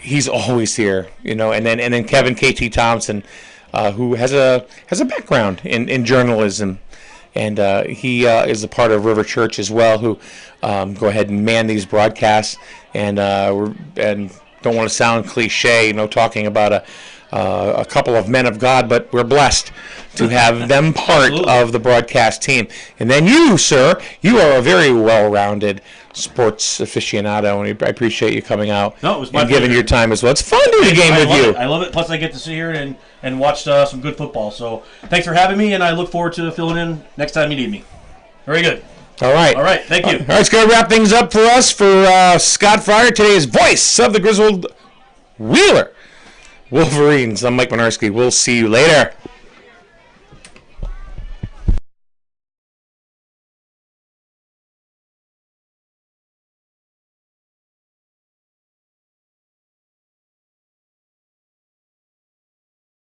he's always here, And then Kevin KT Thompson, who has a background in journalism. And he is a part of River Church as well, who go ahead and man these broadcasts. And don't want to sound cliche, talking about a couple of men of God, but we're blessed to have them part of the broadcast team. And then you, sir, you are a very well-rounded sports aficionado, and I appreciate you coming out and giving your time as well. It's fun doing a game with you. I love it. Plus, I get to sit here and watch some good football. So thanks for having me, and I look forward to filling in next time you need me. Very good. All right. Thank you. All right, let's go wrap things up for us for Scott Fryer, today's voice of the Griswold Wheeler Wolverines. I'm Mike Minarski. We'll see you later.